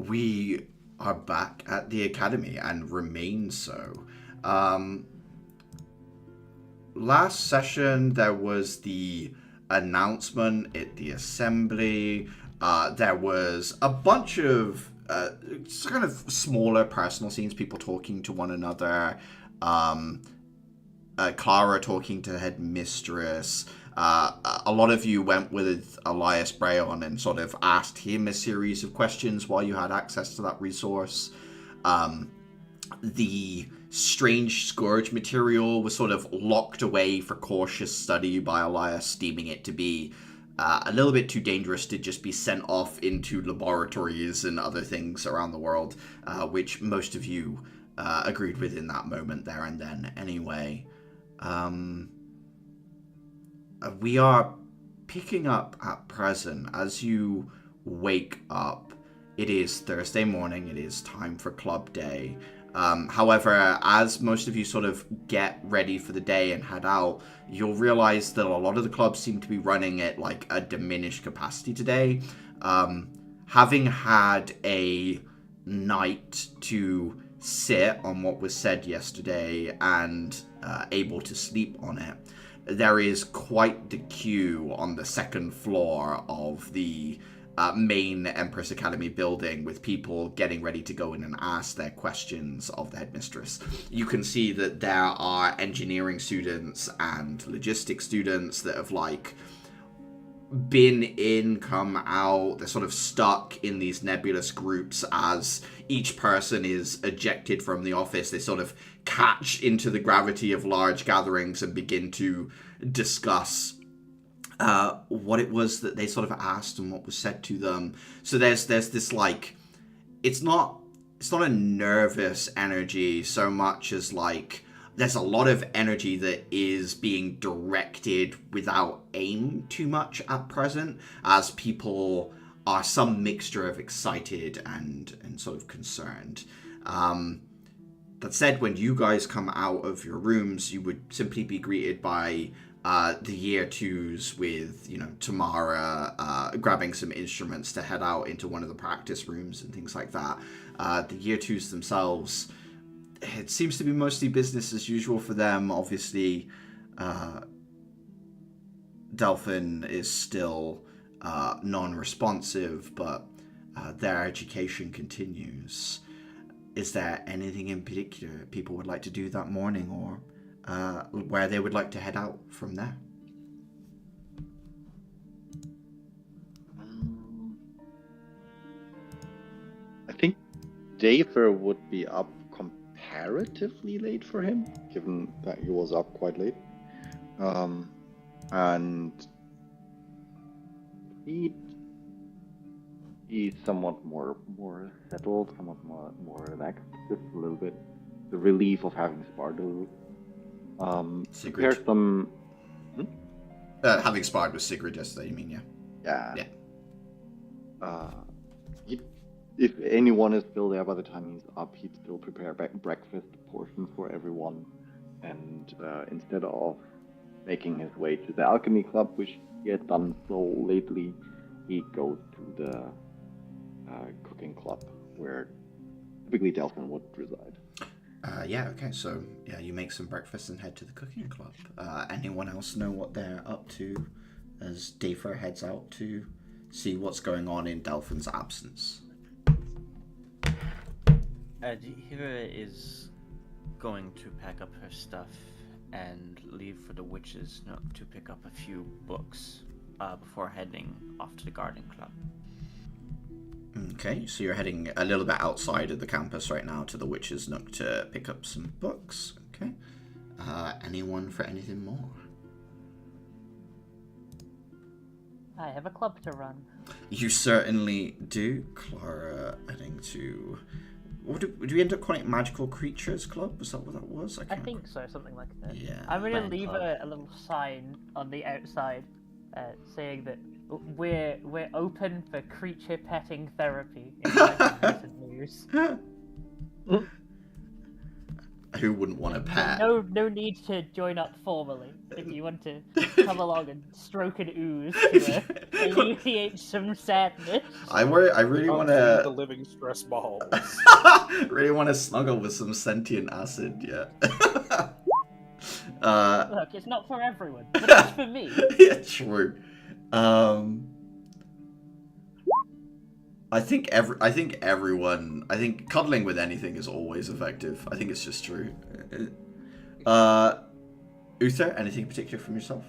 We are back at the academy and remain so. Um, Last session, there was the announcement at the assembly. There was a bunch of kind of smaller personal scenes, people talking to one another. Um, Clara talking to the headmistress. A lot of you went with Elias Brayon and sort of asked him a series of questions while you had access to that resource. The strange scourge material was sort of locked away for cautious study by Elias, deeming it to be a little bit too dangerous to just be sent off into laboratories and other things around the world, which most of you agreed with in that moment there and then anyway. We are picking up at present. As you wake up, it is Thursday morning. It is time for club day. However, as most of you sort of get ready for the day and head out, you'll realize that a lot of the clubs seem to be running at like a diminished capacity today. Having had a night to sit on what was said yesterday and able to sleep on it, there is quite the queue on the second floor of the main Empress Academy building, with people getting ready to go in and ask their questions of the headmistress. You can see that there are engineering students and logistics students that have like been in, come out. They're sort of stuck in these nebulous groups. As each person is ejected from the office, they sort of catch into the gravity of large gatherings and begin to discuss what it was that they sort of asked and what was said to them. So there's this like, it's not a nervous energy so much as like there's a lot of energy that is being directed without aim too much at present, as people are some mixture of excited and sort of concerned. That said, when you guys come out of your rooms, you would simply be greeted by the year twos with, Tamara grabbing some instruments to head out into one of the practice rooms and things like that. The year twos themselves, it seems to be mostly business as usual for them. Obviously, Delphin is still non-responsive, but their education continues. Is there anything in particular people would like to do that morning, or where they would like to head out from there? I think Dafer would be up comparatively late for him, given that he was up quite late. And he's somewhat more settled, somewhat more relaxed, just a little bit. The relief of having sparred a little. Prepare some... Having sparred with Sigrid yesterday, you mean, yeah? Yeah. If anyone is still there by the time he's up, he'd still prepare breakfast portions for everyone. And instead of making his way to the alchemy club, which he had done so lately, he goes to the cooking club, where typically Delphin would reside. Okay, so you make some breakfast and head to the cooking club. Anyone else know what they're up to as Dafer heads out to see what's going on in Delphin's absence? Hira is going to pack up her stuff and leave for the Witch's Nook to pick up a few books before heading off to the garden club. Okay, so you're heading a little bit outside of the campus right now to the Witch's Nook to pick up some books. Okay. Anyone for anything more? I have a club to run. You certainly do. Clara heading to... Do we end up calling it Magical Creatures Club? Was that what that was? I think so, something like that. Yeah. I'm going to leave a little sign on the outside saying that we're open for creature petting therapy in recent news. Who wouldn't want a pet? No need to join up formally if you want to come along and stroke an ooze to alleviate some sadness. I really want The to living stress balls. really want to snuggle with some sentient acid. Yeah. Look, it's not for everyone, but it's for me. Yeah, true. I think cuddling with anything is always effective. I think it's just true. Uther, anything particular from yourself?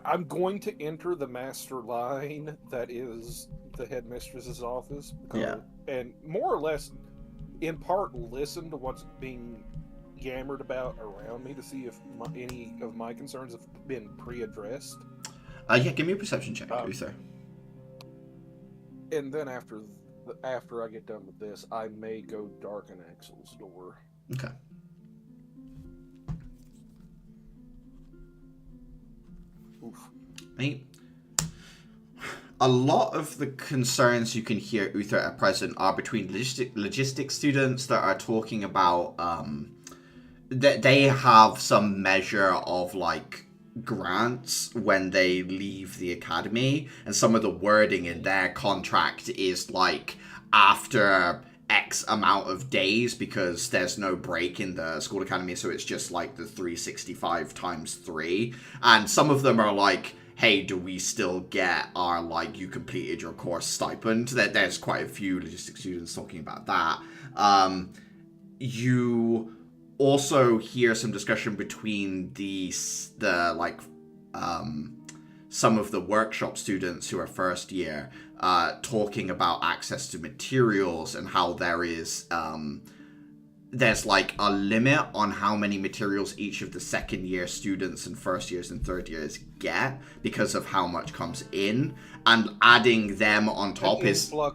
I'm going to enter the master line that is the headmistress's office. Yeah. And more or less, in part, listen to what's being yammered about around me to see if any of my concerns have been pre-addressed. Yeah, give me a perception check, Uther. And then after I get done with this, I may go darken Axel's door. Okay. Oof. A lot of the concerns you can hear, Uther, at present are between logistics students that are talking about that they have some measure of like grants when they leave the academy, and some of the wording in their contract is like after X amount of days, because there's no break in the school academy, so it's just like the 365 times 3. And some of them are like, hey, do we still get our, like, you completed your course stipend? There's quite a few logistics students talking about that. You also hear some discussion between some of the workshop students who are first year talking about access to materials and how there's like a limit on how many materials each of the second year students and first years and third years get because of how much comes in, and adding them on top is going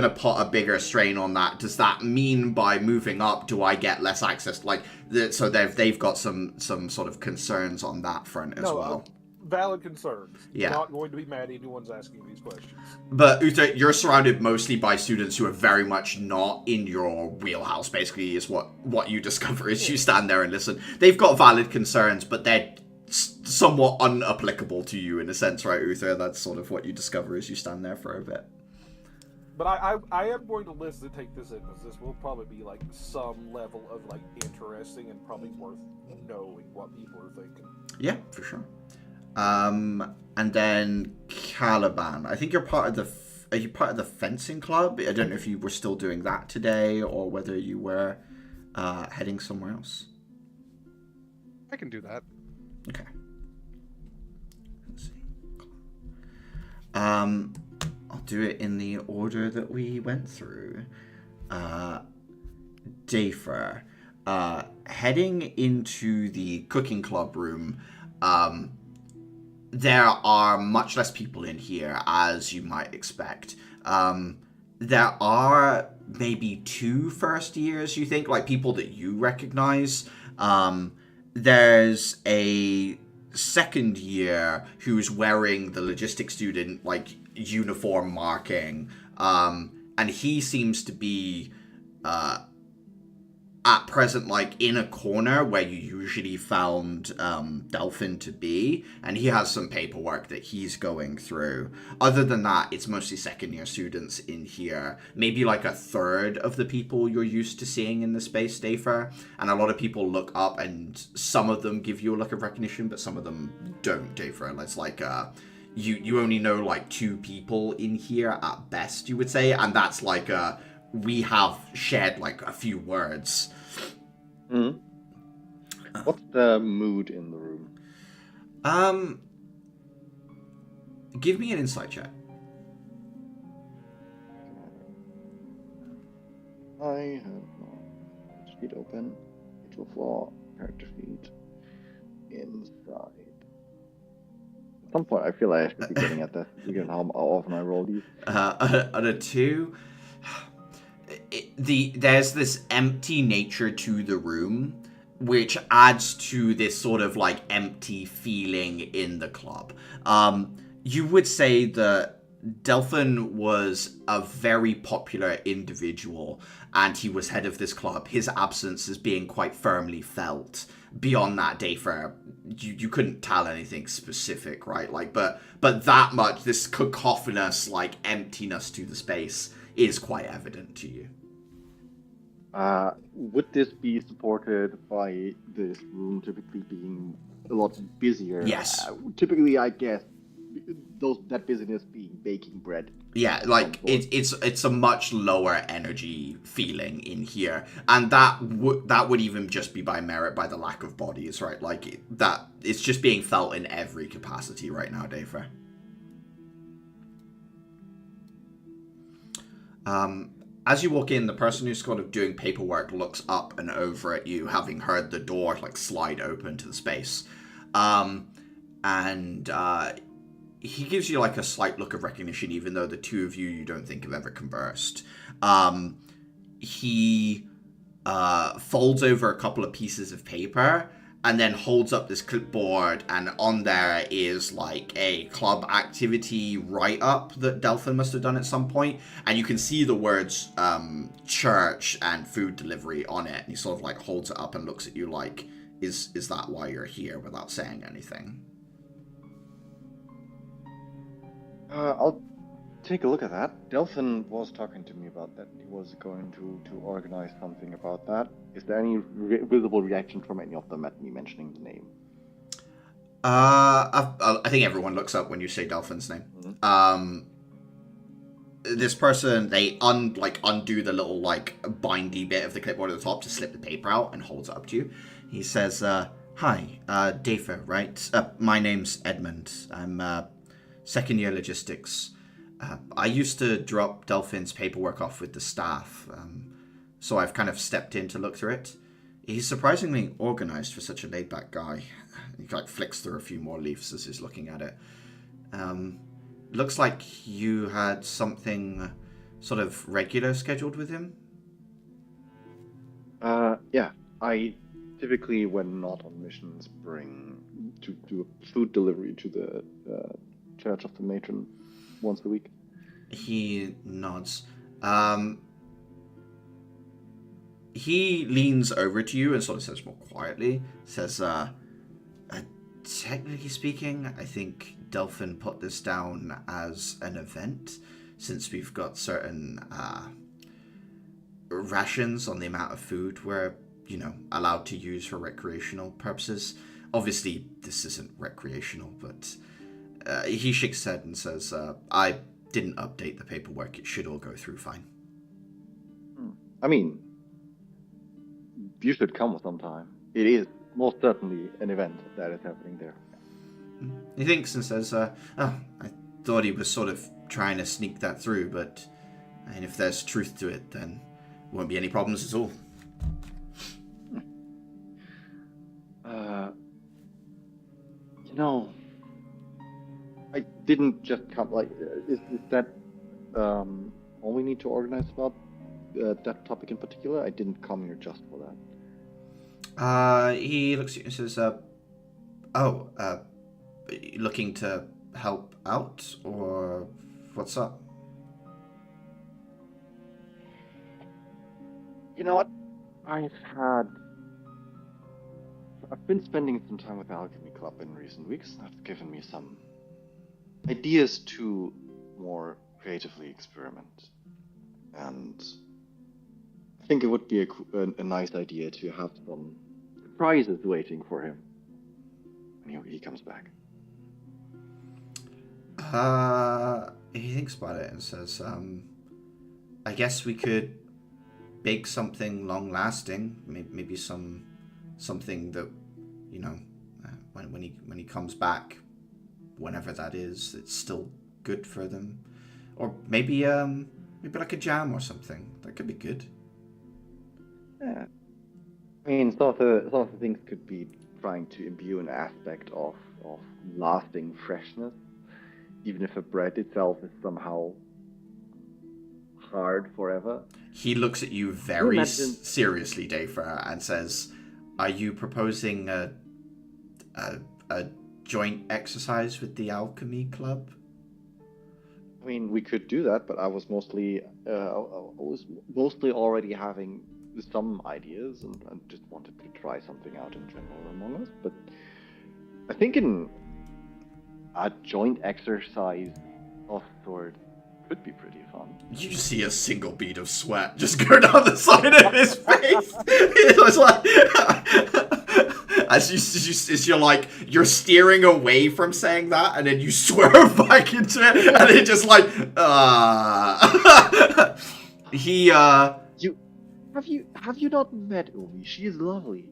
to put a bigger strain on that. Does that mean by moving up, do I get less access? So they've got some sort of concerns on that front as well. Valid concerns. Yeah. Not going to be mad at anyone's asking these questions. But Uther, you're surrounded mostly by students who are very much not in your wheelhouse, basically, is what you discover as you stand there and listen. They've got valid concerns, but they're somewhat unapplicable to you in a sense, right, Uther? That's sort of what you discover as you stand there for a bit. But I am going to listen to take this in, because this will probably be like some level of like interesting and probably worth knowing what people are thinking. Yeah, for sure. And then Caliban. I think are you part of the fencing club? I don't know if you were still doing that today or whether you were heading somewhere else. I can do that. Okay. Let's see. I'll do it in the order that we went through. Dafer. Heading into the cooking club room, there are much less people in here, as you might expect. There are maybe 2 first years, you think, like people that you recognize. There's a second year who's wearing the logistics student, like, uniform marking. And he seems to be at present, like, in a corner where you usually found Delphin to be, and he has some paperwork that he's going through. Other than that, it's mostly second-year students in here. Maybe like a third of the people you're used to seeing in the space, Dafer. And a lot of people look up, and some of them give you a look of recognition, but some of them don't, Dafer. It's like, you only know, like, 2 people in here at best, you would say, and that's like we have shared, like, a few words. Mm-hmm. What's the mood in the room? Give me an insight check. I have my sheet open. Digital floor, character sheet, inside. At some point, I feel like I should be getting at this. Given how often I roll these. On a 2, there's this empty nature to the room, which adds to this sort of like empty feeling in the club. You would say that Delphin was a very popular individual, and he was head of this club. His absence is being quite firmly felt. Beyond that, Dayfair, you couldn't tell anything specific, right? Like, but that much, this cacophonous, like, emptiness to the space is quite evident to you. Would this be supported by this room typically being a lot busier? Yes. Typically, I guess that busyness being baking bread. Yeah, like it's a much lower energy feeling in here, and that would even just be by merit by the lack of bodies, right? Like that, it's just being felt in every capacity right now, Dayfair. As you walk in, the person who's sort of doing paperwork looks up and over at you, having heard the door like slide open to the space, and he gives you like a slight look of recognition, even though the two of you don't think have ever conversed. He folds over a couple of pieces of paper and then holds up this clipboard, and on there is like a club activity write-up that Delphin must have done at some point, and you can see the words church and food delivery on it, and he sort of like holds it up and looks at you like, is that why you're here, without saying anything. I'll take a look at that. Delphin was talking to me about that. He was going to organize something about that. Is there any visible reaction from any of them at me mentioning the name? I think everyone looks up when you say Delphin's name. Mm-hmm. This person, they undo the little like bindy bit of the clipboard at the top to slip the paper out and holds it up to you. He says, "Hi, Dafer, right? My name's Edmund. I'm second year logistics. I used to drop Delphin's paperwork off with the staff, so I've kind of stepped in to look through it. He's surprisingly organized for such a laid-back guy." He like flicks through a few more leaves as he's looking at it. Looks like you had something sort of regular scheduled with him? Yeah. I typically, when not on missions, bring to do a food delivery to the Church of the Matron once a week. He nods. He leans over to you and sort of says more quietly, says, technically speaking, I think Delphin put this down as an event, since we've got certain rations on the amount of food we're, allowed to use for recreational purposes. Obviously, this isn't recreational, but he shakes his head and says, I didn't update the paperwork. It should all go through fine. I mean, you should come sometime. It is most certainly an event that is happening there. He thinks and says, I thought he was sort of trying to sneak that through, but if there's truth to it, then won't be any problems at all. I didn't just come, is that all we need to organize about that topic in particular? I didn't come here just for that. He looks at you and says, looking to help out, or what's up? You know what? I've been spending some time with the Alchemy Club in recent weeks. That's given me some ideas to more creatively experiment. And I think it would be a nice idea to have some prizes waiting for him when he comes back. He thinks about it and says, I guess we could bake something long-lasting, maybe something that, when he comes back, whenever that is, it's still good for them, or maybe like a jam or something that could be good. Yeah, I mean, some of the things could be trying to imbue an aspect of lasting freshness, even if the bread itself is somehow hard forever. He looks at you very seriously, Dayfer, and says, "Are you proposing a joint exercise with the Alchemy Club?" I mean, we could do that, but I was mostly already having some ideas, and I just wanted to try something out in general among us. But I think a joint exercise of sorts could be pretty fun. You see a single bead of sweat just go down the side of his face. It was like, as you're like, you're steering away from saying that, and then you swerve back into it, and it just like, he, Have you not met Umi? She is lovely.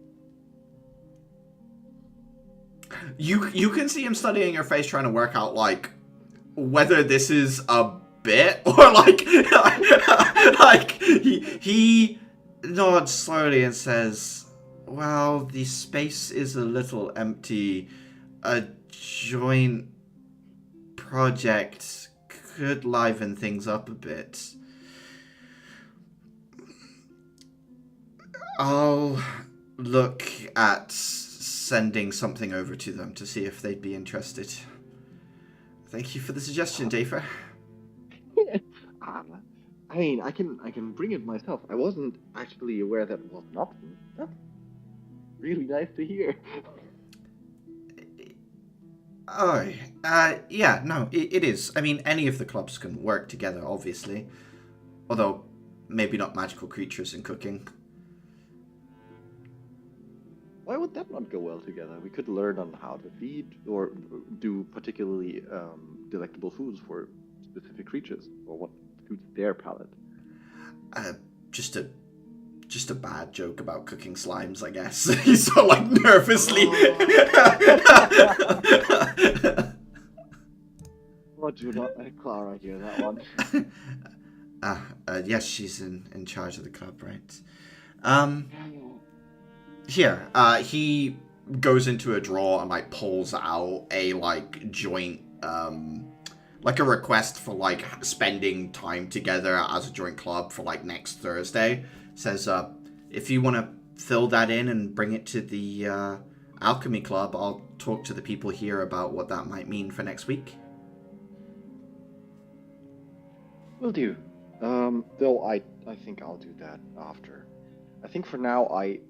You can see him studying your face, trying to work out like whether this is a bit or like he nods slowly and says, "Well, the space is a little empty. A joint project could liven things up a bit. I'll look at sending something over to them to see if they'd be interested. Thank you for the suggestion, Dafer." I mean, I can bring it myself. I wasn't actually aware that was an option. That's really nice to hear. Oh, yeah, no, it is. I mean, any of the clubs can work together, obviously. Although, maybe not magical creatures and cooking. Why would that not go well together? We could learn on how to feed or do particularly delectable foods for specific creatures, or what suits their palate. Just a bad joke about cooking slimes, I guess. He's so like nervously. Oh, do not let Clara hear that one. Yes, she's in charge of the club, right? Here, he goes into a drawer and like pulls out a like joint, like a request for like spending time together as a joint club for like next Thursday. Says, if you want to fill that in and bring it to the alchemy club, I'll talk to the people here about what that might mean for next week. Will do. Though I think I'll do that after. I think for now I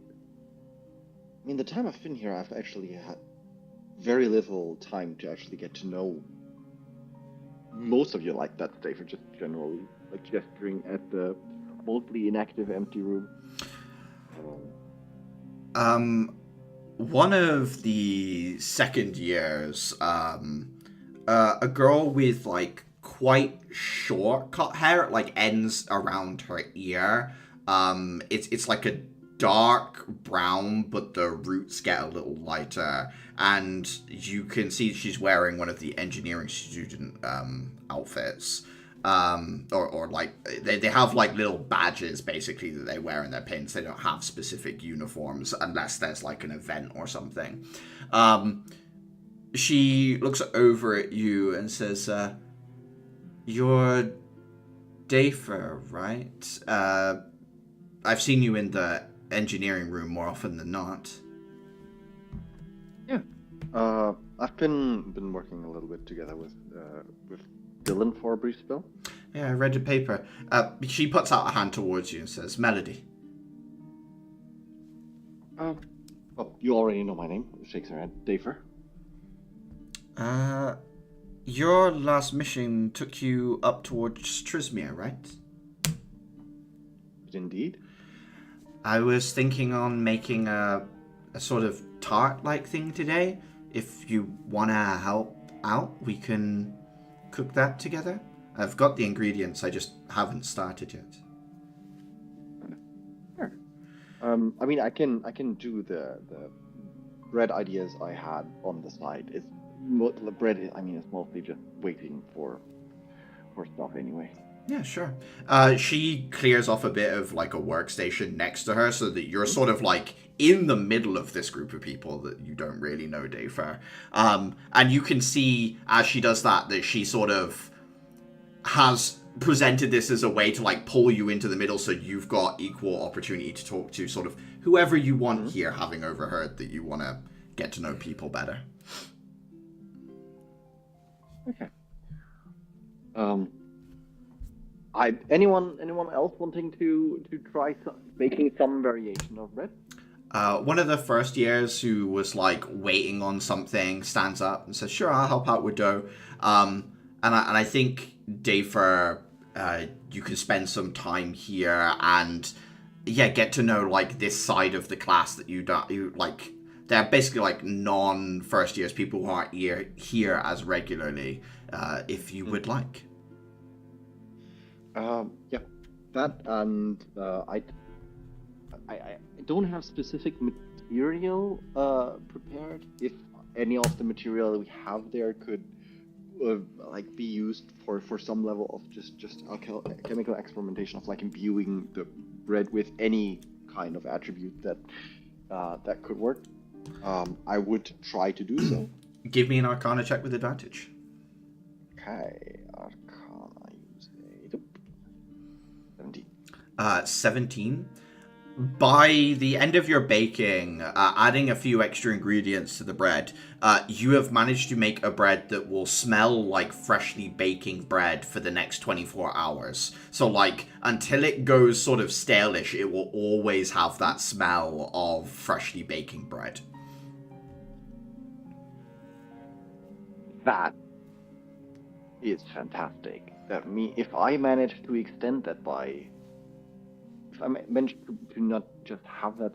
mean, the time I've been here, I've actually had very little time to actually get to know most of you like that, David, just generally, like gesturing at the mostly inactive empty room. One of the second years, a girl with like quite short cut hair, like ends around her ear. It's like a dark brown, but the roots get a little lighter, and you can see she's wearing one of the engineering student outfits, or like they have like little badges basically that they wear in their pins. They don't have specific uniforms unless there's like an event or something. She looks over at you and says, "You're Dafer, right? I've seen you in the engineering room more often than not." Yeah. I've been working a little bit together with Dylan for a brief spell. Yeah, I read the paper. She puts out a hand towards you and says, "Melody." Oh, you already know my name. Shakes her head. Dafer. Your last mission took you up towards Trismere, right? Indeed. I was thinking on making a sort of tart-like thing today. If you want to help out, we can cook that together. I've got the ingredients, I just haven't started yet. Sure. I mean, I can do the bread ideas I had on the side. It's the bread. I mean, it's mostly just waiting for stuff anyway. Yeah, sure. She clears off a bit of like a workstation next to her so that you're sort of like in the middle of this group of people that you don't really know Dafer. And you can see as she does that she sort of has presented this as a way to like pull you into the middle so you've got equal opportunity to talk to sort of whoever you want here, having overheard that you want to get to know people better. Okay. Anyone else wanting to try making some variation of bread? One of the first years who was like waiting on something stands up and says, "Sure, I'll help out with dough." And I think Dafer, you can spend some time here and get to know like this side of the class that you like. They're basically like non-first years, people who aren't here as regularly. If you would like. Yeah, that and I don't have specific material prepared. If any of the material we have there could like be used for some level of just chemical experimentation of like imbuing the bread with any kind of attribute that that could work, I would try to do so. Give me an Arcana check with advantage. Okay, Arcana, use a 17. 17. By the end of your baking, adding a few extra ingredients to the bread, you have managed to make a bread that will smell like freshly baking bread for the next 24 hours. So, like, until it goes sort of stale-ish, it will always have that smell of freshly baking bread. That is fantastic. If I manage to extend that by... If I manage to not just have that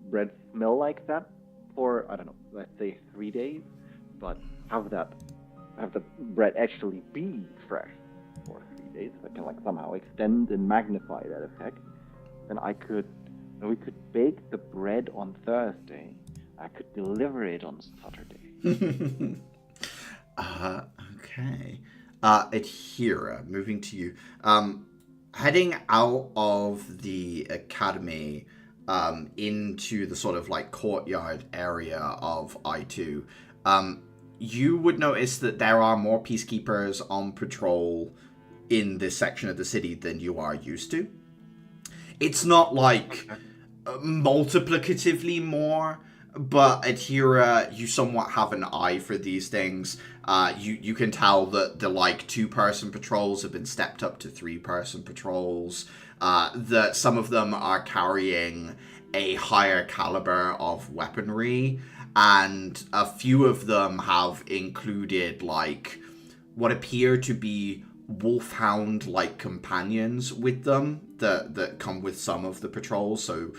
bread smell like that for, I don't know, let's say 3 days, but have the bread actually be fresh for 3 days, so I can like somehow extend and magnify that effect, then we could bake the bread on Thursday. I could deliver it on Saturday. Okay. Adhira, moving to you. Heading out of the academy into the sort of like courtyard area of I2, you would notice that there are more peacekeepers on patrol in this section of the city than you are used to. It's not like multiplicatively more, but Adhira, you somewhat have an eye for these things. You can tell that the like 2-person patrols have been stepped up to 3-person patrols. That some of them are carrying a higher caliber of weaponry, and a few of them have included like what appear to be wolfhound like companions with them that come with some of the patrols. So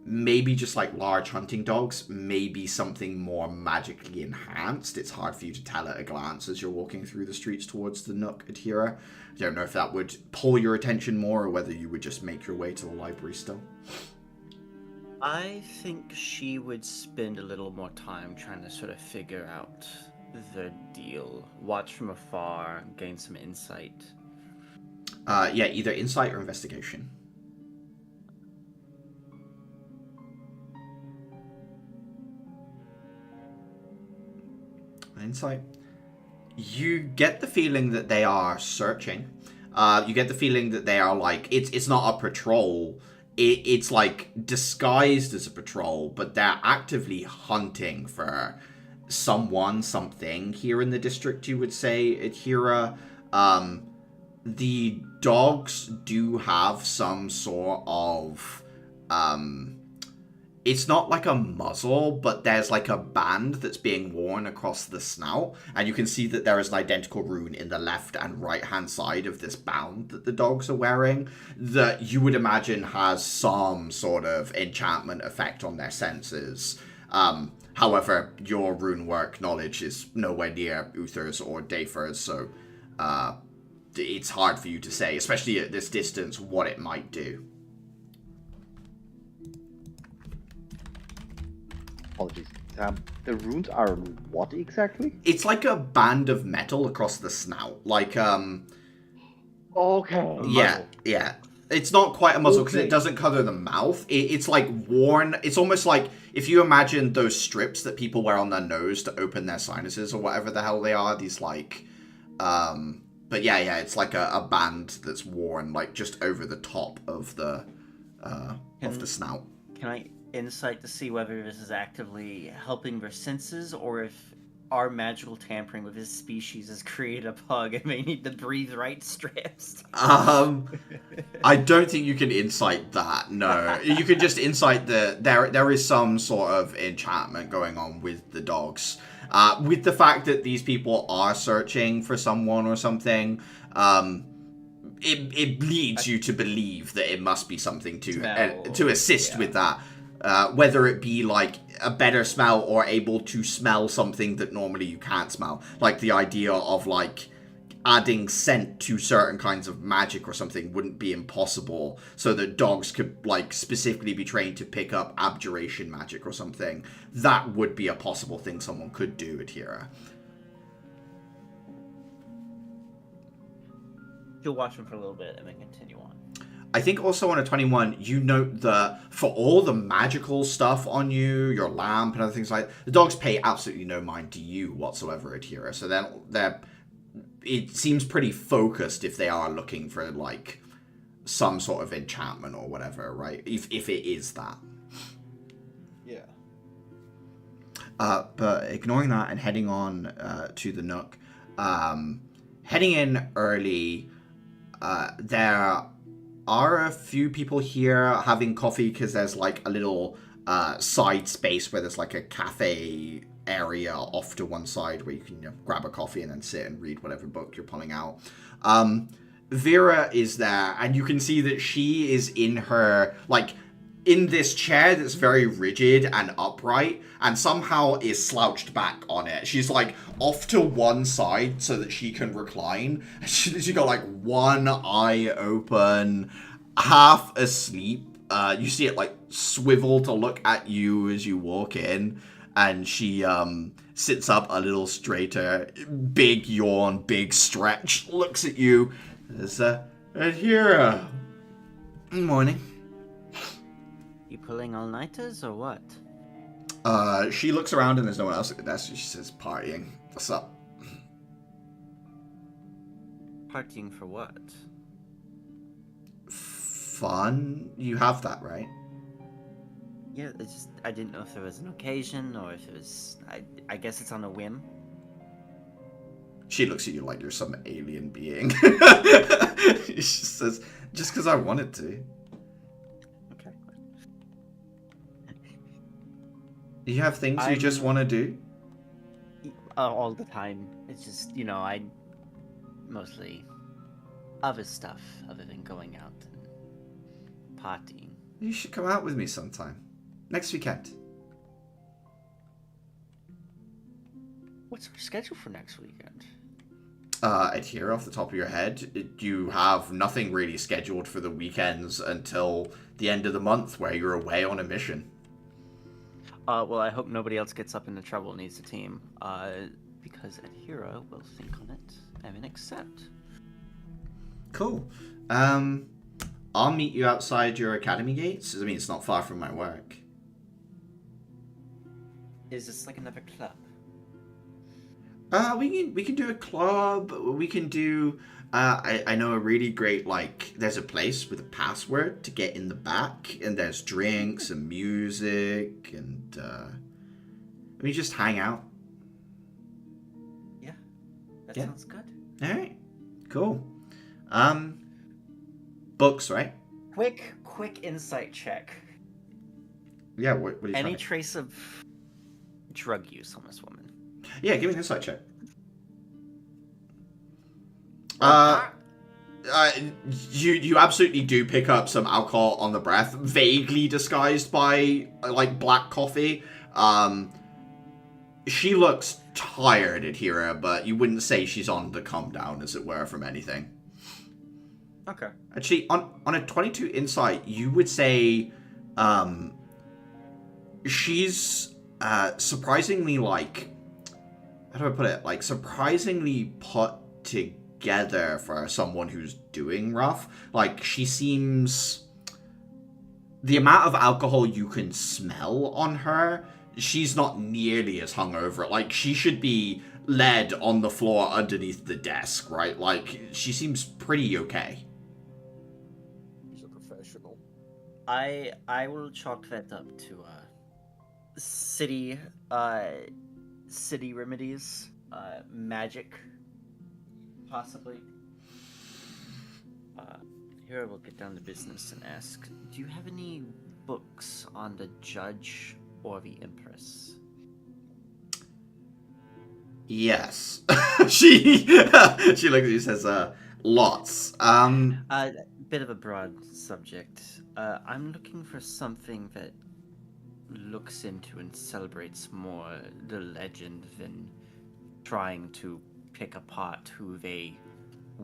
maybe just like large hunting dogs, maybe something more magically enhanced. It's hard for you to tell at a glance as you're walking through the streets towards the Nook, Adhira. I don't know if that would pull your attention more or whether you would just make your way to the library still. I think she would spend a little more time trying to sort of figure out the deal. Watch from afar, gain some insight. Yeah, either insight or investigation. Insight. You get the feeling that they are searching. You get the feeling that they are like, it's not a patrol. It's like disguised as a patrol, but they're actively hunting for someone, something here in the district, you would say, Adhira. The dogs do have some sort of it's not like a muzzle, but there's like a band that's being worn across the snout, and you can see that there is an identical rune in the left and right hand side of this band that the dogs are wearing that you would imagine has some sort of enchantment effect on their senses. However, your rune work knowledge is nowhere near Uther's or Dafer's, so it's hard for you to say, especially at this distance, what it might do. Apologies. The runes are what exactly? It's like a band of metal across the snout. Like, Okay. Yeah. It's not quite a muzzle because Okay. it doesn't cover the mouth. It's like worn. It's almost like if you imagine those strips that people wear on their nose to open their sinuses or whatever the hell they are. These like, but yeah, it's like a band that's worn like just over the top of the snout. Can I insight to see whether this is actively helping their senses or if our magical tampering with his species has created a pug and may need the breathe right strips. I don't think you can incite that. No, you can just incite there is some sort of enchantment going on with the dogs. With the fact that these people are searching for someone or something, it leads you to believe that it must be something to assist with that. Whether it be like a better smell or able to smell something that normally you can't smell. Like the idea of like adding scent to certain kinds of magic or something wouldn't be impossible, so that dogs could like specifically be trained to pick up abjuration magic or something. That would be a possible thing someone could do at Hira. You'll watch him for a little bit and then continue on. I think also on a 21, you note that for all the magical stuff on you, your lamp and other things like that, the dogs pay absolutely no mind to you whatsoever at Hira. So they're it seems pretty focused if they are looking for like some sort of enchantment or whatever, right? If it is that. Yeah. But ignoring that and heading on to the Nook, heading in early, there are a few people here having coffee because there's like a little side space where there's like a cafe area off to one side where you can grab a coffee and then sit and read whatever book you're pulling out. Vera is there, and you can see that she is in her like in this chair that's very rigid and upright, and somehow is slouched back on it. She's like off to one side so that she can recline. She got like one eye open, half asleep. You see it like swivel to look at you as you walk in, and she sits up a little straighter, big yawn, big stretch, looks at you. Says, Hira. Morning. You pulling all-nighters or what? She looks around and there's no one else at the desk. She says, partying. What's up? Partying for what? Fun? You have that, right? Yeah, it's just, I didn't know if there was an occasion or if it was... I guess it's on a whim. She looks at you like you're some alien being. She says, just because I wanted to. Okay. You have things you just want to do? All the time. It's just, I mostly other stuff other than going out and partying. You should come out with me sometime. Next weekend. What's our schedule for next weekend? I'd hear off the top of your head, you have nothing really scheduled for the weekends until the end of the month where you're away on a mission. Well, I hope nobody else gets up into trouble and needs a team. Because Adhira will think on it and then accept. Cool. I'll meet you outside your academy gates. I mean, it's not far from my work. Is this like another club? We can do a club. We can do. I know a really great there's a place with a password to get in the back, and there's drinks and music, and we just hang out. Yeah, that sounds good. All right, cool. Books, right? Quick insight check. Yeah. What are you Any trying to... trace of drug use on this woman? Yeah, give me an insight check. You absolutely do pick up some alcohol on the breath, vaguely disguised by black coffee. She looks tired, Adhira, but you wouldn't say she's on the come down, as it were, from anything. Okay. Actually, on a 22 insight, you would say she's surprisingly how do I put it? Surprisingly put together for someone who's doing rough. She seems... The amount of alcohol you can smell on her, she's not nearly as hungover. She should be led on the floor underneath the desk, right? She seems pretty okay. He's a professional. I will chalk that up to city city remedies, magic, possibly. Here we'll get down to business and ask, do you have any books on the judge or the Empress? Yes. she looks at you and says, lots. Bit of a broad subject. I'm looking for something that looks into and celebrates more the legend than trying to pick apart who they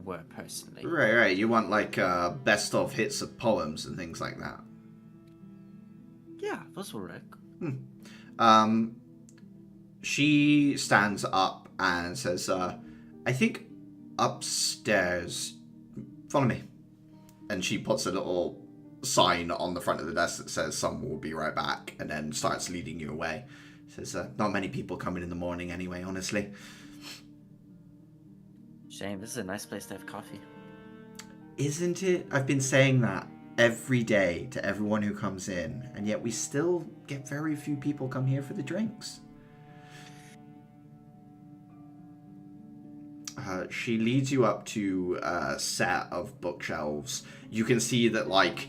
were personally. Right. You want like best of hits of poems and things like that. Yeah, those will work. She stands up and says, I think upstairs. Follow me. And she puts a little sign on the front of the desk that says someone will be right back, and then starts leading you away. Says, not many people come in the morning anyway, honestly. Shame, this is a nice place to have coffee. Isn't it? I've been saying that every day to everyone who comes in, and yet we still get very few people come here for the drinks. She leads you up to a set of bookshelves. You can see that, like,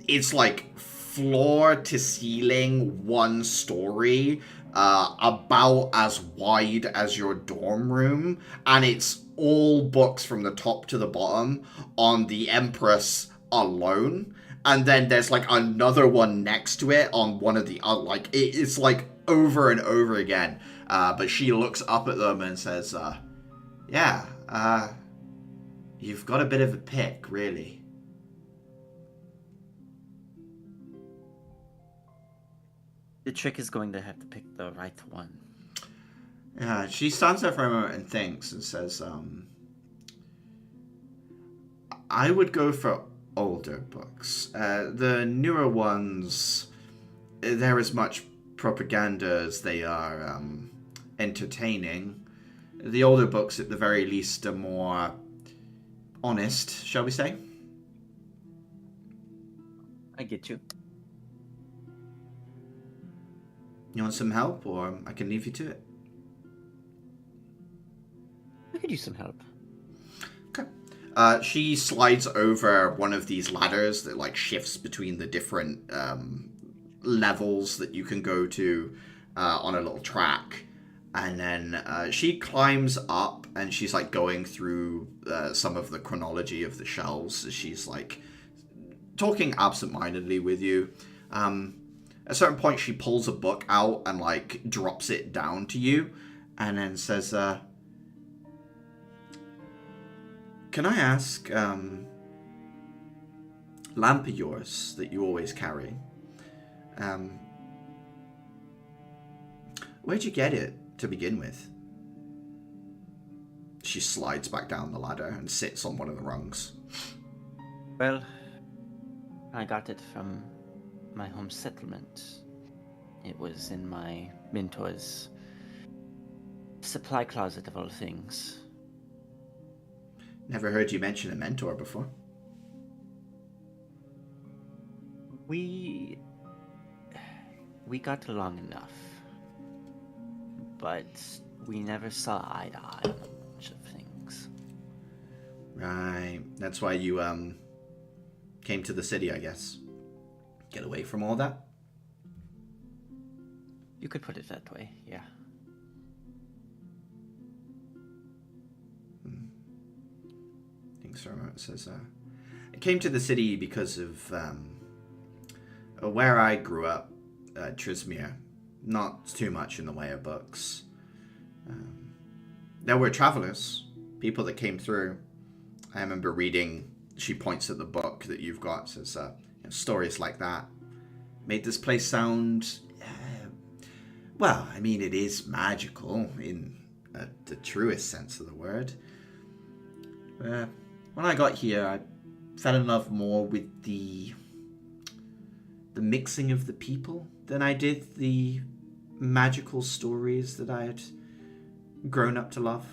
it's like floor to ceiling, one story, about as wide as your dorm room, and it's all books from the top to the bottom on the Empress alone. And then there's like another one next to it on one of the like it's like over and over again. But she looks up at them and says, "Yeah, you've got a bit of a pick, really." The trick is going to have to pick the right one. Yeah, she stands there for a moment and thinks and says, I would go for older books. The newer ones, they're as much propaganda as they are entertaining. The older books, at the very least, are more honest, shall we say? I get you. You want some help, or I can leave you to it? I could use some help. Okay. She slides over one of these ladders that like shifts between the different levels that you can go to on a little track, and then she climbs up, and she's like going through some of the chronology of the shelves. She's like talking absentmindedly with you. At a certain point, she pulls a book out and like drops it down to you, and then says, "Can I ask, lamp of yours that you always carry? Where'd you get it to begin with?" She slides back down the ladder and sits on one of the rungs. Well, I got it from my home settlement. It was in my mentor's supply closet of all things. Never heard you mention a mentor before. We got along enough, but we never saw eye to eye on a bunch of things. Right. That's why you came to the city, I guess. Get away from all that? You could put it that way, yeah. Thinks for a moment. Says, I came to the city because of where I grew up, Trismere. Not too much in the way of books. There were travelers, people that came through. I remember reading, she points at the book that you've got, says, stories like that. Made this place sound, well, I mean, it is magical in the truest sense of the word. When I got here, I fell in love more with the mixing of the people than I did the magical stories that I had grown up to love.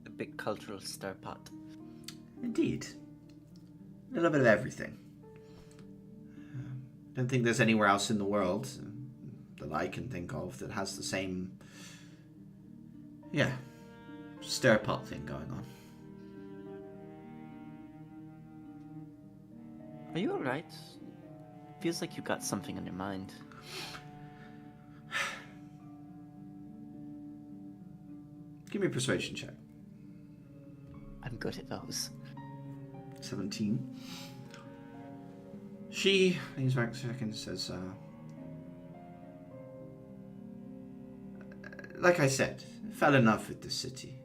A big cultural stir pot. Indeed. A little bit of everything. Don't think there's anywhere else in the world, that I can think of that has the same, stir pot thing going on. Are you alright? Feels like you got something on your mind. Give me a persuasion check. I'm good at those. 17. She leans back a second and says, like I said, fell in love with the city.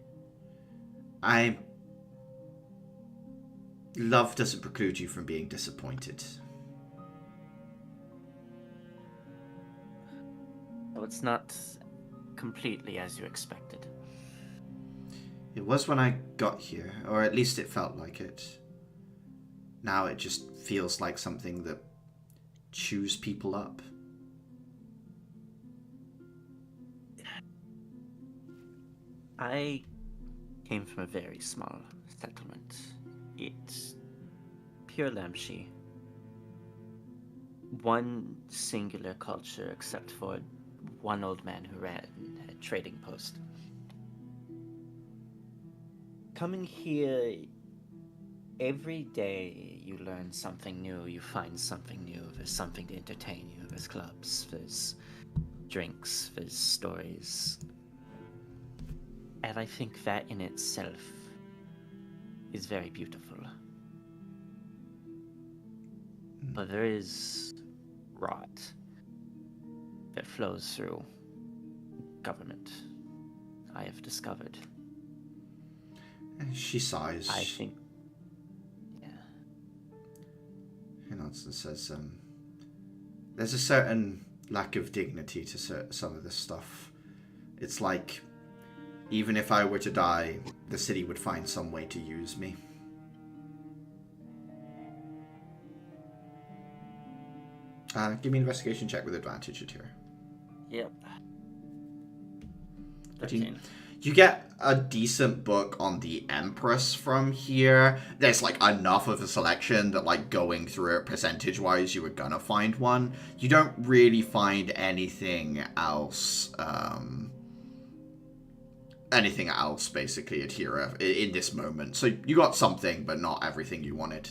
Love doesn't preclude you from being disappointed. Well, it's not completely as you expected. It was when I got here, or at least it felt like it. Now it just feels like something that chews people up. I came from a very small settlement. It's pure Lamshi. One singular culture except for one old man who ran a trading post. Coming here, every day you learn something new, you find something new, there's something to entertain you, there's clubs, there's drinks, there's stories. And I think that in itself is very beautiful. But there is rot that flows through government, I have discovered. And she sighs. I think, yeah. He nods and says, there's a certain lack of dignity to some of this stuff. It's like, even if I were to die, the city would find some way to use me. Give me an investigation check with advantage, Atira. Yep. 13. You get a decent book on the Empress from here. There's, like, enough of a selection that, like, going through it percentage-wise, you were gonna find one. You don't really find anything else, basically, Atira, in this moment. So you got something, but not everything you wanted.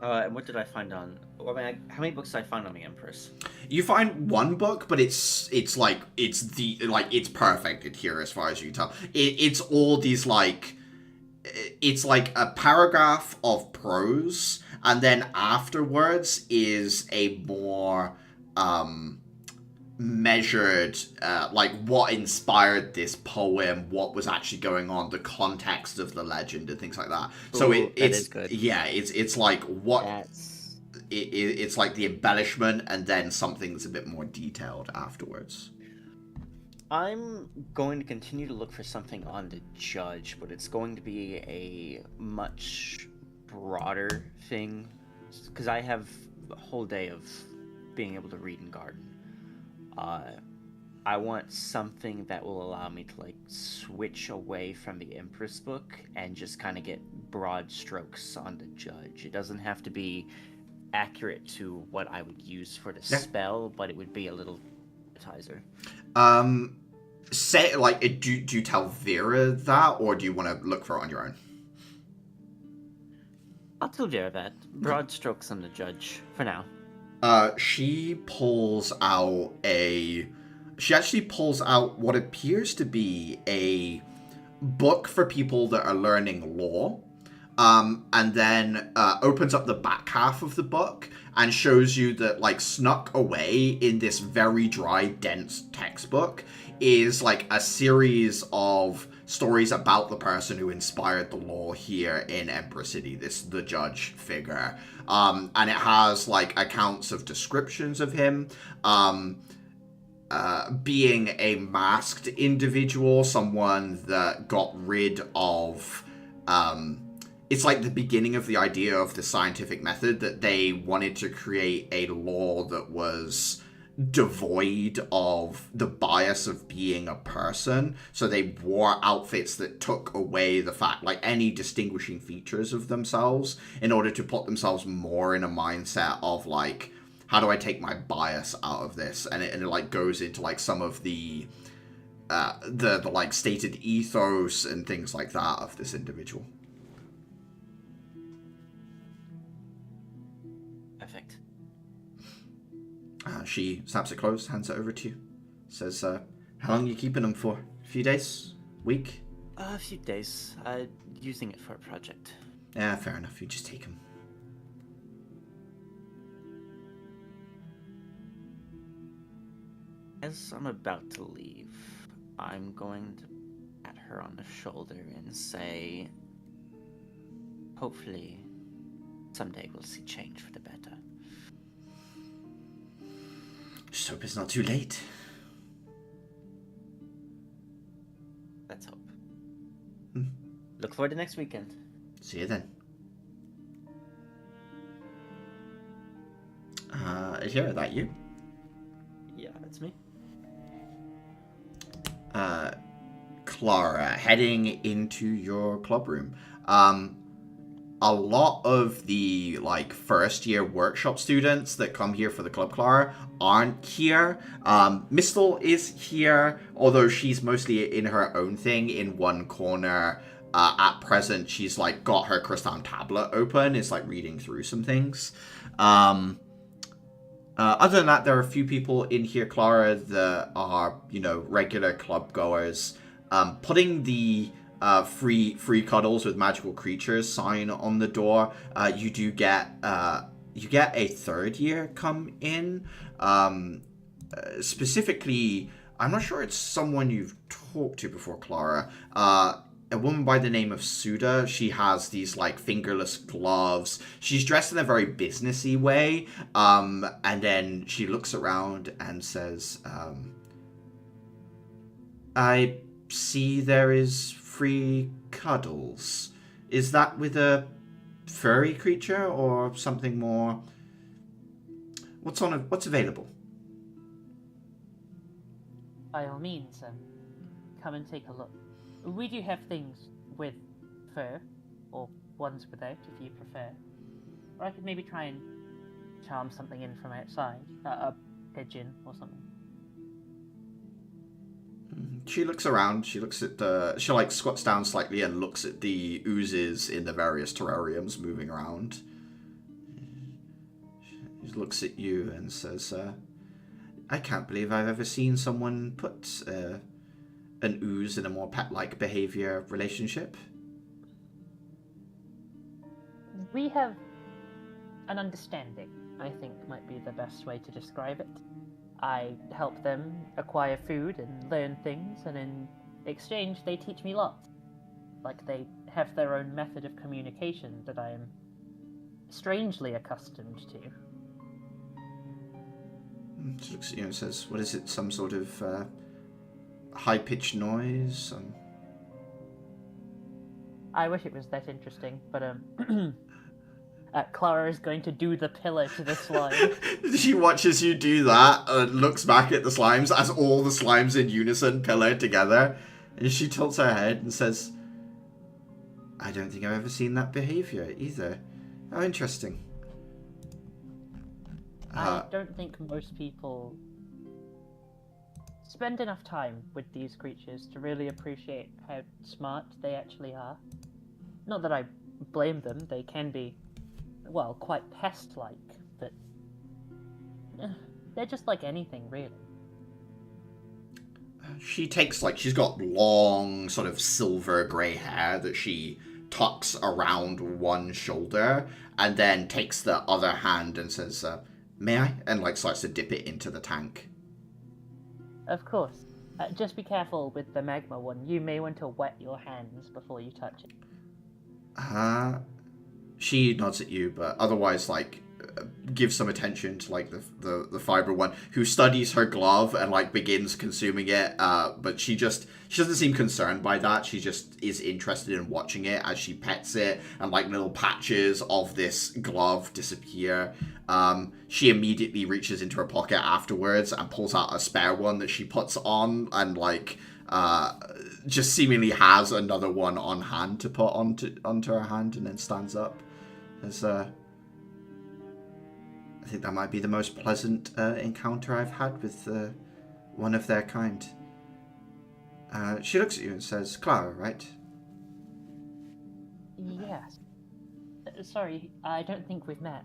And what did I find on... how many books did I find on the Empress? You find one book, but it's perfect in here as far as you can tell. It's all these, like... It's like a paragraph of prose, and then afterwards is a more, measured, like, what inspired this poem, what was actually going on, the context of the legend, and things like that. Ooh, So that it's is good. Yeah, it's like what That's... it's like the embellishment, and then something that's a bit more detailed afterwards. I'm going to continue to look for something on the Judge, but it's going to be a much broader thing, because I have a whole day of being able to read and garden. I want something that will allow me to, like, switch away from the Empress book and just kind of get broad strokes on the Judge. It doesn't have to be accurate to what I would use for the spell, but it would be a little appetizer. Say, like, do you tell Vera that, or do you want to look for it on your own? I'll tell Vera that. Broad strokes on the Judge, for now. She actually pulls out what appears to be a book for people that are learning law, and then opens up the back half of the book and shows you that, like, snuck away in this very dry, dense textbook is, like, a series of stories about the person who inspired the law here in Empress City, the judge figure. And it has, like, accounts of descriptions of him, being a masked individual, someone that got rid of, it's like the beginning of the idea of the scientific method, that they wanted to create a law that was devoid of the bias of being a person. So they wore outfits that took away the fact, like any distinguishing features of themselves, in order to put themselves more in a mindset of like, how do I take my bias out of this? And it like goes into like some of the like stated ethos and things like that of this individual. Perfect. She snaps it closed, hands it over to you. Says, how long are you keeping them for? A few days? Week? A few days. Using it for a project. Yeah, fair enough. You just take them. As I'm about to leave, I'm going to pat her on the shoulder and say, hopefully, someday we'll see change for the better. Just hope it's not too late. Let's hope. Look forward to next weekend. See you then. Here, that you? Yeah, that's me. Clara, heading into your club room. A lot of the like first year workshop students that come here for the club, Clara, aren't here. Mistel is here, although she's mostly in her own thing in one corner. At present, she's like got her crystal tablet open. It's like reading through some things. Other than that, there are a few people in here, Clara, that are, you know, regular club goers. Putting the free cuddles with magical creatures sign on the door, you do get a third year come in. Specifically, I'm not sure it's someone you've talked to before, Clara. A woman by the name of Suda. She has these like fingerless gloves. She's dressed in a very businessy way. And then she looks around and says, I see there is free cuddles. Is that with a furry creature or something more? What's available? By all means, come and take a look. We do have things with fur, or ones without, if you prefer. Or I could maybe try and charm something in from outside, a pigeon or something. She looks around. She looks at she like squats down slightly and looks at the oozes in the various terrariums moving around. She looks at you and says, I can't believe I've ever seen someone put an ooze in a more pet-like behavior relationship. We have an understanding, I think might be the best way to describe it. I help them acquire food and learn things, and in exchange they teach me lots. Like they have their own method of communication that I am strangely accustomed to. She looks at you and says, what is it, some sort of high-pitched noise? I wish it was that interesting, but Clara is going to do the pillar to the slime. She watches you do that and looks back at the slimes as all the slimes in unison pillar together. And she tilts her head and says, I don't think I've ever seen that behavior either. How interesting. I don't think most people spend enough time with these creatures to really appreciate how smart they actually are. Not that I blame them, they can be, well, quite pest-like, but they're just like anything, really. She takes, like, she's got long, sort of silver grey hair that she tucks around one shoulder, and then takes the other hand and says, may I? And, like, starts to dip it into the tank. Of course. Just be careful with the magma one. You may want to wet your hands before you touch it. She nods at you, but otherwise, like, gives some attention to like the fiber one, who studies her glove and like begins consuming it. But she doesn't seem concerned by that. She just is interested in watching it as she pets it, and like little patches of this glove disappear. She immediately reaches into her pocket afterwards and pulls out a spare one that she puts on, and like just seemingly has another one on hand to put onto her hand, and then stands up. As I think that might be the most pleasant encounter I've had with one of their kind. She looks at you and says, "Clara, right?" Yes. Sorry, I don't think we've met.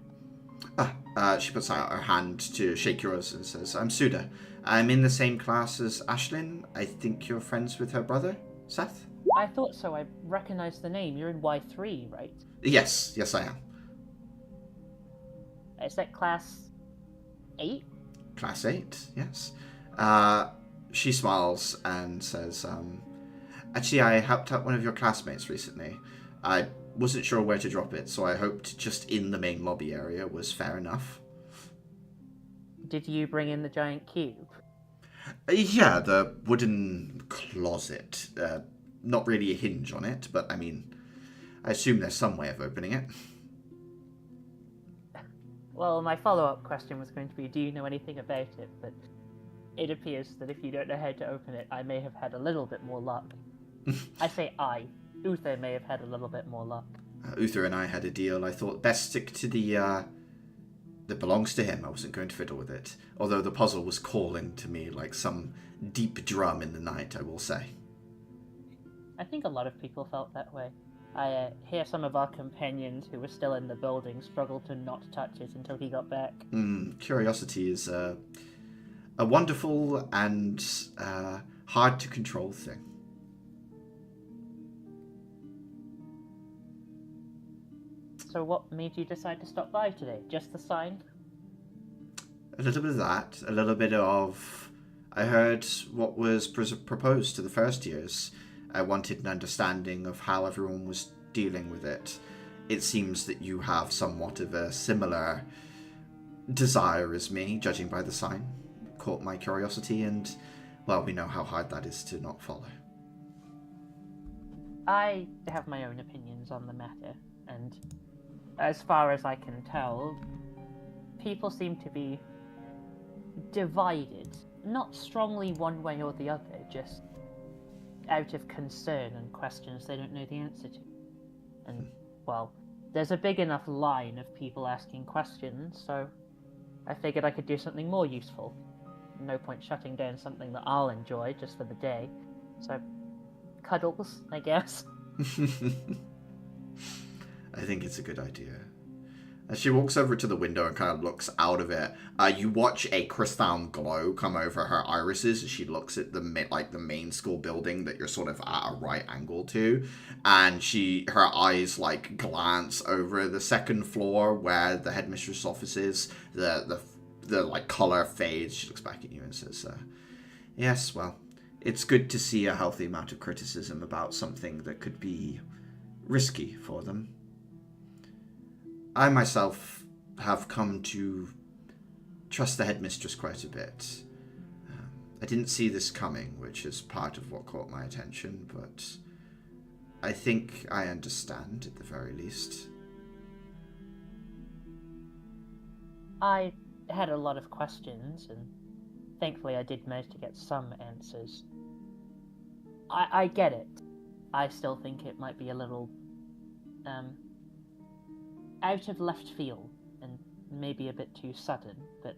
She puts out her hand to shake yours and says, "I'm Suda. I'm in the same class as Ashlyn. I think you're friends with her brother, Seth?" I thought so. I recognize the name. You're in Y3, right? Yes, I am. Is that class 8? Class 8, yes. She smiles and says, "Actually, I helped out one of your classmates recently. I wasn't sure where to drop it, so I hoped just in the main lobby area was fair enough." Did you bring in the giant cube? Yeah, the wooden closet. Not really a hinge on it, but I mean, I assume there's some way of opening it. Well, my follow-up question was going to be, do you know anything about it? But it appears that if you don't know how to open it, I may have had a little bit more luck. I say I. Uther may have had a little bit more luck. Uther and I had a deal. I thought best stick to the that belongs to him. I wasn't going to fiddle with it. Although the puzzle was calling to me like some deep drum in the night, I will say. I think a lot of people felt that way. I hear some of our companions who were still in the building struggle to not touch it until he got back. Curiosity is a wonderful and hard to control thing. So what made you decide to stop by today? Just the sign? A little bit of that. A little bit of... I heard what was proposed to the first years. I wanted an understanding of how everyone was dealing with it. It seems that you have somewhat of a similar desire as me, judging by the sign. Caught my curiosity, and, well, we know how hard that is to not follow. I have my own opinions on the matter, and as far as I can tell, people seem to be divided. Not strongly one way or the other, just out of concern and questions they don't know the answer to. And, well, there's a big enough line of people asking questions, so I figured I could do something more useful. No point shutting down something that I'll enjoy just for the day. So, cuddles, I guess. I think it's a good idea. As she walks over to the window and kind of looks out of it, you watch a crystal glow come over her irises as she looks at the main school building that you're sort of at a right angle to, and her eyes like glance over the second floor where the headmistress' office is. The like color fades. She looks back at you and says, "Yes, well, it's good to see a healthy amount of criticism about something that could be risky for them. I myself have come to trust the headmistress quite a bit. I didn't see this coming, which is part of what caught my attention, but I think I understand at the very least." I had a lot of questions, and thankfully I did manage to get some answers. I get it. I still think it might be a little, out of left field, and maybe a bit too sudden, but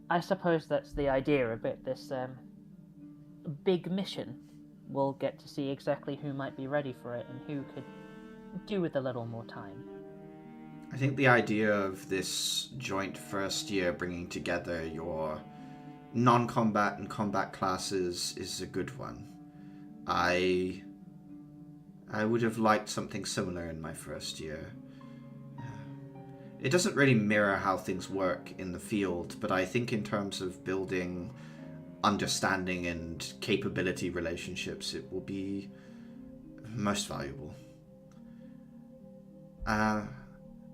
I suppose that's the idea a bit, this, big mission. We'll get to see exactly who might be ready for it, and who could do with a little more time. I think the idea of this joint first year bringing together your non-combat and combat classes is a good one. I would have liked something similar in my first year. It doesn't really mirror how things work in the field, but I think in terms of building understanding and capability relationships, it will be most valuable.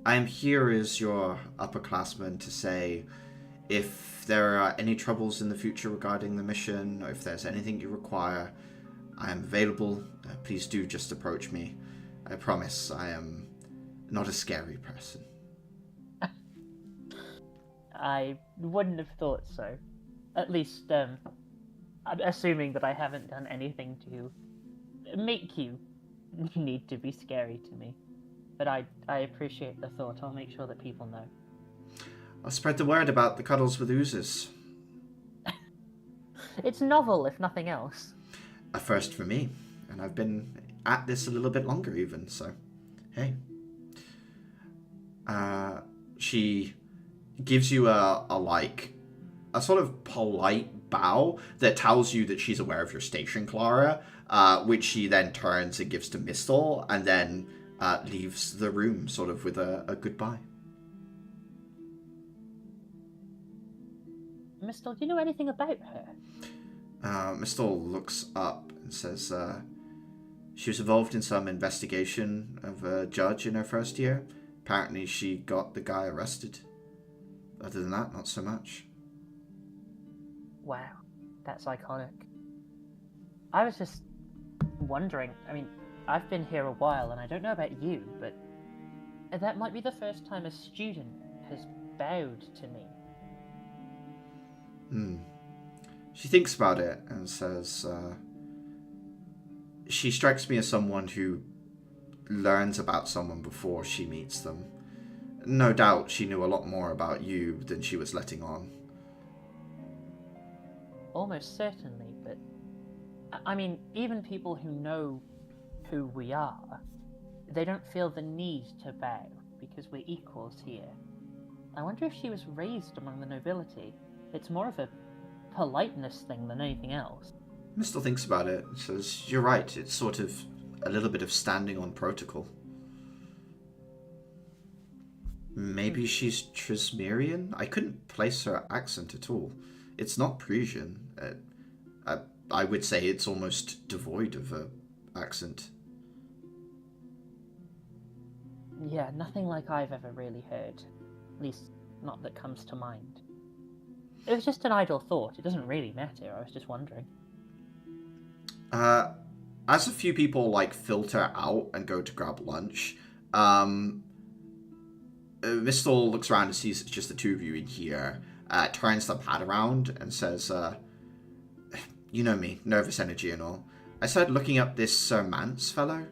I am here as your upperclassman to say if there are any troubles in the future regarding the mission, or if there's anything you require, I am available. Please do just approach me. I promise I am not a scary person. I wouldn't have thought so. At least, I'm assuming that I haven't done anything to make you need to be scary to me. But I appreciate the thought. I'll make sure that people know. I'll spread the word about the cuddles with oozes. It's novel, if nothing else. A first for me, and I've been at this a little bit longer even, so hey. She gives you a sort of polite bow that tells you that she's aware of your station, Clara, which she then turns and gives to Mistel, and then leaves the room sort of with a goodbye. Mistel, do you know anything about her? Mistel looks up and says, she was involved in some investigation of a judge in her first year. Apparently she got the guy arrested. Other than that, not so much. Wow, that's iconic. I was just wondering, I mean, I've been here a while and I don't know about you, but that might be the first time a student has bowed to me. She thinks about it and says, she strikes me as someone who learns about someone before she meets them. No doubt she knew a lot more about you than she was letting on. Almost certainly, but I mean, even people who know who we are, they don't feel the need to bow because we're equals here. I wonder if she was raised among the nobility. It's more of a politeness thing than anything else. Mistel thinks about it and says, you're right, it's sort of a little bit of standing on protocol. Maybe she's Trismerian? I couldn't place her accent at all. It's not Parisian. I would say it's almost devoid of an accent. Yeah, nothing like I've ever really heard. At least, not that comes to mind. It was just an idle thought. It doesn't really matter. I was just wondering. As a few people, filter out and go to grab lunch, Mistel looks around and sees it's just the two of you in here, turns the pad around and says, you know me, nervous energy and all. I started looking up this Sir Mance fellow.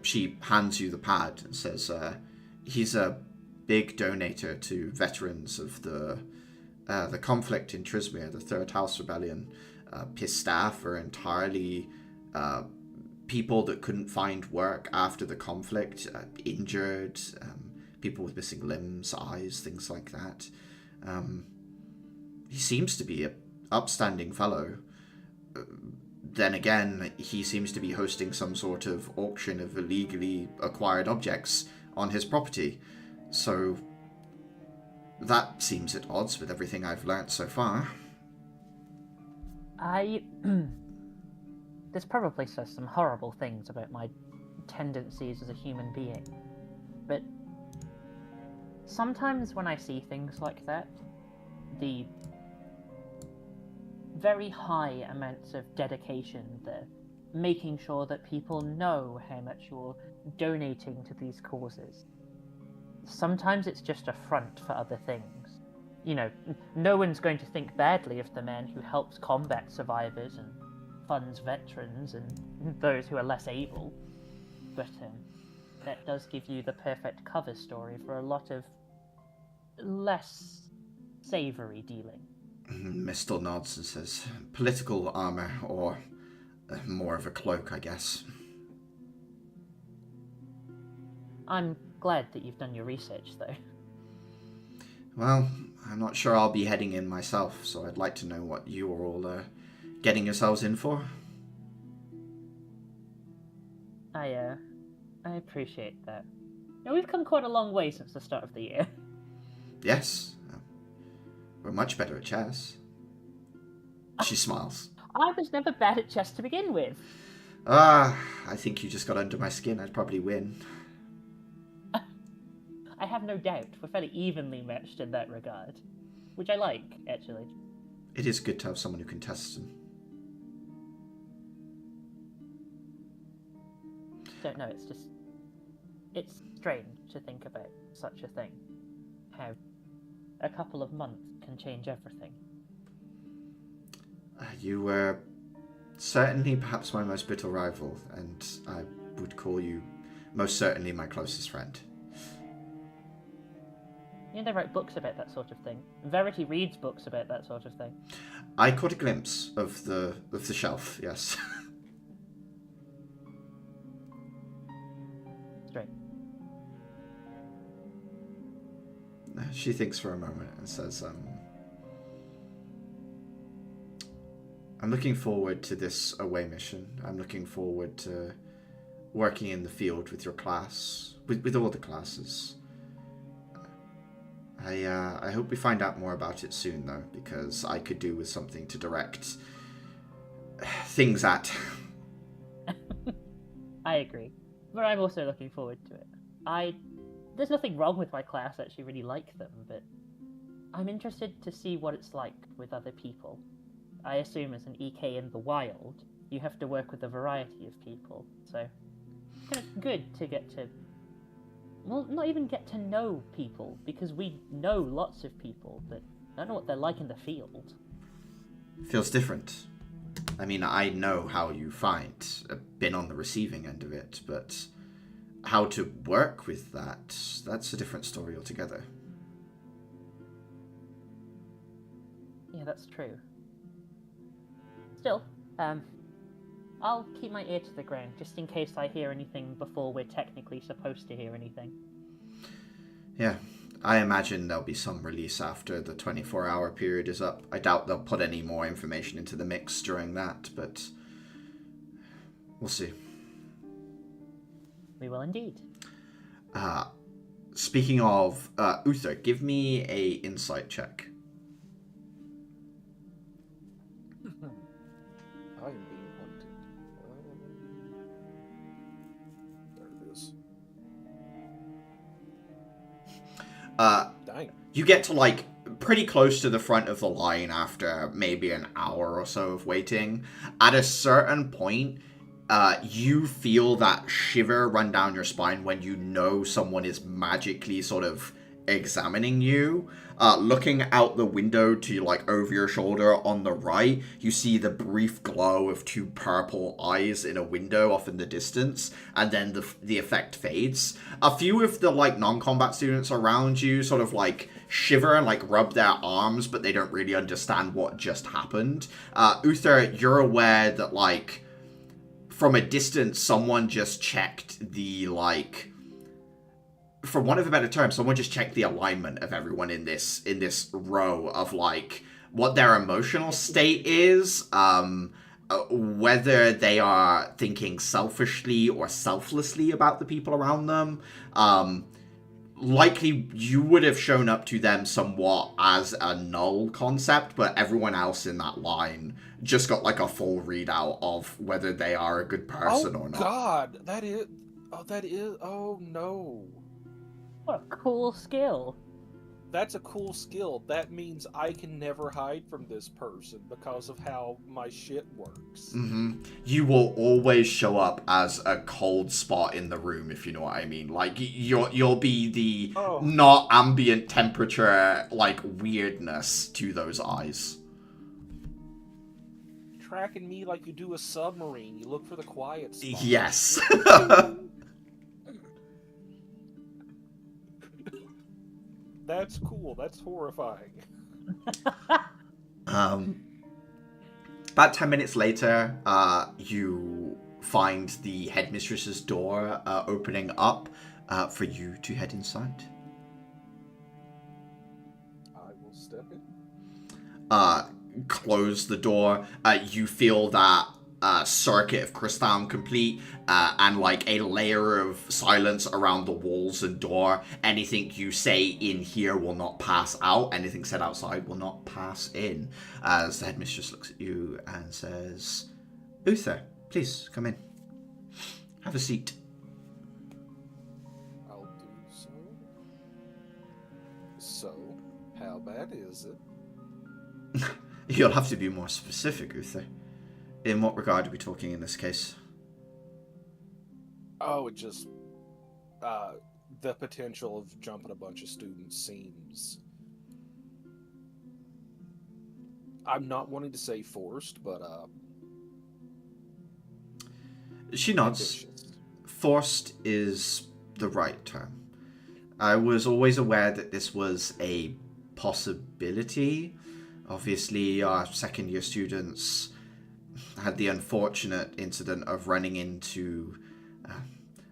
She hands you the pad and says, he's a big donator to veterans of the conflict in Trismere, the Third House Rebellion. His staff are entirely people that couldn't find work after the conflict, injured, people with missing limbs, eyes, things like that. He seems to be an upstanding fellow. Then again, he seems to be hosting some sort of auction of illegally acquired objects on his property. So that seems at odds with everything I've learnt so far. This probably says some horrible things about my tendencies as a human being, but sometimes when I see things like that, the very high amounts of dedication, the making sure that people know how much you're donating to these causes, sometimes it's just a front for other things. You know, no one's going to think badly of the man who helps combat survivors and funds veterans and those who are less able, but that does give you the perfect cover story for a lot of less savoury dealing. Mistel nods and says, political armour, or more of a cloak, I guess. I'm glad that you've done your research, though. Well, I'm not sure I'll be heading in myself, so I'd like to know what you are all getting yourselves in for. I appreciate that. Now, we've come quite a long way since the start of the year. Yes. We're much better at chess. She smiles. I was never bad at chess to begin with. I think you just got under my skin. I'd probably win. I have no doubt we're fairly evenly matched in that regard, which I like, actually. It is good to have someone who can test them. Don't know, it's strange to think about such a thing. How a couple of months can change everything. You were certainly perhaps my most bitter rival, and I would call you most certainly my closest friend. You know, they write books about that sort of thing. Verity reads books about that sort of thing. I caught a glimpse of the shelf, yes. Straight. She thinks for a moment and says, I'm looking forward to this away mission. I'm looking forward to working in the field with your class, with all the classes. I hope we find out more about it soon, though, because I could do with something to direct things at. I agree. But I'm also looking forward to it. There's nothing wrong with my class, I actually really like them, but I'm interested to see what it's like with other people. I assume as an EK in the wild, you have to work with a variety of people, so it's kind of good to get to, well, not even get to know people, because we know lots of people, but I don't know what they're like in the field. Feels different. I mean, I know how you fight. I've been on the receiving end of it, but how to work with that's a different story altogether. Yeah, that's true. Still, I'll keep my ear to the ground, just in case I hear anything before we're technically supposed to hear anything. Yeah, I imagine there'll be some release after the 24-hour period is up. I doubt they'll put any more information into the mix during that, but we'll see. We will indeed. Speaking of, Uther, give me a insight check. I am being hunted. There it is. Dang. You get to, like, pretty close to the front of the line after maybe an hour or so of waiting. At a certain point, you feel that shiver run down your spine when you know someone is magically sort of examining you. Looking out the window to, like, over your shoulder on the right, you see the brief glow of two purple eyes in a window off in the distance, and then the effect fades. A few of the, like, non-combat students around you sort of, like, shiver and, like, rub their arms, but they don't really understand what just happened. Uther, you're aware that, like, from a distance, someone just checked the, like, for want of a better term, someone just checked the alignment of everyone in this row of, like, what their emotional state is, whether they are thinking selfishly or selflessly about the people around them. Likely you would have shown up to them somewhat as a null concept, but everyone else in that line just got, like, a full readout of whether they are a good person or not. God, that is. Oh no. What a cool skill. That's a cool skill. That means I can never hide from this person because of how my shit works. Mm-hmm. You will always show up as a cold spot in the room, if you know what I mean. Like, you'll be the not ambient temperature, like, weirdness to those eyes. Tracking me like you do a submarine. You look for the quiet spot. Yes. That's cool. That's horrifying. About 10 minutes later, you find the headmistress's door opening up for you to head inside. I will step in. Close the door. You feel that circuit of crystal complete, and, like, a layer of silence around the walls and door. Anything you say in here will not pass out. Anything said outside will not pass in. As the headmistress looks at you and says, Uther, please come in. Have a seat. I'll do so. So, how bad is it? You'll have to be more specific, Uther. In what regard are we talking in this case? Oh, it just the potential of jumping a bunch of students seems. I'm not wanting to say forced, but She nods. ambitious. Forced is the right term. I was always aware that this was a possibility. Obviously, our second year students had the unfortunate incident of running into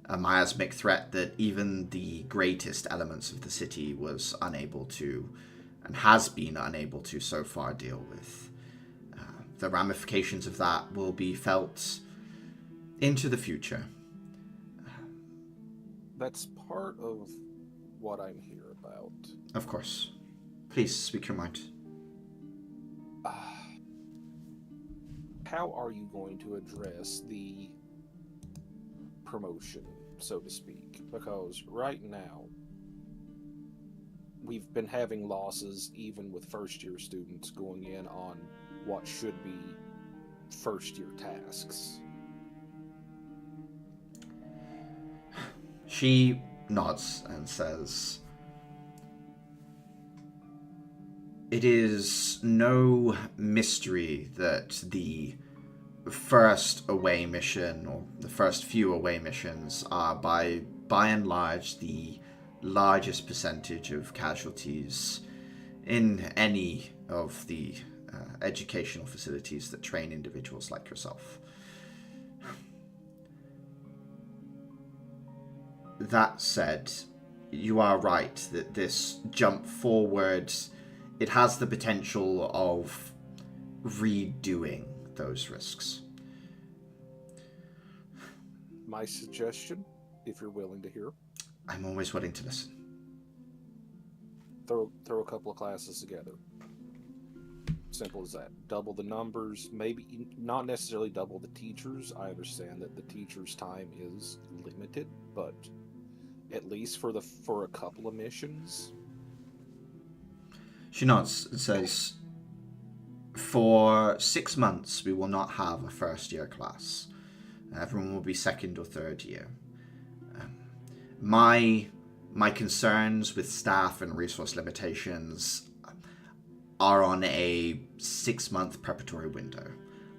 a miasmic threat that even the greatest elements of the city was unable to, and has been unable to so far deal with. The ramifications of that will be felt into the future. That's part of what I'm here about. Of course. Please speak your mind. How are you going to address the promotion, so to speak? Because right now, we've been having losses even with first year students going in on what should be first year tasks. She nods and says, "It is no mystery that the first away mission, or the first few away missions, are by and large the largest percentage of casualties in any of the educational facilities that train individuals like yourself. That said, you are right that this jump forward, it has the potential of redoing those risks. My suggestion, if you're willing to hear, I'm always willing to listen. throw a couple of classes together. Simple as that. Double the numbers, maybe not necessarily double the teachers. I understand that the teachers' time is limited, but at least for a couple of missions. She nods and says, "For 6 months, we will not have a first year class. Everyone will be second or third year. My concerns with staff and resource limitations are on a 6-month preparatory window.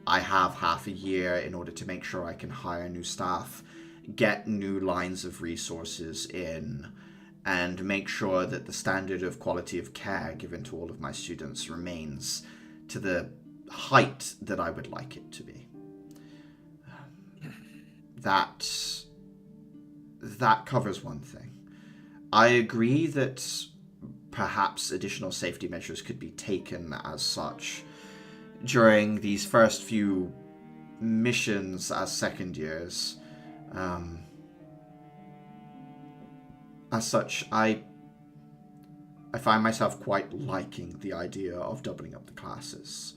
I have half a year in order to make sure I can hire new staff, get new lines of resources in, and make sure that the standard of quality of care given to all of my students remains to the height that I would like it to be. That covers one thing. I agree that perhaps additional safety measures could be taken as such during these first few missions as second years. As such, I find myself quite liking the idea of doubling up the classes.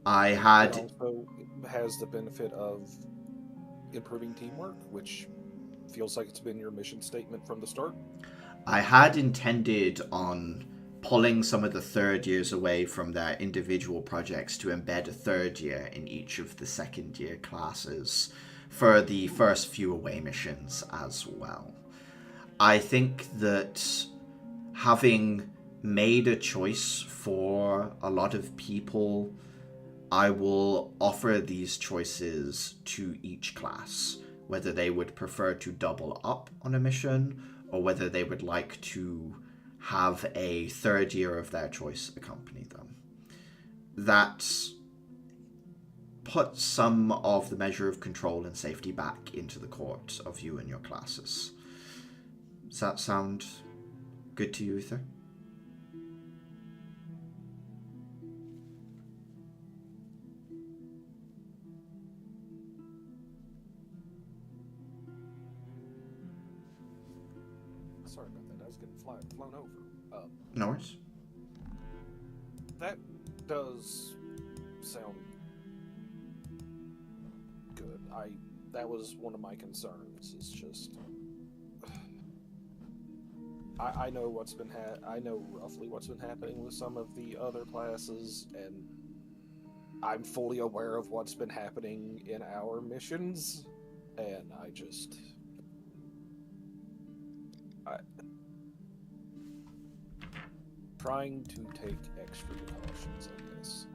I It had also has the benefit of improving teamwork, which feels like it's been your mission statement from the start. intended on pulling some of the third years away from their individual projects to embed a third year in each of the second year classes for the first few away missions as well. I think that having made a choice for a lot of people, I will offer these choices to each class, whether they would prefer to double up on a mission or whether they would like to have a third year of their choice accompany them. That puts some of the measure of control and safety back into the court of you and your classes. Does that sound good to you, Uther? Sorry about that. I was getting flown over. No worries. That does sound good. That was one of my concerns. It's just I know what's been I know roughly what's been happening with some of the other classes, and I'm fully aware of what's been happening in our missions, and trying to take extra precautions, I guess.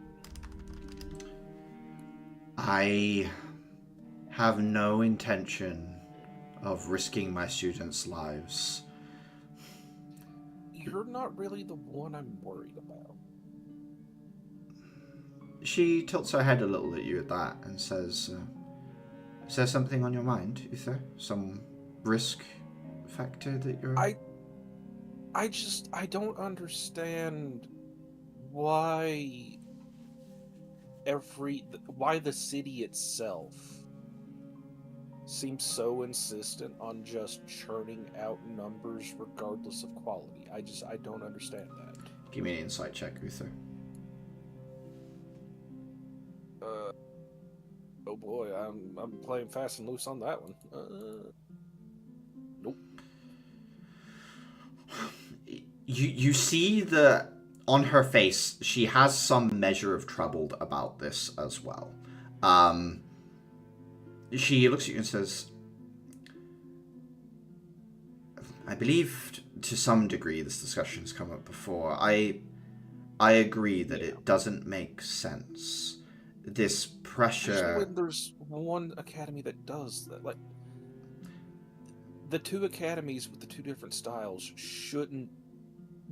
I have no intention of risking my students' lives. You're not really the one I'm worried about. She tilts her head a little at you at that and says, is there something on your mind, Uther? Some risk factor that you're... I don't understand why why the city itself seems so insistent on just churning out numbers regardless of quality. I don't understand that. Give me an insight check, Uther. Oh boy, I'm playing fast and loose on that one. Nope. You see that on her face, she has some measure of troubled about this as well. She looks at you and says, I believe to some degree this discussion's come up before. I agree that it doesn't make sense. This pressure... When there's one academy that does that. Like, the two academies with the two different styles shouldn't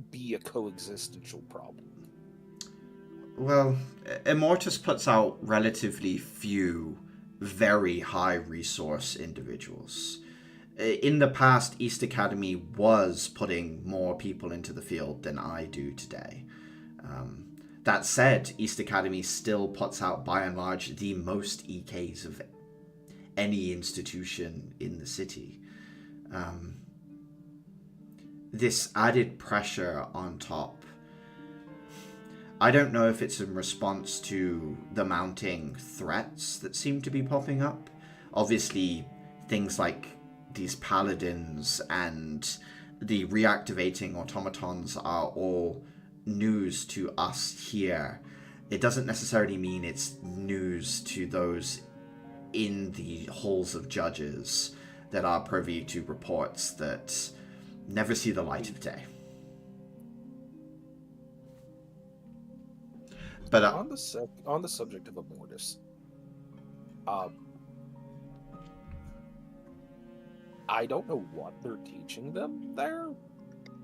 be a coexistential problem. Well, Immortus puts out relatively few very high resource individuals. In the past, East Academy was putting more people into the field than I do today. That said, East Academy still puts out, by and large, the most EKs of any institution in the city. This added pressure on top, I don't know if it's in response to the mounting threats that seem to be popping up. Obviously, things like these paladins and the reactivating automatons are all news to us here. It doesn't necessarily mean it's news to those in the halls of judges that are privy to reports that never see the light of day. But on the subject of Immortus, I don't know what they're teaching them there,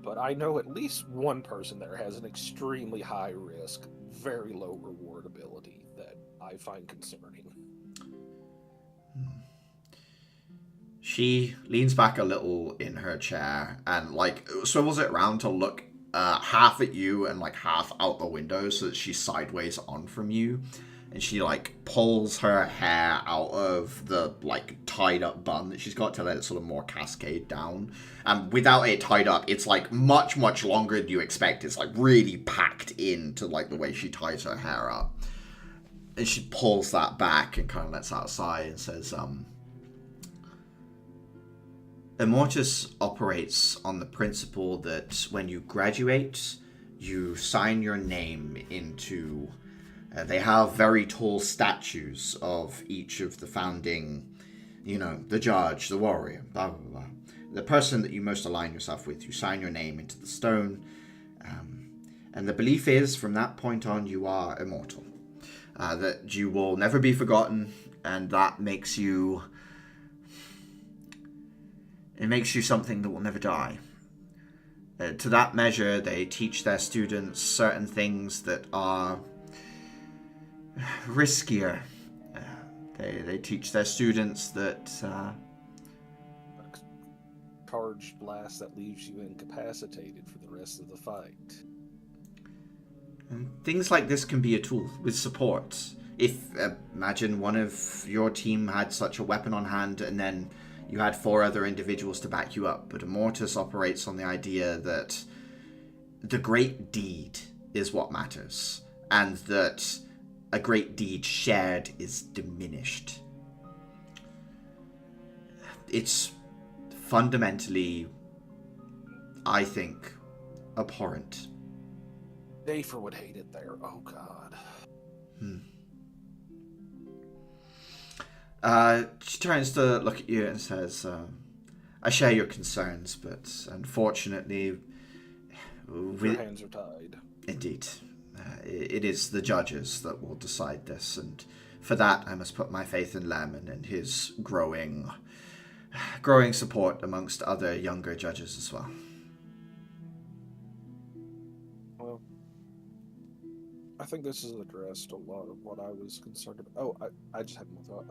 but I know at least one person there has an extremely high risk, very low reward ability that I find concerning. She leans back a little in her chair and swivels it around to look half at you and half out the window so that she's sideways on from you. And she pulls her hair out of the tied up bun that she's got to let it sort of more cascade down. And without it tied up, it's much, much longer than you expect. It's really packed into the way she ties her hair up. And she pulls that back and kind of lets out a sigh and says, Immortus operates on the principle that when you graduate, you sign your name into... they have very tall statues of each of the founding, the judge, the warrior, blah, blah, blah. The person that you most align yourself with, you sign your name into the stone. And the belief is, from that point on, you are immortal. That you will never be forgotten, and that makes you... It makes you something that will never die. To that measure, they teach their students certain things that are riskier. They teach their students that... Charged blast that leaves you incapacitated for the rest of the fight. And things like this can be a tool with support. If, imagine one of your team had such a weapon on hand and then you had 4 other individuals to back you up. But Immortus operates on the idea that the great deed is what matters. And that a great deed shared is diminished. It's fundamentally I think, abhorrent. Dafer would hate it there. Oh, God. She turns to look at you and says, I share your concerns, but unfortunately, Your hands are tied. Indeed. It is the judges that will decide this, and for that I must put my faith in Lemon and his growing support amongst other younger judges as well. Well, I think this has addressed a lot of what I was concerned about. Oh, I just had one thought.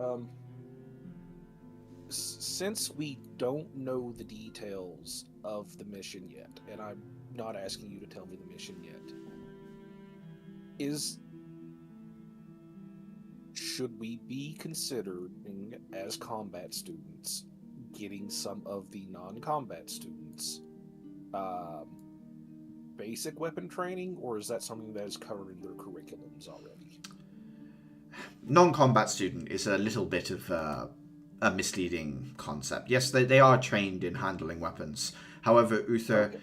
Since we don't know the details of the mission yet, and I'm not asking you to tell me the mission yet, should we be considering, as combat students, getting some of the non-combat students basic weapon training, or is that something that is covered in their curriculums already? Non-combat student is a little bit of a misleading concept. Yes, they are trained in handling weapons. However, Uther, Okay.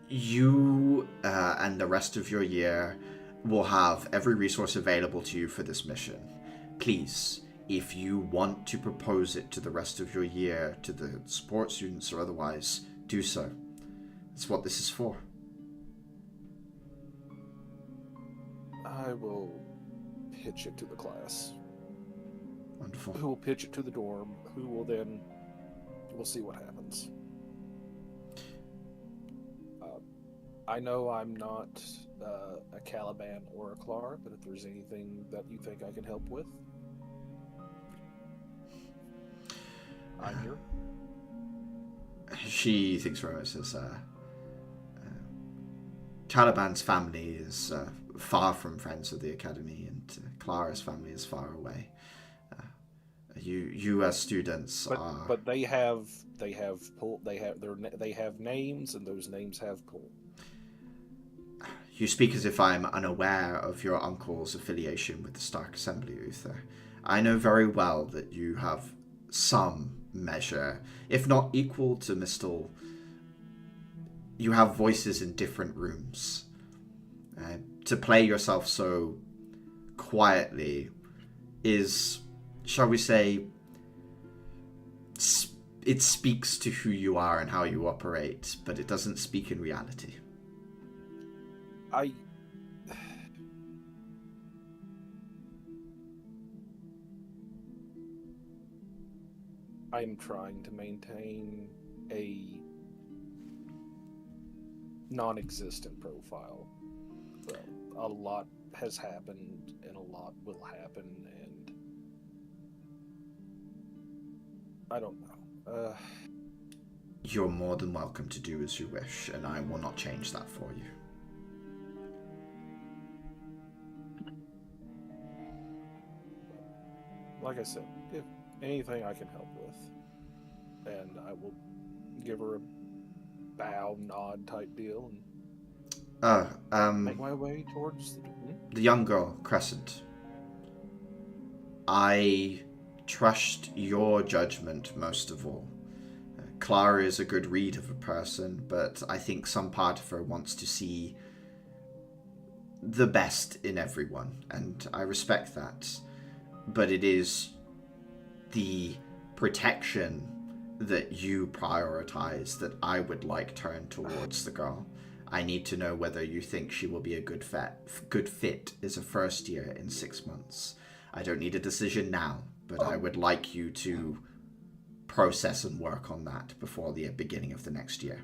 you and the rest of your year will have every resource available to you for this mission. Please, if you want to propose it to the rest of your year, to the support students or otherwise, do so. That's what this is for. I will pitch it to the class. Wonderful. Who will pitch it to the dorm? Who will then... We'll see what happens. I know I'm not a Caliban or a Clara, but if there's anything that you think I can help with, I'm here. She thinks for her, says, Caliban's family is far from friends of the Academy, and Clara's family is far away. You as students are... But they have pull. They have names, and those names have pull. You speak as if I'm unaware of your uncle's affiliation with the Stark Assembly, Uther. I know very well that you have some measure, if not equal to Mistel. You have voices in different rooms. To play yourself so quietly is, shall we say, it speaks to who you are and how you operate, but it doesn't speak in reality. I'm trying to maintain a non-existent profile. Well, a lot has happened, and a lot will happen, and I don't know. You're more than welcome to do as you wish, and I will not change that for you. Like I said, if anything I can help with, and I will give her a bow, nod type deal, and make my way towards the young girl, Crescent. I trust your judgment most of all. Clara is a good read of a person, but I think some part of her wants to see the best in everyone, and I respect that. But it is the protection that you prioritize that I would like turned towards the girl. I need to know whether you think she will be a good fit as a first year in 6 months. I don't need a decision now, but I would like you to process and work on that before the beginning of the next year.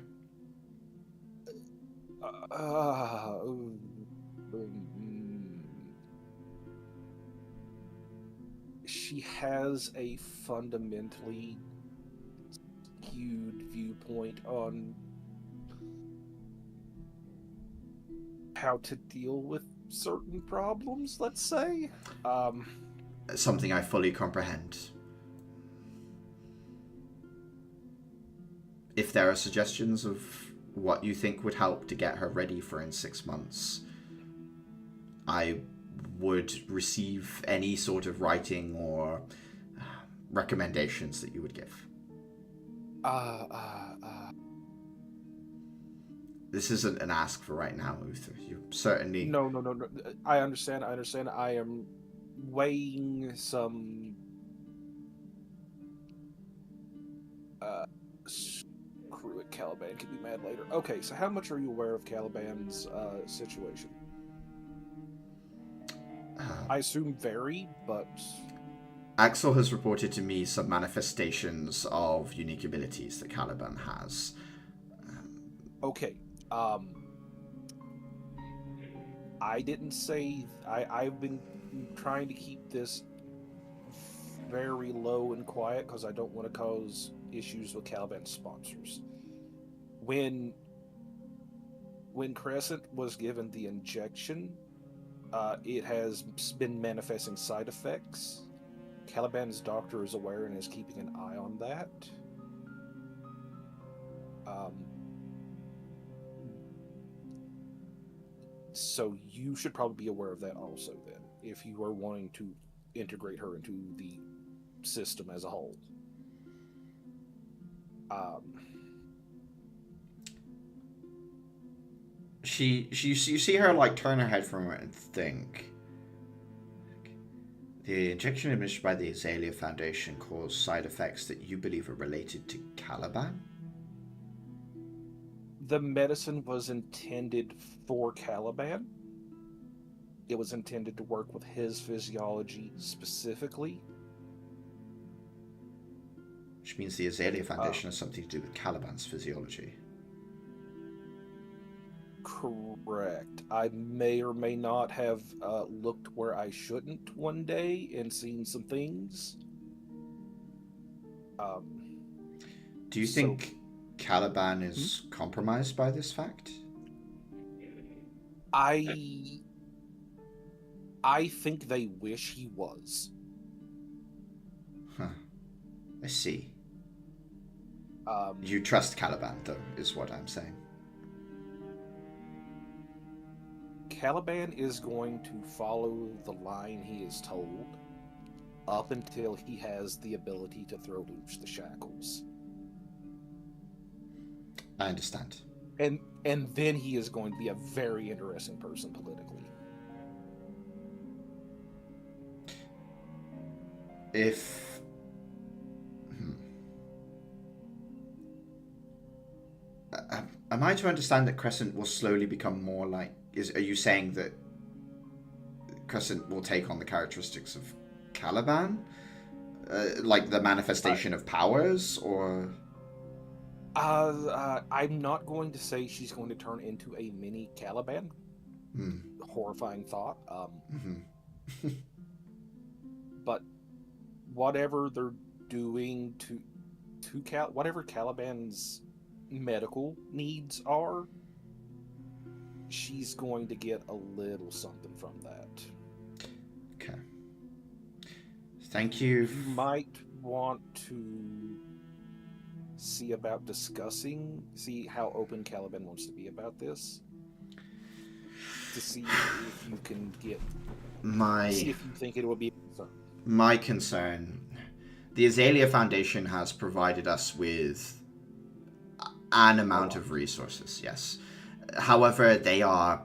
She has a fundamentally skewed viewpoint on how to deal with certain problems, let's say. Something I fully comprehend. If there are suggestions of what you think would help to get her ready for in 6 months, I would receive any sort of writing or recommendations that you would give. This isn't an ask for right now, Uther. You certainly... No. I understand. I am weighing some... Screw it, Caliban can be mad later. Okay, so how much are you aware of Caliban's situation? I assume very, but... Axel has reported to me some manifestations of unique abilities that Caliban has. Okay. I didn't say... I've been trying to keep this very low and quiet because I don't want to cause issues with Caliban's sponsors. When Crescent was given the injection, it has been manifesting side effects. Caliban's doctor is aware and is keeping an eye on that. So you should probably be aware of that also then, if you are wanting to integrate her into the system as a whole. You see her like turn her head from it and think. The injection administered by the Azalea Foundation caused side effects that you believe are related to Caliban? The medicine was intended for Caliban. It was intended to work with his physiology specifically. Which means the Azalea Foundation has something to do with Caliban's physiology. Correct. I may or may not have looked where I shouldn't one day and seen some things. Do you think Caliban is compromised by this fact? I think they wish he was. Huh. I see. You trust Caliban, though, is what I'm saying. Caliban is going to follow the line he is told up until he has the ability to throw loose the shackles. I understand. And then he is going to be a very interesting person politically. If... Am I to understand that Crescent will slowly become more like... Are you saying that Crescent will take on the characteristics of Caliban? Like the manifestation of powers, or... I'm not going to say she's going to turn into a mini Caliban. Horrifying thought. But whatever they're doing to whatever Caliban's medical needs are, she's going to get a little something from that. Okay. Thank you. You might want to see how open Caliban wants to be about this. To see if you can get... See if you think it will be... My concern... The Azalea Foundation has provided us with an amount of resources, yes. However, they are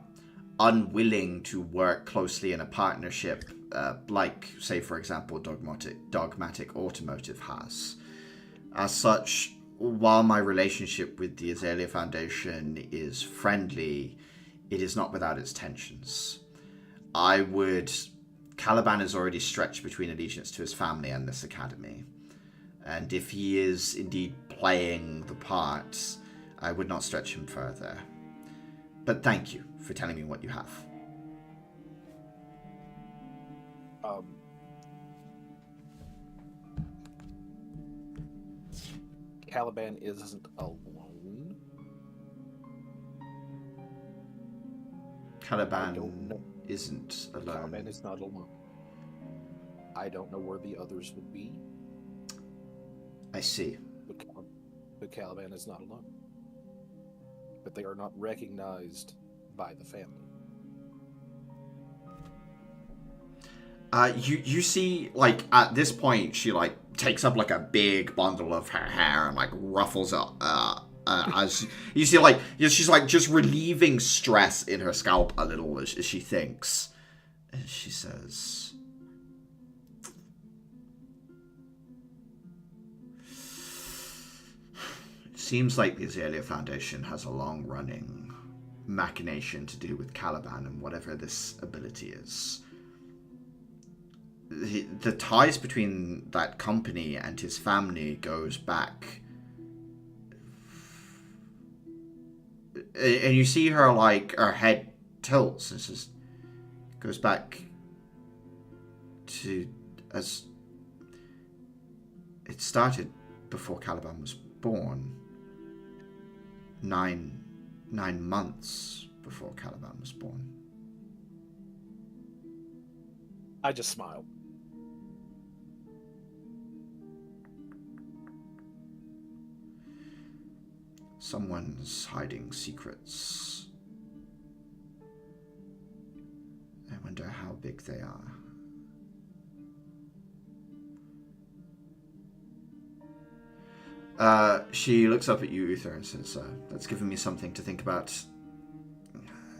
unwilling to work closely in a partnership like, say, for example, Dogmatic Automotive has. As such, while my relationship with the Azalea Foundation is friendly, it is not without its tensions. Caliban is already stretched between allegiance to his family and this academy. And if he is indeed playing the part, I would not stretch him further. But thank you for telling me what you have. Caliban isn't alone. Caliban isn't alone. Caliban is not alone. I don't know where the others would be. I see. But Caliban is not alone. But they are not recognized by the family. You see, like, at this point, she, like, takes up, like, a big bundle of her hair and, like, ruffles it as you see, like, she's like just relieving stress in her scalp a little as she thinks. And she says, "It seems like the Azalea Foundation has a long-running machination to do with Caliban and whatever this ability is. The ties between that company and his family goes back." And you see her, like, her head tilts and says, goes back to as it started before Caliban was born. 9 months before Caliban was born. I just smiled. Someone's hiding secrets. I wonder how big they are. She looks up at you, Uther, and says, "That's given me something to think about.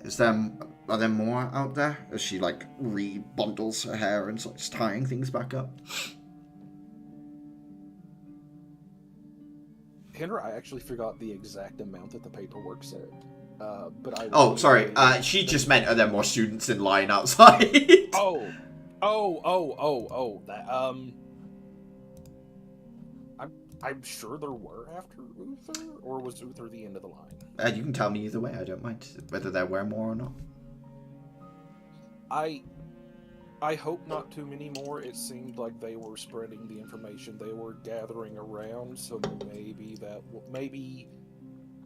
Are there more out there?" As she, like, rebundles her hair and starts tying things back up. Henry, I actually forgot the exact amount that the paperwork said. But I. Oh, sorry. She just meant, are there more students in line outside? Oh. That. I'm sure there were after Uther, or was Uther the end of the line? You can tell me either way. I don't mind whether there were more or not. I hope not too many more. It seemed like they were spreading the information they were gathering around, so maybe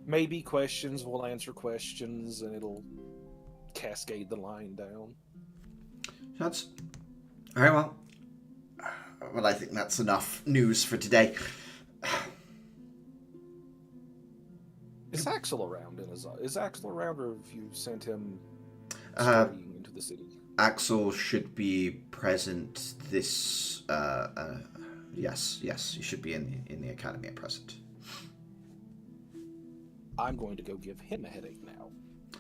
maybe questions will answer questions, and it'll cascade the line down. That's very well. Well, I think that's enough news for today. Is Axel around? Is Axel around, or have you sent him studying into the city? Axel should be present this. Yes, he should be in the academy at present. I'm going to go give him a headache now.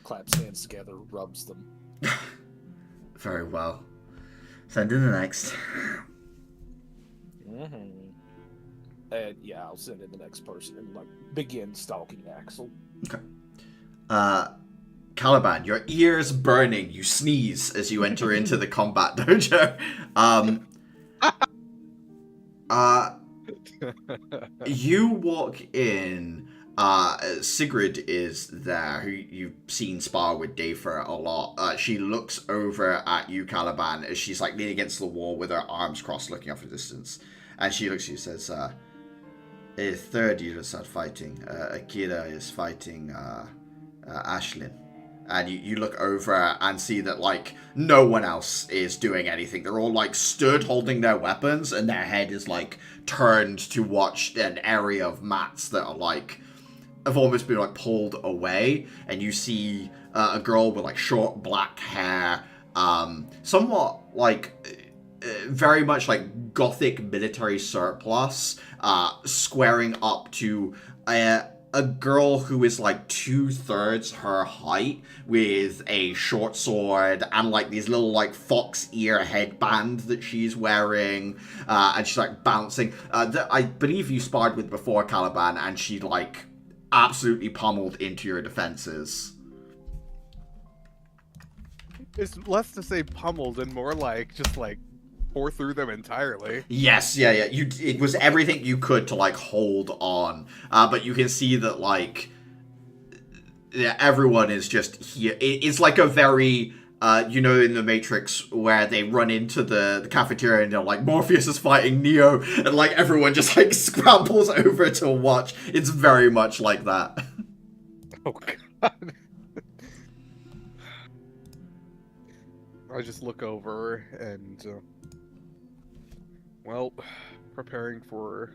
Claps hands together, rubs them. Very well. Send in the next. Mm-hmm. And yeah, I'll send in the next person and begin stalking Axel. Okay. Caliban, your ears burning. You sneeze as you enter into the combat dojo. You walk in. Sigrid is there, who you've seen spar with Dafer a lot. She looks over at you, Caliban, as she's like leaning against the wall with her arms crossed, looking off a distance. And she looks at you and says, "A third units are fighting. Akira is fighting Ashlyn." And you look over and see that, like, no one else is doing anything. They're all, like, stood holding their weapons, and their head is, like, turned to watch an area of mats that are, like, have almost been, like, pulled away. And you see a girl with, like, short black hair, somewhat, like, very much, like, gothic military surplus, squaring up to a girl who is like 2/3 her height with a short sword and like these little like fox ear headband that she's wearing, and she's like bouncing. I believe you sparred with before, Caliban, and she like absolutely pummeled into your defenses. It's less to say pummeled and more like just like pour through them entirely. Yes, yeah. It was everything you could to like hold on, but you can see that like everyone is just here. It's like a very in the Matrix where they run into the cafeteria and they're like, Morpheus is fighting Neo, and like everyone just like scrambles over to watch. It's very much like that. Oh god. I just look over and preparing for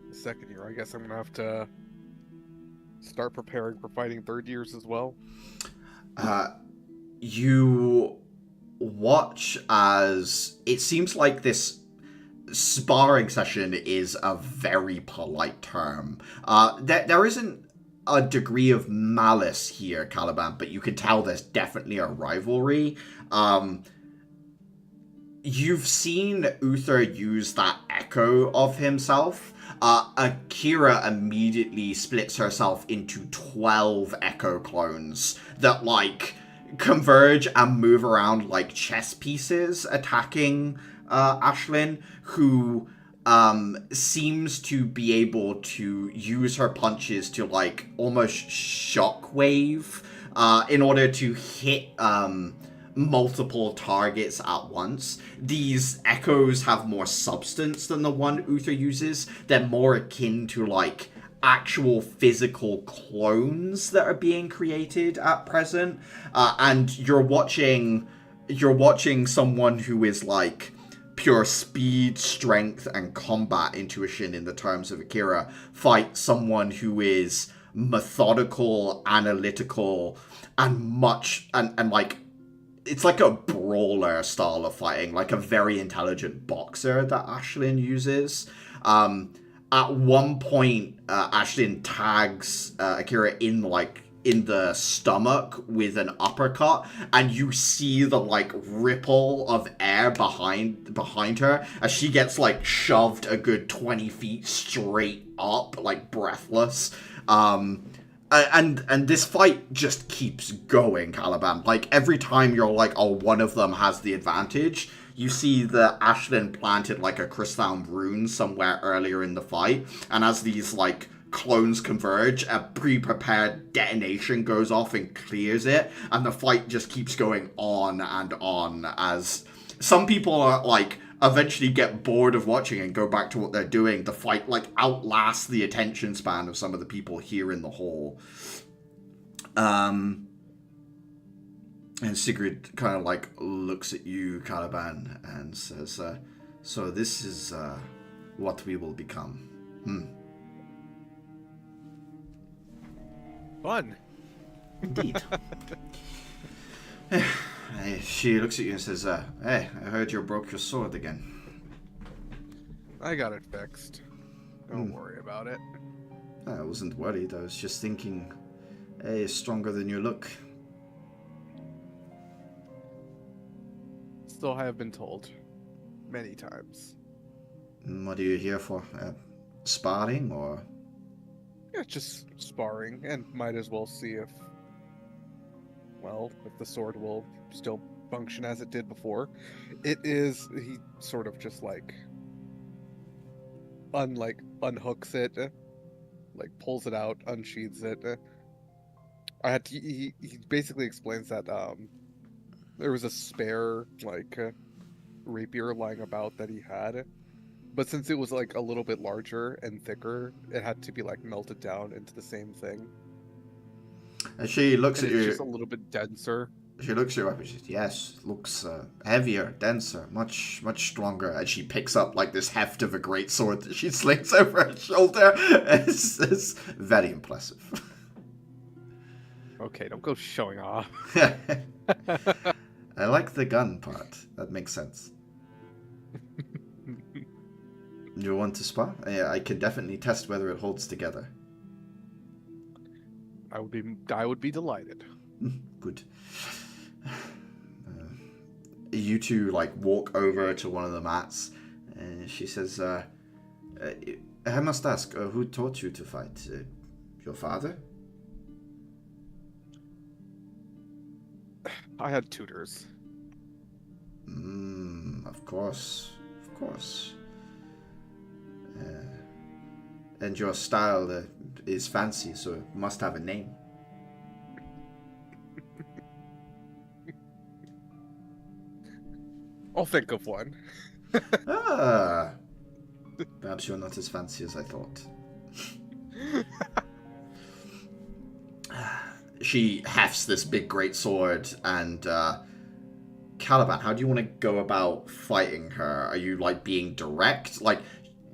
the second year. I guess I'm gonna have to start preparing for fighting third years as well. You watch as it seems like this sparring session is a very polite term. There isn't a degree of malice here, Caliban, but you can tell there's definitely a rivalry. You've seen Uther use that echo of himself. Akira immediately splits herself into 12 echo clones that, like, converge and move around like chess pieces, attacking Ashlyn, who seems to be able to use her punches to, like, almost shockwave in order to hit multiple targets at once. These echoes have more substance than the one Uther uses. They're more akin to, like, actual physical clones that are being created at present. And you're watching someone who is, like, pure speed, strength, and combat intuition in the terms of Akira fight someone who is methodical, analytical, and like, it's like a brawler style of fighting, like a very intelligent boxer that Ashlyn uses. At one point, Ashlyn tags Akira in the stomach with an uppercut, and you see the, like, ripple of air behind her as she gets, like, shoved a good 20 feet straight up, like, breathless. And this fight just keeps going, Caliban. Like, every time you're like, oh, one of them has the advantage, you see that Ashlyn planted, like, a crystalline rune somewhere earlier in the fight, and as these, like, clones converge, a pre-prepared detonation goes off and clears it, and the fight just keeps going on and on, as some people are, like, eventually get bored of watching and go back to what they're doing. The fight, like, outlasts the attention span of some of the people here in the hall. And Sigrid kind of, like, looks at you, Caliban, and says, so this is what we will become. Fun. Indeed. She looks at you and says, hey, I heard you broke your sword again. I got it fixed. Don't worry about it. I wasn't worried. I was just thinking, hey, stronger than you look. Still have been told. Many times. What are you here for? Sparring, or? Yeah, just sparring, and might as well see if the sword will still function as it did before. It is, he sort of just, like, unhooks it, like, pulls it out, unsheathes it. He basically explains that, there was a spare, like, rapier lying about that he had, but since it was, like, a little bit larger and thicker, it had to be, like, melted down into the same thing. And she looks at you. It's just a little bit denser. She looks at you up and she says, yes, looks heavier, denser, much stronger. And she picks up, like, this heft of a great sword that she slings over her shoulder. It's very impressive. Okay, don't go showing off. I like the gun part. That makes sense. You want to spar? I can definitely test whether it holds together. I would be delighted. Good. You two, like, walk over to one of the mats, and she says, I must ask, who taught you to fight? Your father? I had tutors. Of course. And your style is fancy, so it must have a name. I'll think of one. Perhaps you're not as fancy as I thought. She hefts this big great sword, and Caliban, how do you want to go about fighting her? Are you, like, being direct? Like,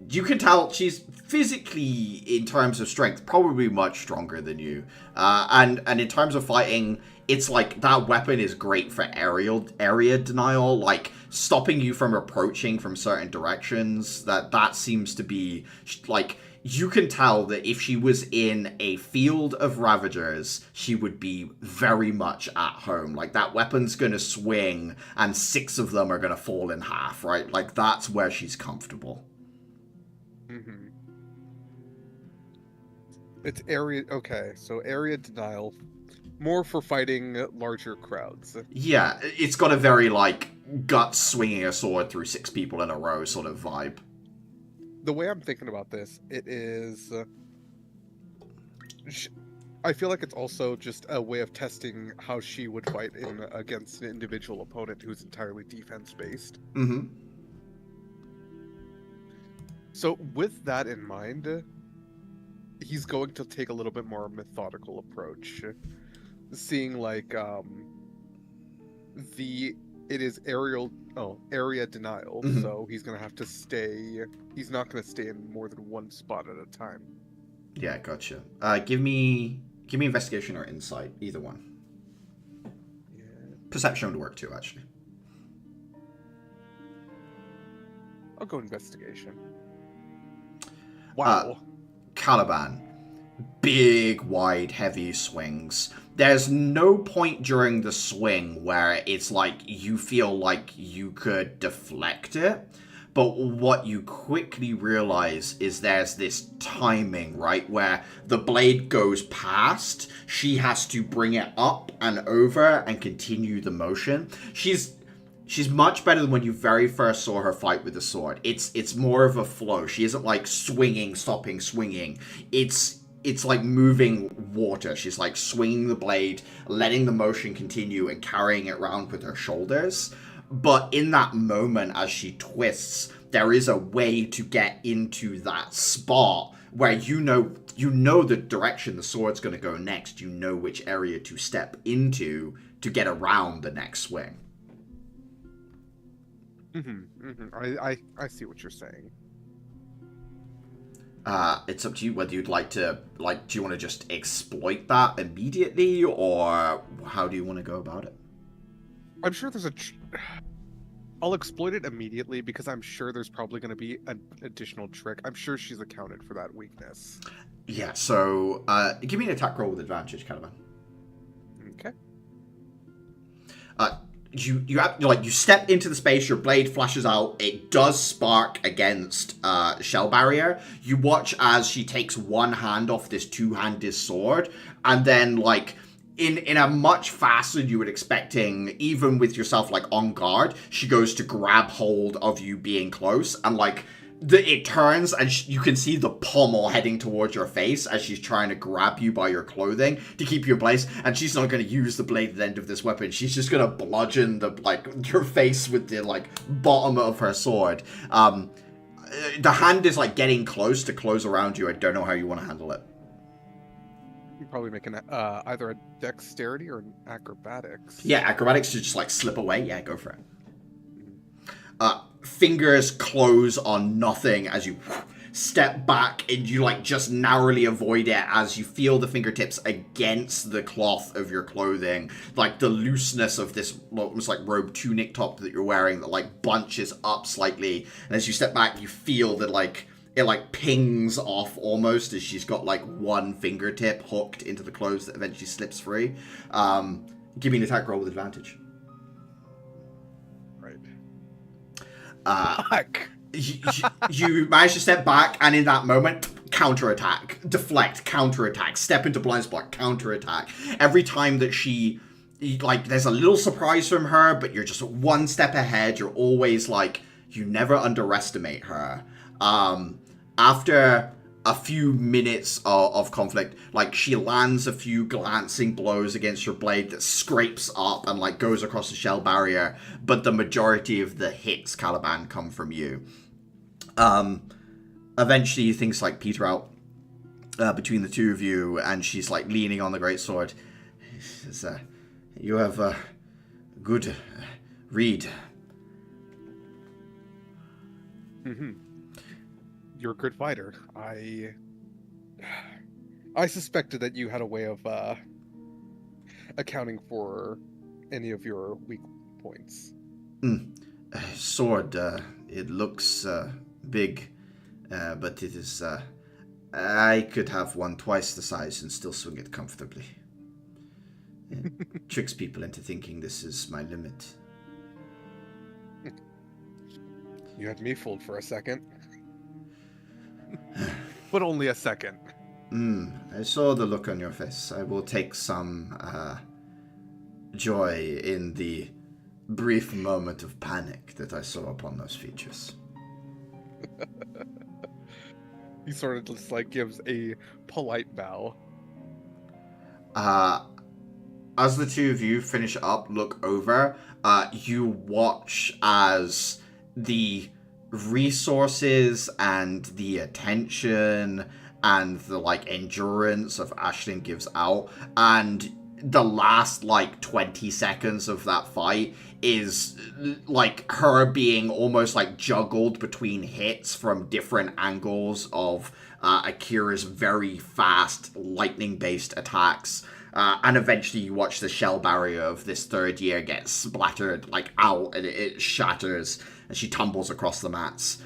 you can tell she's physically, in terms of strength, probably much stronger than you. And in terms of fighting, it's like that weapon is great for area denial, like stopping you from approaching from certain directions. That seems to be like, you can tell that if she was in a field of Ravagers, she would be very much at home. Like, that weapon's gonna swing and 6 of them are gonna fall in half, right? Like, that's where she's comfortable. Mm-hmm. It's area... Okay, so area denial. More for fighting larger crowds. Yeah, it's got a very, like, guts swinging a sword through 6 people in a row sort of vibe. The way I'm thinking about this, it is... I feel like it's also just a way of testing how she would fight against an individual opponent who's entirely defense-based. Mm-hmm. So with that in mind, he's going to take a little bit more methodical approach. Seeing like it is area denial, Mhm. so he's gonna have to stay. He's not gonna stay in more than one spot at a time. Yeah, gotcha. Give me investigation or insight, either one. Yeah. Perception would work too, actually. I'll go investigation. Wow. Caliban. Big, wide, heavy swings. There's no point during the swing where it's like you feel like you could deflect it. But what you quickly realize is there's this timing, right? Where the blade goes past, she has to bring it up and over and continue the motion. She's much better than when you very first saw her fight with the sword. It's more of a flow. She isn't like swinging, stopping, swinging. It's like moving water. She's like swinging the blade, letting the motion continue and carrying it around with her shoulders. But in that moment, as she twists, there is a way to get into that spot where you know the direction the sword's going to go next. You know which area to step into to get around the next swing. I see what you're saying. It's up to you whether you'd like to, do you want to just exploit that immediately, or how do you want to go about it? I'm sure there's I'll exploit it immediately because I'm sure there's probably going to be an additional trick. I'm sure she's accounted for that weakness. Yeah, so give me an attack roll with advantage, Caliban. Okay. You step into the space, your blade flashes out, it does spark against shell barrier. You watch as she takes one hand off this two-handed sword, and then in a much faster than you would expecting, even with yourself on guard, she goes to grab hold of you being close, and it turns and you can see the pommel heading towards your face as she's trying to grab you by your clothing to keep you in place, and she's not going to use the blade at the end of this weapon. She's just going to bludgeon your face with the bottom of her sword. The hand is getting close to close around you. I don't know how you want to handle it. You probably make an either a dexterity or an acrobatics. Yeah, acrobatics to just slip away. Yeah, go for it. Fingers close on nothing as you step back, and you just narrowly avoid it as you feel the fingertips against the cloth of your clothing, the looseness of this almost robe tunic top that you're wearing that bunches up slightly, and as you step back you feel that it pings off almost as she's got one fingertip hooked into the clothes that eventually slips free. Give me an attack roll with advantage. You manage to step back, and in that moment, counterattack, deflect, counterattack, step into blind spot, counterattack. Every time that she, there's a little surprise from her, but you're just one step ahead. You're always you never underestimate her. After a few minutes of conflict, she lands a few glancing blows against your blade that scrapes up and goes across the shell barrier, but the majority of the hits, Caliban, come from you. Eventually things peter out between the two of you, and she's leaning on the greatsword. You have a good read. Mm-hmm. you're a good fighter. I suspected that you had a way of accounting for any of your weak points. Sword, it looks big, but it is... I could have one twice the size and still swing it comfortably. It tricks people into thinking this is my limit. You had me fooled for a second. But only a second. I saw the look on your face. I will take some joy in the brief moment of panic that I saw upon those features. He sort of just like gives a polite bow. As the two of you finish up, look over, you watch as the resources and the attention and the endurance of Ashlyn gives out, and the last 20 seconds of that fight is her being almost juggled between hits from different angles of Akira's very fast lightning based attacks. And eventually you watch the shell barrier of this third year get splattered out, and it shatters and she tumbles across the mats.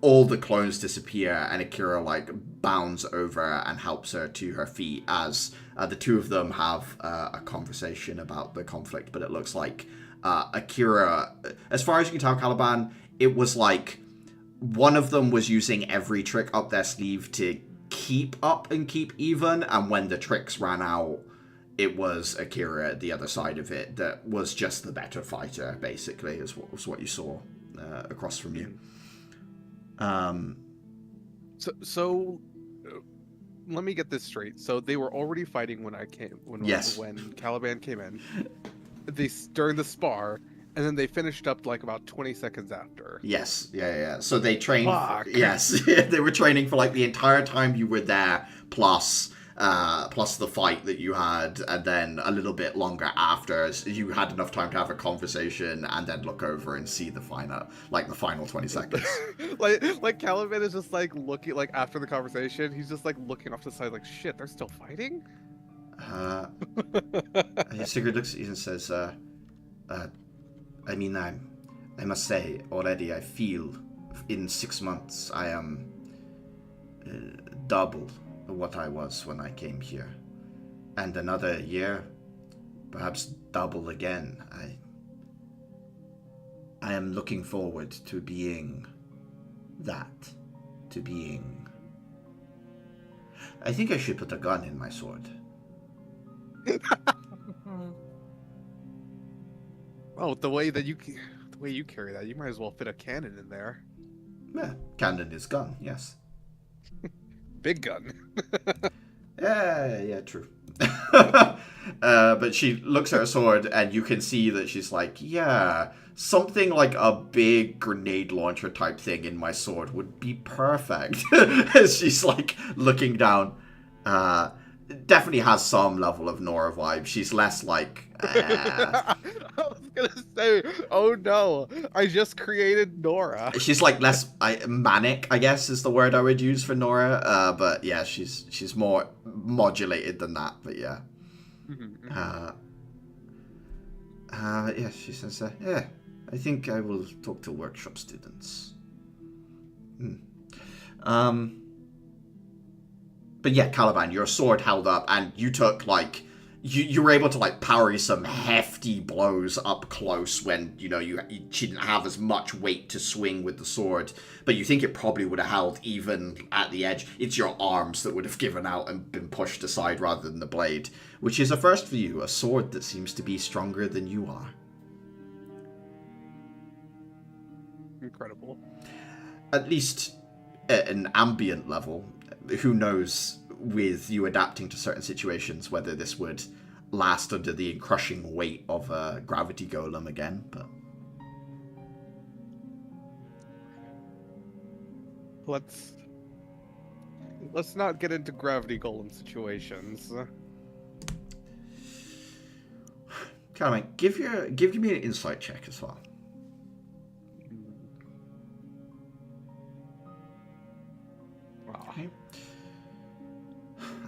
All the clones disappear, and Akira bounds over and helps her to her feet as the two of them have a conversation about the conflict. But it looks like Akira, as far as you can tell, Caliban, it was one of them was using every trick up their sleeve to keep up and keep even, and when the tricks ran out, it was Akira at the other side of it that was just the better fighter, basically, is what you saw across from you. So let me get this straight. So they were already fighting when I came. Yes. When Caliban came in, during the spar, and then they finished up about 20 seconds after. Yes. Yeah. So they trained. Fuck. Yes, they were training for the entire time you were there, plus the fight that you had, and then a little bit longer after, so you had enough time to have a conversation and then look over and see the final 20 seconds. Caliban is just looking after the conversation. He's just looking off to the side shit, they're still fighting. Sigurd looks at you and says, I mean, I must say already I feel in 6 months I am double what I was when I came here, and another year perhaps double again. I am looking forward to being that, I think I should put a gun in my sword. Oh, the way you carry that, you might as well fit a cannon in there. Yeah, cannon is gun, yes. Big gun. Yeah, true. But she looks at her sword, and you can see that she's yeah, something like a big grenade launcher type thing in my sword would be perfect. As she's looking down. Definitely has some level of Nora vibe. She's less I was gonna say, oh no, I just created Nora. She's less manic, I guess is the word I would use for Nora. But yeah, she's more modulated than that. But yeah. Yeah, she says, yeah, I think I will talk to workshop students. But yeah, Caliban, your sword held up, and you took you were able to parry some hefty blows up close when she didn't have as much weight to swing with the sword. But you think it probably would have held even at the edge. It's your arms that would have given out and been pushed aside rather than the blade, which is a first for you, a sword that seems to be stronger than you are. Incredible. At least at an ambient level. Who knows, with you adapting to certain situations, whether this would last under the crushing weight of a gravity golem again, but... Let's not get into gravity golem situations. Caroline, give me an insight check as well.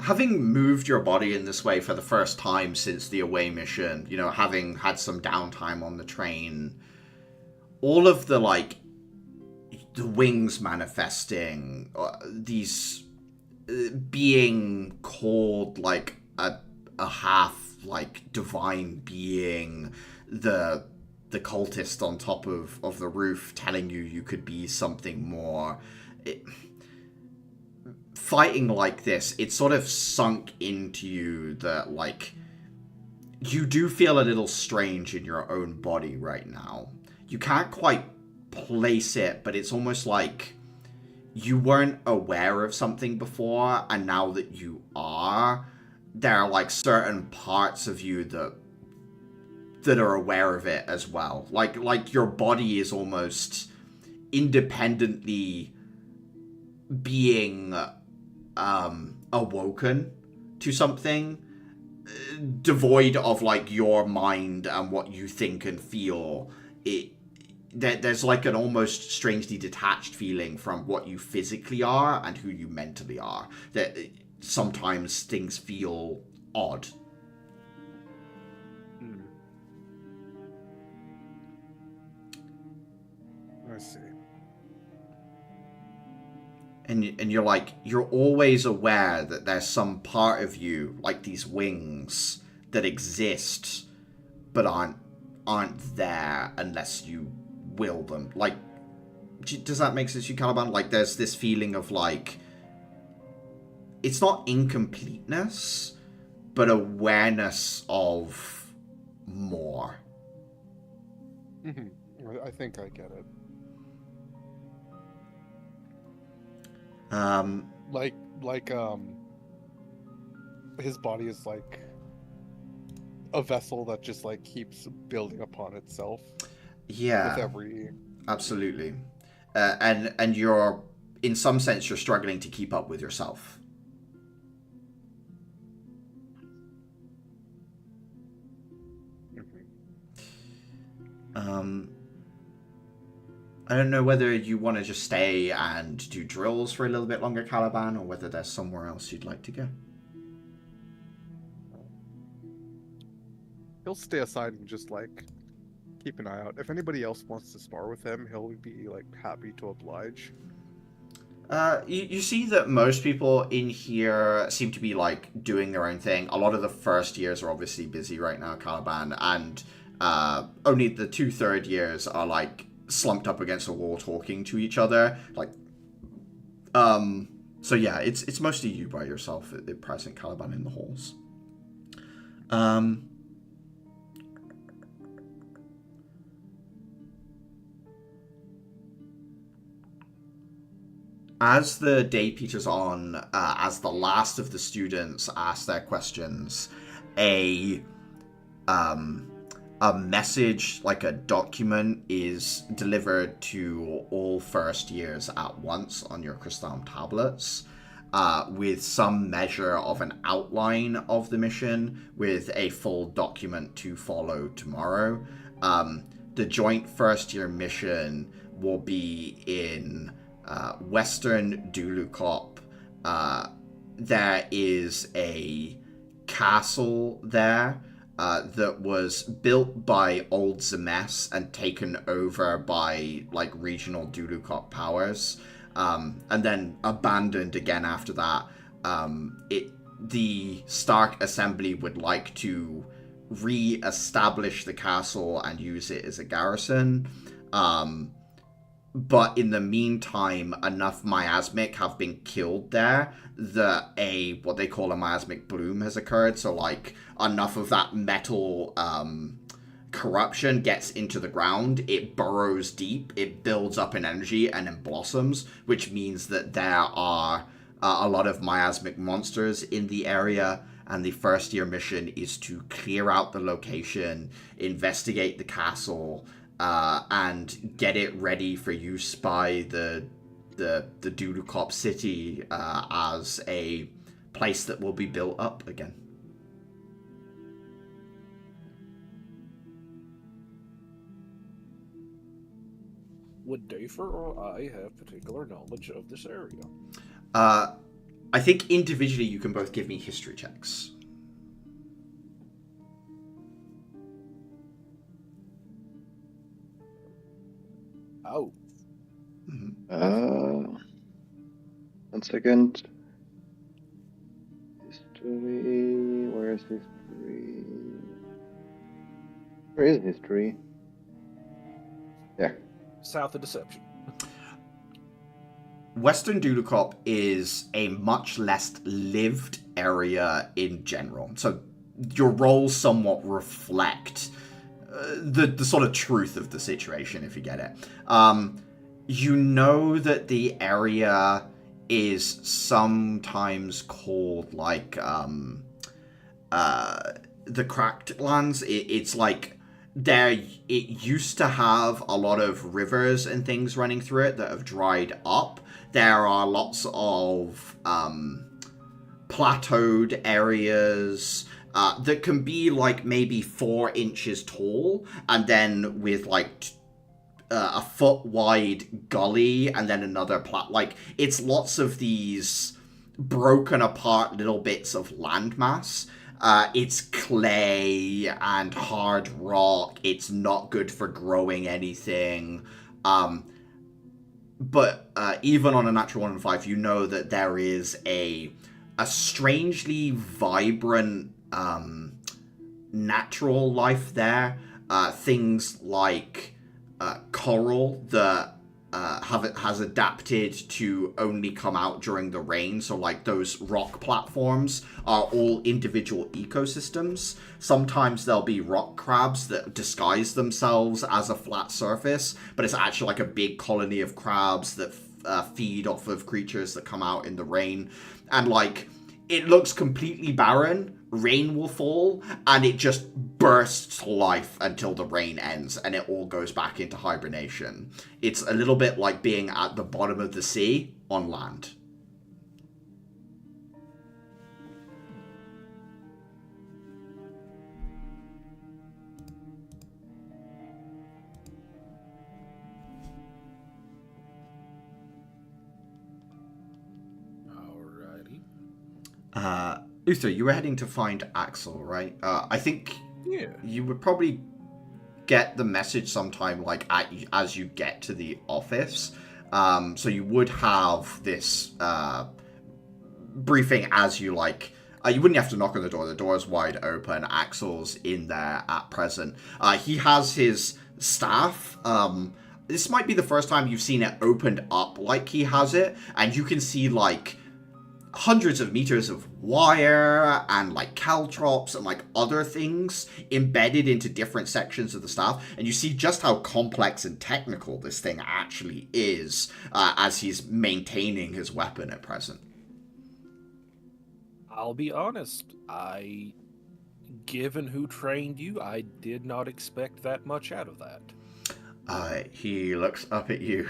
having moved your body in this way for the first time since the away mission, you know, having had some downtime on the train, all of the, like, the wings manifesting, these being called, like, a half, like, divine being, the cultist on top of the roof telling you could be something more. Fighting like this, it sort of sunk into you that, like, you do feel a little strange in your own body right now. You can't quite place it, but it's almost like you weren't aware of something before, and now that you are, there are, like, certain parts of you that are aware of it as well. Like your body is almost independently being awoken to something devoid of, like, your mind and what you think and feel. There's like an almost strangely detached feeling from what you physically are and who you mentally are, that sometimes things feel odd. I see. And you're like, you're always aware that there's some part of you, like these wings, that exist but aren't there unless you will them. Like, does that make sense to you, Caliban? Like, there's this feeling of, like, it's not incompleteness, but awareness of more. I think I get it. His body is like a vessel that just, like, keeps building upon itself. Yeah. With every... Absolutely. And you're, in some sense, you're struggling to keep up with yourself. I don't know whether you want to just stay and do drills for a little bit longer, Caliban, or whether there's somewhere else you'd like to go. He'll stay aside and just, like, keep an eye out. If anybody else wants to spar with him, he'll be, like, happy to oblige. You see that most people in here seem to be, like, doing their own thing. A lot of the first years are obviously busy right now, Caliban, and only the 2 third years are, like, slumped up against a wall talking to each other. Like, so yeah, it's mostly you by yourself at present, Caliban, in the halls. As the day peters on, as the last of the students ask their questions, a message, like a document, is delivered to all first years at once on your crystal tablets, with some measure of an outline of the mission, with a full document to follow tomorrow. The joint first year mission will be in Western Dulukop. There is a castle there that was built by Old Zemes and taken over by, like, regional Dulukop powers, and then abandoned again after that. The Stark Assembly would like to re-establish the castle and use it as a garrison. But in the meantime, enough miasmic have been killed there that what they call a miasmic bloom has occurred. So, like, enough of that metal corruption gets into the ground, it burrows deep, it builds up in energy, and then blossoms, which means that there are a lot of miasmic monsters in the area. And the first year mission is to clear out the location, investigate the castle, and get it ready for use by the Dulukop city as a place that will be built up again. Would Dafer or I have particular knowledge of this area? I think individually you can both give me history checks. Oh. Mm-hmm. 1 second. History. Where is history? Where is history? There. South of Deception. Western Dudacop is a much less lived area in general. So your roles somewhat reflect the sort of truth of the situation, if you get it. You know that the area is sometimes called like the Cracked Lands. It's like it used to have a lot of rivers and things running through it that have dried up. There are lots of plateaued areas that can be like maybe 4 inches tall, and then with like a foot wide gully, and then another like it's lots of these broken apart little bits of landmass. It's clay and hard rock. It's not good for growing anything. But even on a natural 1 in 5, you know that there is a strangely vibrant natural life there. Things like coral that has adapted to only come out during the rain. So like those rock platforms are all individual ecosystems. Sometimes there'll be rock crabs that disguise themselves as a flat surface, but it's actually like a big colony of crabs that feed off of creatures that come out in the rain. And like, it looks completely barren. Rain will fall, and it just bursts to life until the rain ends, and it all goes back into hibernation. It's a little bit like being at the bottom of the sea on land. Alrighty. Uther, you were heading to find Axel, right? I think you would probably get the message sometime like as you get to the office. So you would have this briefing as you like. You wouldn't have to knock on the door. The door is wide open. Axel's in there at present. He has his staff. This might be the first time you've seen it opened up like he has it, and you can see like hundreds of meters of wire and like caltrops and like other things embedded into different sections of the staff, and you see just how complex and technical this thing actually is as he's maintaining his weapon at present. I'll be honest, given who trained you, I did not expect that much out of that. He looks up at you.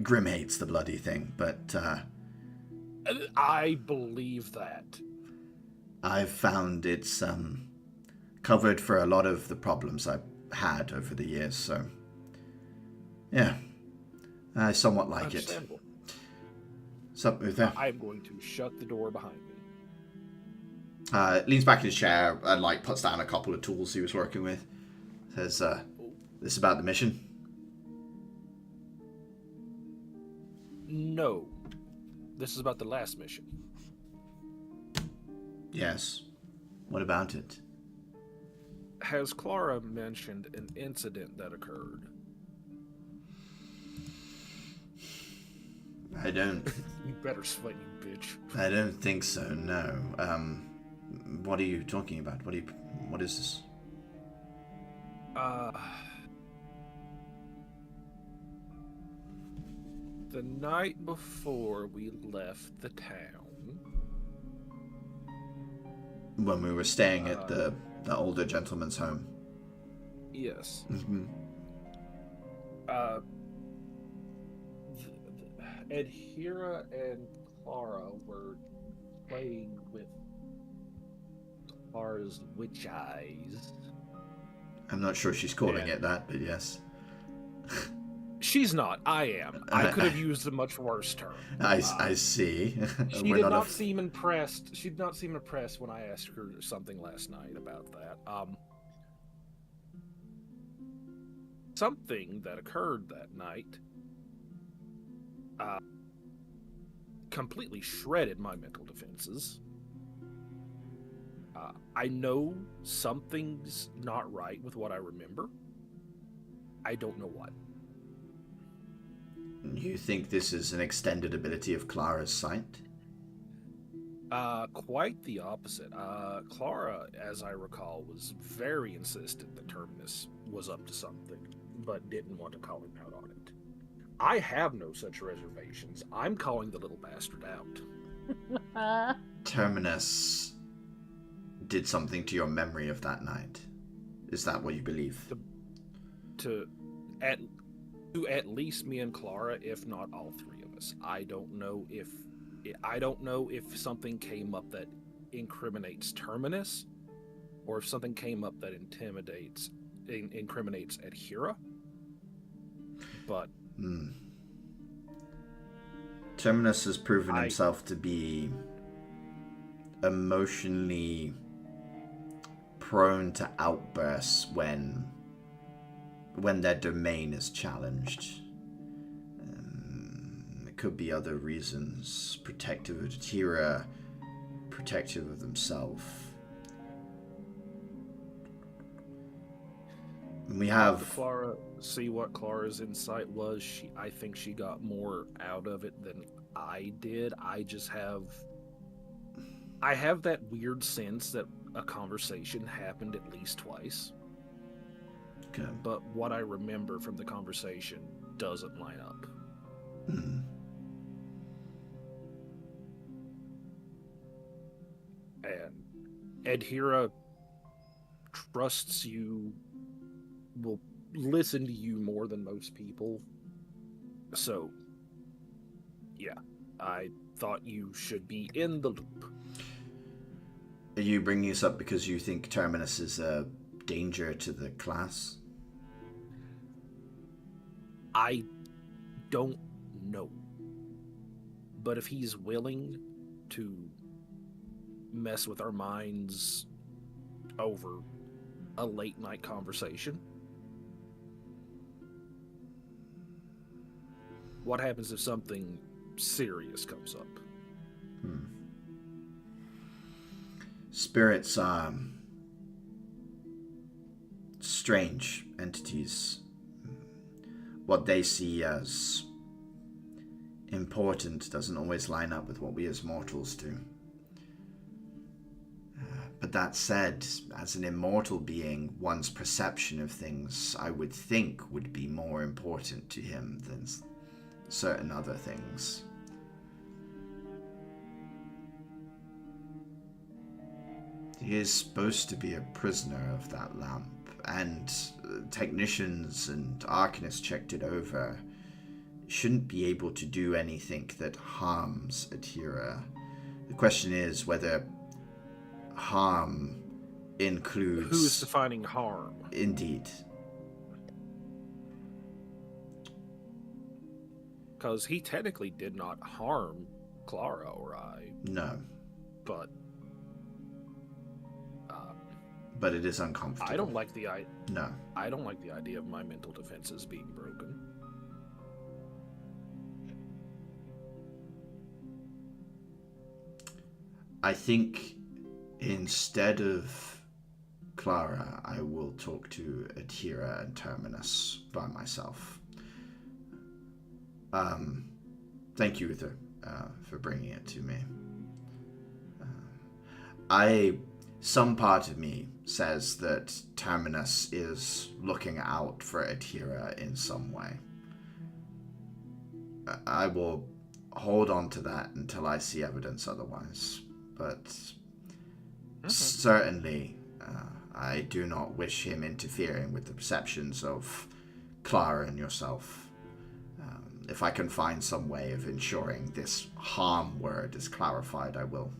Grim hates the bloody thing, but I believe that. I've found it's covered for a lot of the problems I've had over the years, so yeah, I somewhat like it. Sup, Uther? I'm going to shut the door behind me. Leans back in his chair and like puts down a couple of tools he was working with. Says, "This about the mission?" No. This is about the last mission. Yes. What about it? Has Clara mentioned an incident that occurred? I don't... You better sweat, you bitch. I don't think so, no. What are you talking about? What is this? The night before we left the town... When we were staying at the older gentleman's home. Yes. Mm-hmm. Adhira and Clara were playing with Clara's witch eyes. I'm not sure she's calling it that, but yes. She's not. I am. I could have used a much worse term. I see. She We're did not not a- seem impressed. She did not seem impressed when I asked her something last night about that. Something that occurred that night completely shredded my mental defenses. I know something's not right with what I remember. I don't know what. You think this is an extended ability of Clara's sight? Quite the opposite. Clara, as I recall, was very insistent that Terminus was up to something, but didn't want to call him out on it. I have no such reservations. I'm calling the little bastard out. Terminus did something to your memory of that night. Is that what you believe? To at least me and Clara, if not all three of us. I don't know if something came up that incriminates Terminus, or if something came up that incriminates Adhira. But Terminus has proven himself to be emotionally prone to outbursts when their domain is challenged. It could be other reasons. Protective of Adhira, protective of themselves. We have Clara see what Clara's insight was. I think she got more out of it than I did. I have that weird sense that a conversation happened at least twice. Okay. But what I remember from the conversation doesn't line up. And Adhira trusts you, will listen to you more than most people. So, yeah, I thought you should be in the loop. Are you bringing this up because you think Terminus is a danger to the class? I don't know. But if he's willing to mess with our minds over a late night conversation, what happens if something serious comes up? Spirits are strange entities. What they see as important doesn't always line up with what we as mortals do. But that said, as an immortal being, one's perception of things, I would think, would be more important to him than certain other things. He is supposed to be a prisoner of that lamp, and technicians and arcanists checked it over. Shouldn't be able to do anything that harms Adhira. The question is whether harm includes... Who's defining harm? Indeed. Because he technically did not harm Clara or I. No. But it is uncomfortable. I don't like the No. I don't like the idea of my mental defenses being broken. I think instead of Clara, I will talk to Adhira and Terminus by myself. Thank you, Uther, for bringing it to me. Some part of me says that Terminus is looking out for Adhira in some way. I will hold on to that until I see evidence otherwise. But certainly, I do not wish him interfering with the perceptions of Clara and yourself. If I can find some way of ensuring this harm word is clarified, I will.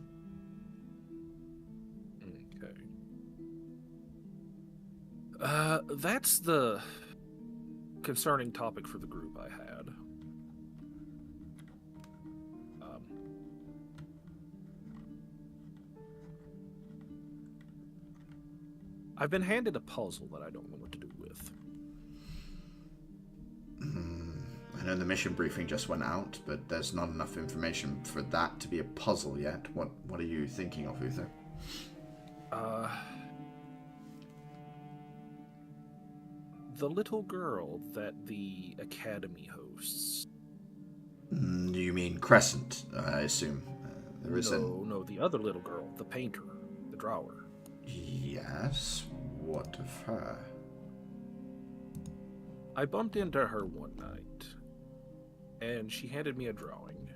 That's the concerning topic for the group I had. I've been handed a puzzle that I don't know what to do with. I know the mission briefing just went out, but there's not enough information for that to be a puzzle yet. What are you thinking of, Uther? The little girl that the academy hosts. Do you mean Crescent, I assume? There is No, the other little girl, the painter, the drawer. Yes? What of her? I bumped into her one night, and she handed me a drawing.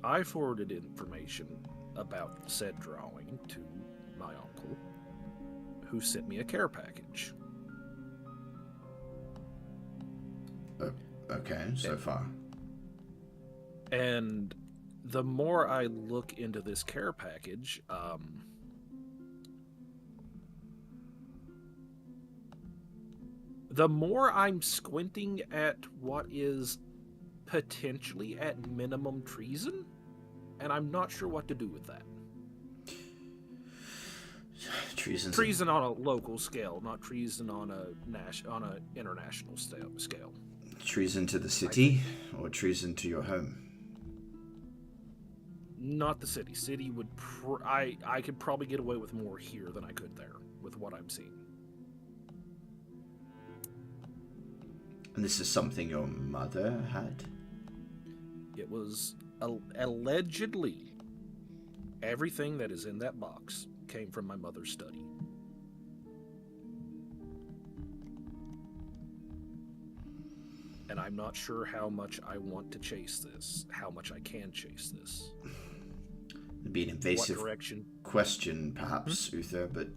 I forwarded information about said drawing to my uncle, who sent me a care package. Okay, so far. And the more I look into this care package, the more I'm squinting at what is potentially at minimum treason, and I'm not sure what to do with that. Treason on a local scale, not treason on a international scale. Treason to the city, or treason to your home? Not the city. City would... I could probably get away with more here than I could there, with what I'm seeing. And this is something your mother had? It was allegedly everything that is in that box came from my mother's study. And I'm not sure how much I want to chase this, how much I can chase this. It'd be an invasive What direction? question, perhaps, Uther, but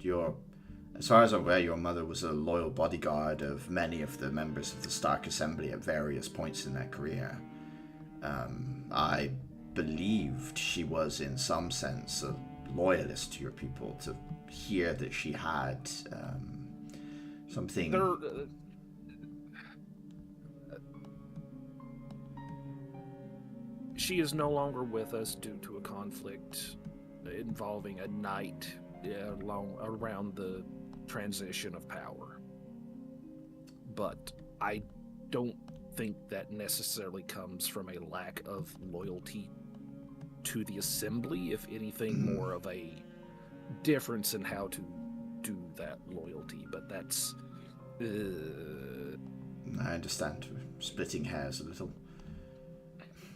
as far as I'm aware, your mother was a loyal bodyguard of many of the members of the Stark Assembly at various points in their career. I believed she was, in some sense, a loyalist to your people. To hear that she had something... She is no longer with us due to a conflict involving a knight around the transition of power. But I don't think that necessarily comes from a lack of loyalty to the assembly, if anything, more of a difference in how to do that loyalty. But that's... I understand. We're splitting hairs a little.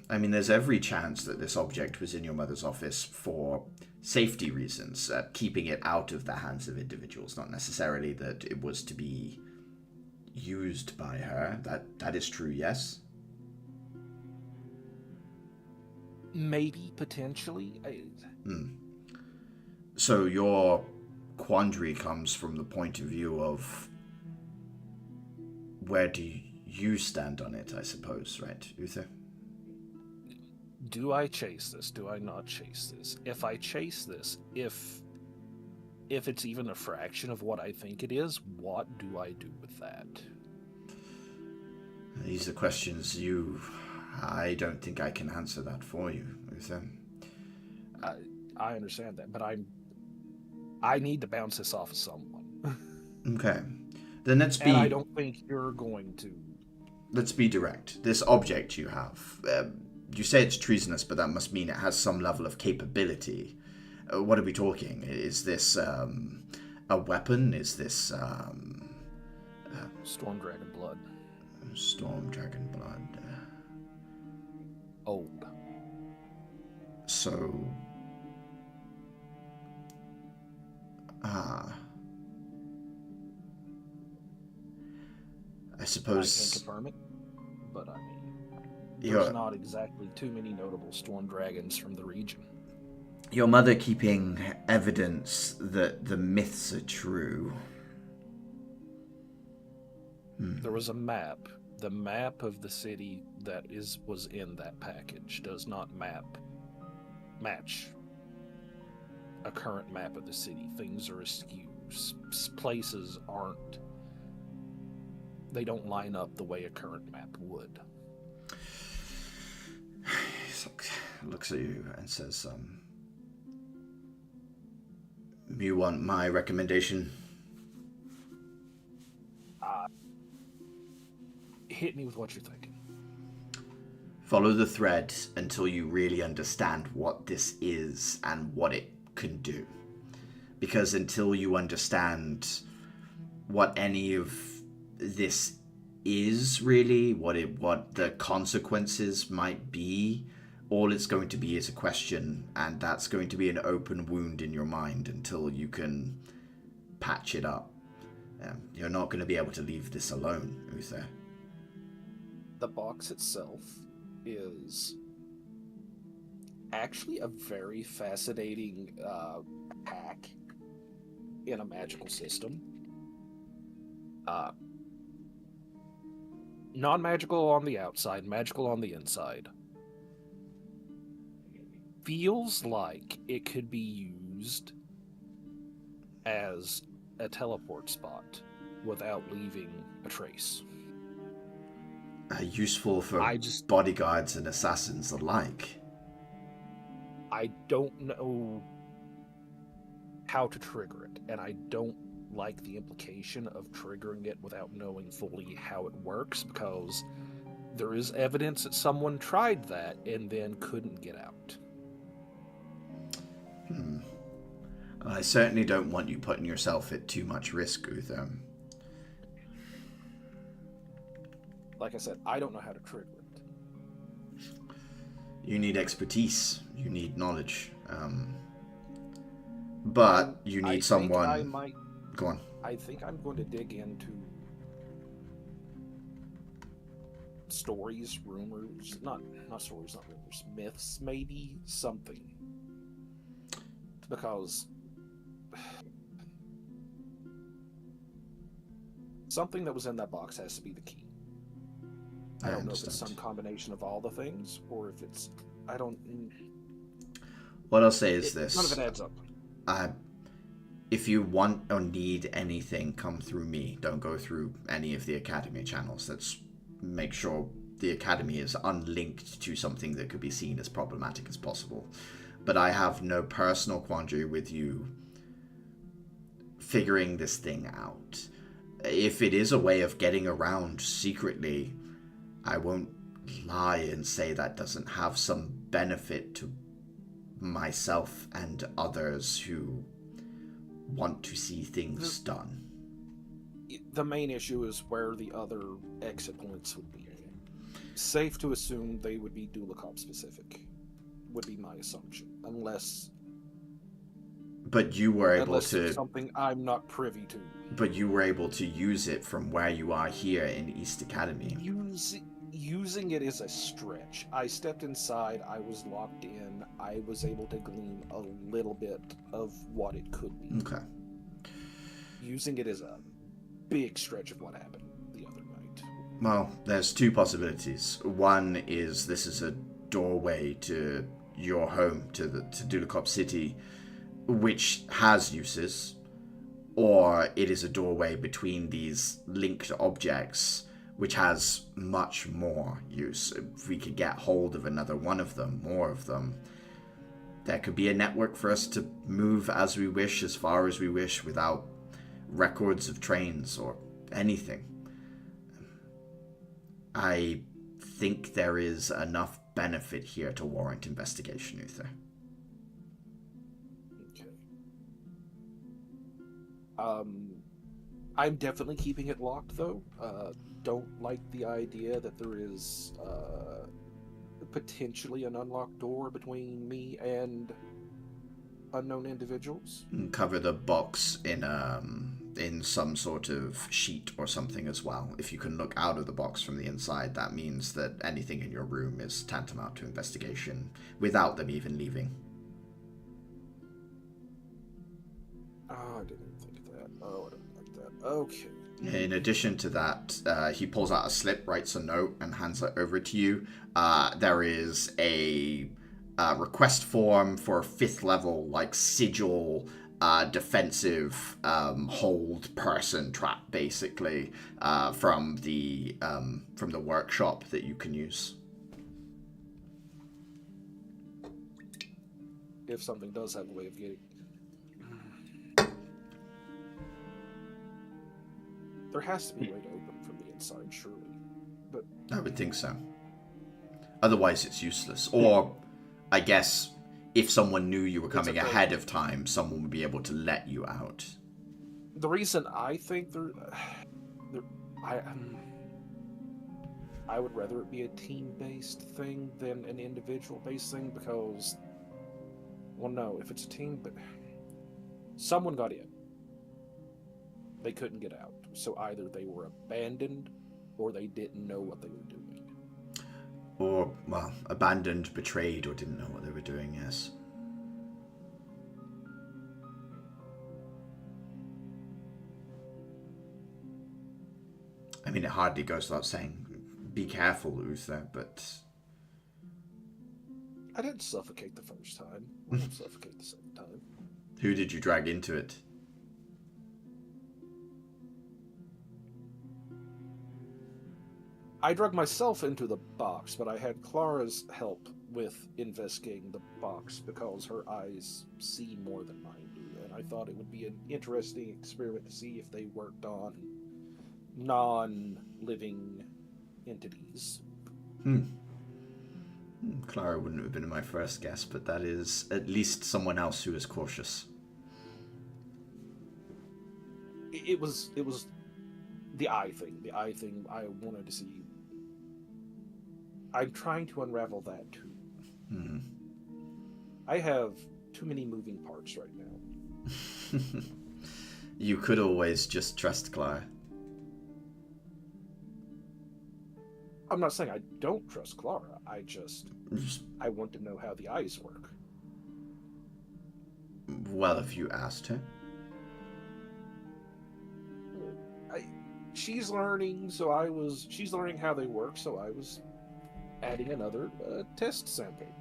I mean, there's every chance that this object was in your mother's office for safety reasons, keeping it out of the hands of individuals, not necessarily that it was to be used by her. That is true, yes? Maybe, potentially. So your quandary comes from the point of view of where do you stand on it, I suppose, right, Uther? Do I chase this? Do I not chase this? If I chase this, if it's even a fraction of what I think it is, what do I do with that? These are questions I don't think I can answer that for you, Uther. I understand that, but I need to bounce this off of someone. Okay. Then let's be... And I don't think you're going to. Let's be direct. This object you have... you say it's treasonous, but that must mean it has some level of capability. What are we talking? Is this a weapon? Is this Storm Dragon blood? Storm Dragon blood. Old. So... I suppose... I can't confirm it, but I mean... There's not exactly too many notable storm dragons from the region. Your mother keeping evidence that the myths are true. There was a map. The map of the city that was in that package does not match a current map of the city. Things are askew. Places aren't They don't line up the way a current map would. He looks at you and says, you want my recommendation? Hit me with what you're thinking. Follow the thread until you really understand what this is and what it can do. Because until you understand what any of this is really, what the consequences might be, all it's going to be is a question, and that's going to be an open wound in your mind until you can patch it up. You're not going to be able to leave this alone, Uther. The box itself is actually a very fascinating hack in a magical system. Non-magical on the outside, magical on the inside. Feels like it could be used as a teleport spot without leaving a trace. Useful for bodyguards and assassins alike. I don't know how to trigger it, and I don't like the implication of triggering it without knowing fully how it works, because there is evidence that someone tried that and then couldn't get out. I certainly don't want you putting yourself at too much risk, Uther. Like I said, I don't know how to trigger it. You need expertise. You need knowledge. But you need someone... Go on. I think I'm going to dig into stories, rumors, not stories, not rumors, myths, maybe something. Because something that was in that box has to be the key. I don't know if it's some combination of all the things, or if it's... I don't... What I'll say is this. None of it adds up. If you want or need anything, come through me. Don't go through any of the Academy channels. Let's make sure the Academy is unlinked to something that could be seen as problematic as possible. But I have no personal quandary with you figuring this thing out. If it is a way of getting around secretly, I won't lie and say that doesn't have some benefit to myself and others who want to see things done. The main issue is where the other exit points would be. Safe to assume they would be Dulacop specific, would be my assumption, unless... But you were able to... something I'm not privy to. But you were able to use it from where you are here in East Academy. Using it is a stretch. I stepped inside, I was locked in, I was able to glean a little bit of what it could be. Okay. Using it is a big stretch of what happened the other night. Well, there's two possibilities. One is this is a doorway to your home, to Dulacop City, which has uses, or it is a doorway between these linked objects, which has much more use. If we could get hold of another one of them, more of them, there could be a network for us to move as we wish, as far as we wish, without records of trains or anything. I think there is enough benefit here to warrant investigation, Uther. Okay. I'm definitely keeping it locked, though. Don't like the idea that there is potentially an unlocked door between me and unknown individuals. Cover the box in some sort of sheet or something as well. If you can look out of the box from the inside, that means that anything in your room is tantamount to investigation without them even leaving. Oh, I didn't think of that. Oh, I don't like that. Okay. In addition to that, he pulls out a slip, writes a note, and hands it over to you. There is a request form for 5th level, sigil defensive hold person trap, basically, from the workshop that you can use. If something does have a way of getting... There has to be a way to open from the inside, surely. But I would think so. Otherwise, it's useless. Or, I guess, if someone knew you were coming ahead of time, someone would be able to let you out. the reason I think I would rather it be a team-based thing than an individual-based thing, because, well, no, if it's a team, but someone got in. They couldn't get out. So either they were abandoned or they didn't know what they were doing. Or, well, abandoned, betrayed, or didn't know what they were doing, yes. I mean, it hardly goes without saying, be careful, Uther, but... I didn't suffocate the first time. I didn't suffocate the second time. Who did you drag into it? I drug myself into the box, but I had Clara's help with investigating the box because her eyes see more than mine do, and I thought it would be an interesting experiment to see if they worked on non-living entities. Clara wouldn't have been my first guess, but that is at least someone else who is cautious. It was the eye thing. The eye thing I wanted to see. I'm trying to unravel that too. I have too many moving parts right now. You could always just trust Clara. I'm not saying I don't trust Clara. I want to know how the eyes work. Well, if you asked her. She's learning, she's learning how they work, so I was adding another test sample.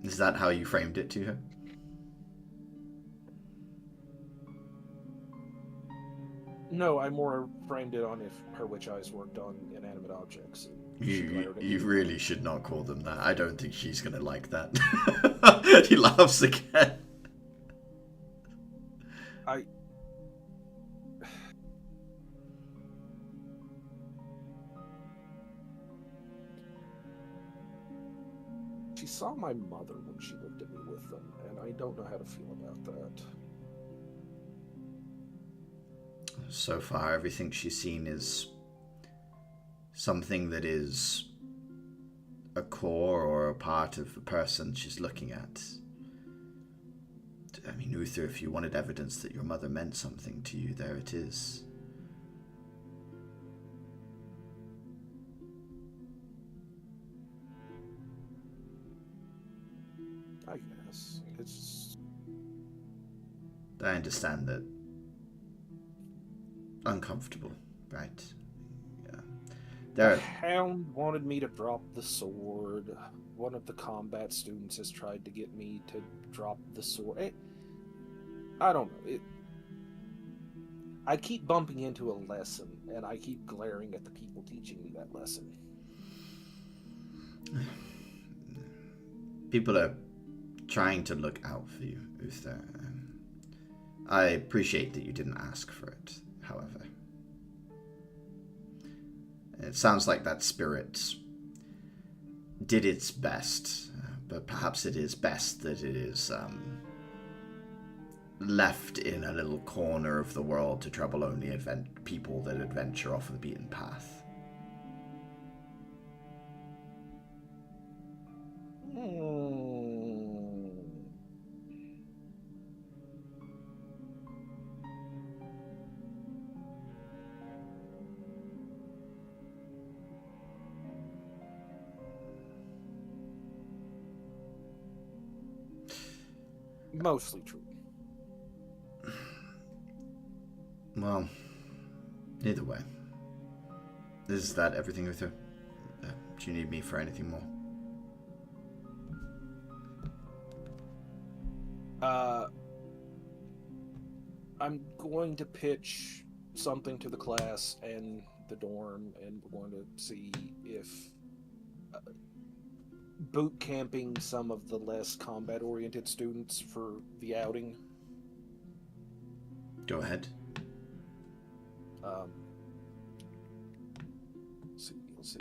Is that how you framed it to her? No, I more framed it on if her witch eyes worked on inanimate objects. You really should not call them that. I don't think she's going to like that. He laughs again. She saw my mother when she looked at me with them, and I don't know how to feel about that. So far, everything she's seen is something that is a core or a part of the person she's looking at. I mean, Uther, if you wanted evidence that your mother meant something to you, there it is. I guess. It's... I understand that. Uncomfortable, right? Yeah. The hound wanted me to drop the sword. One of the combat students has tried to get me to drop the sword. I don't know. I keep bumping into a lesson, and I keep glaring at the people teaching me that lesson. People are trying to look out for you, Uther. I appreciate that you didn't ask for it, however. It sounds like that spirit did its best, but perhaps it is best that it is left in a little corner of the world to trouble only people that adventure off the beaten path. Mostly true. Well, either way. Is that everything, Uther? Do you need me for anything more? I'm going to pitch something to the class and the dorm, and we're going to see if boot camping some of the less combat-oriented students for the outing. Go ahead. Let's see.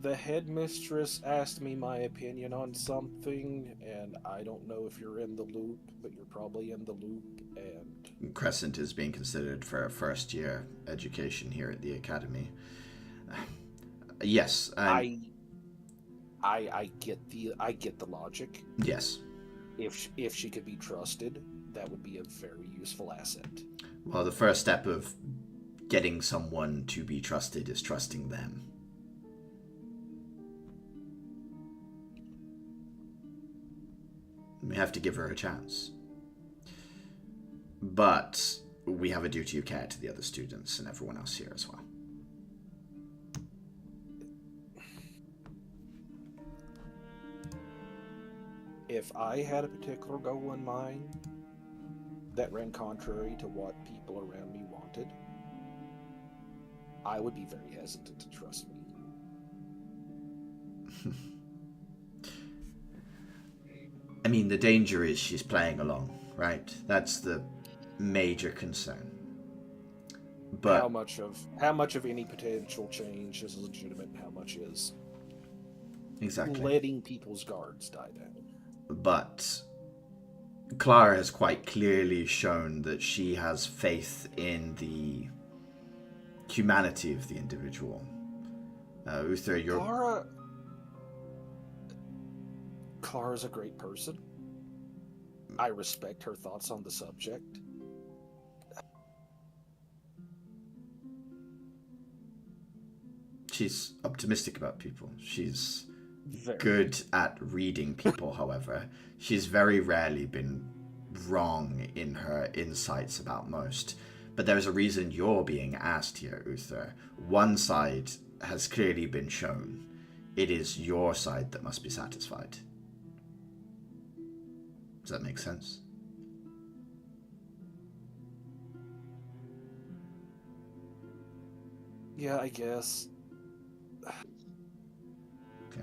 The headmistress asked me my opinion on something, and I don't know if you're in the loop, but you're probably in the loop, and... Crescent is being considered for a first-year education here at the academy. Yes. I get the logic. Yes. If she could be trusted, that would be a very useful asset. Well, the first step of getting someone to be trusted is trusting them. We have to give her a chance. But we have a duty of care to the other students and everyone else here as well. If I had a particular goal in mind that ran contrary to what people around me wanted, I would be very hesitant to trust me. I mean, the danger is she's playing along, right? That's the major concern. But how much of any potential change is legitimate, and how much is exactly letting people's guards die down? But Clara has quite clearly shown that she has faith in the humanity of the individual. Uther, you're... Clara's a great person. I respect her thoughts on the subject. She's optimistic about people. She's Very good at reading people, however. She's very rarely been wrong in her insights about most. But there's a reason you're being asked here, Uther. One side has clearly been shown. It is your side that must be satisfied. Does that make sense? Yeah, I guess. Okay.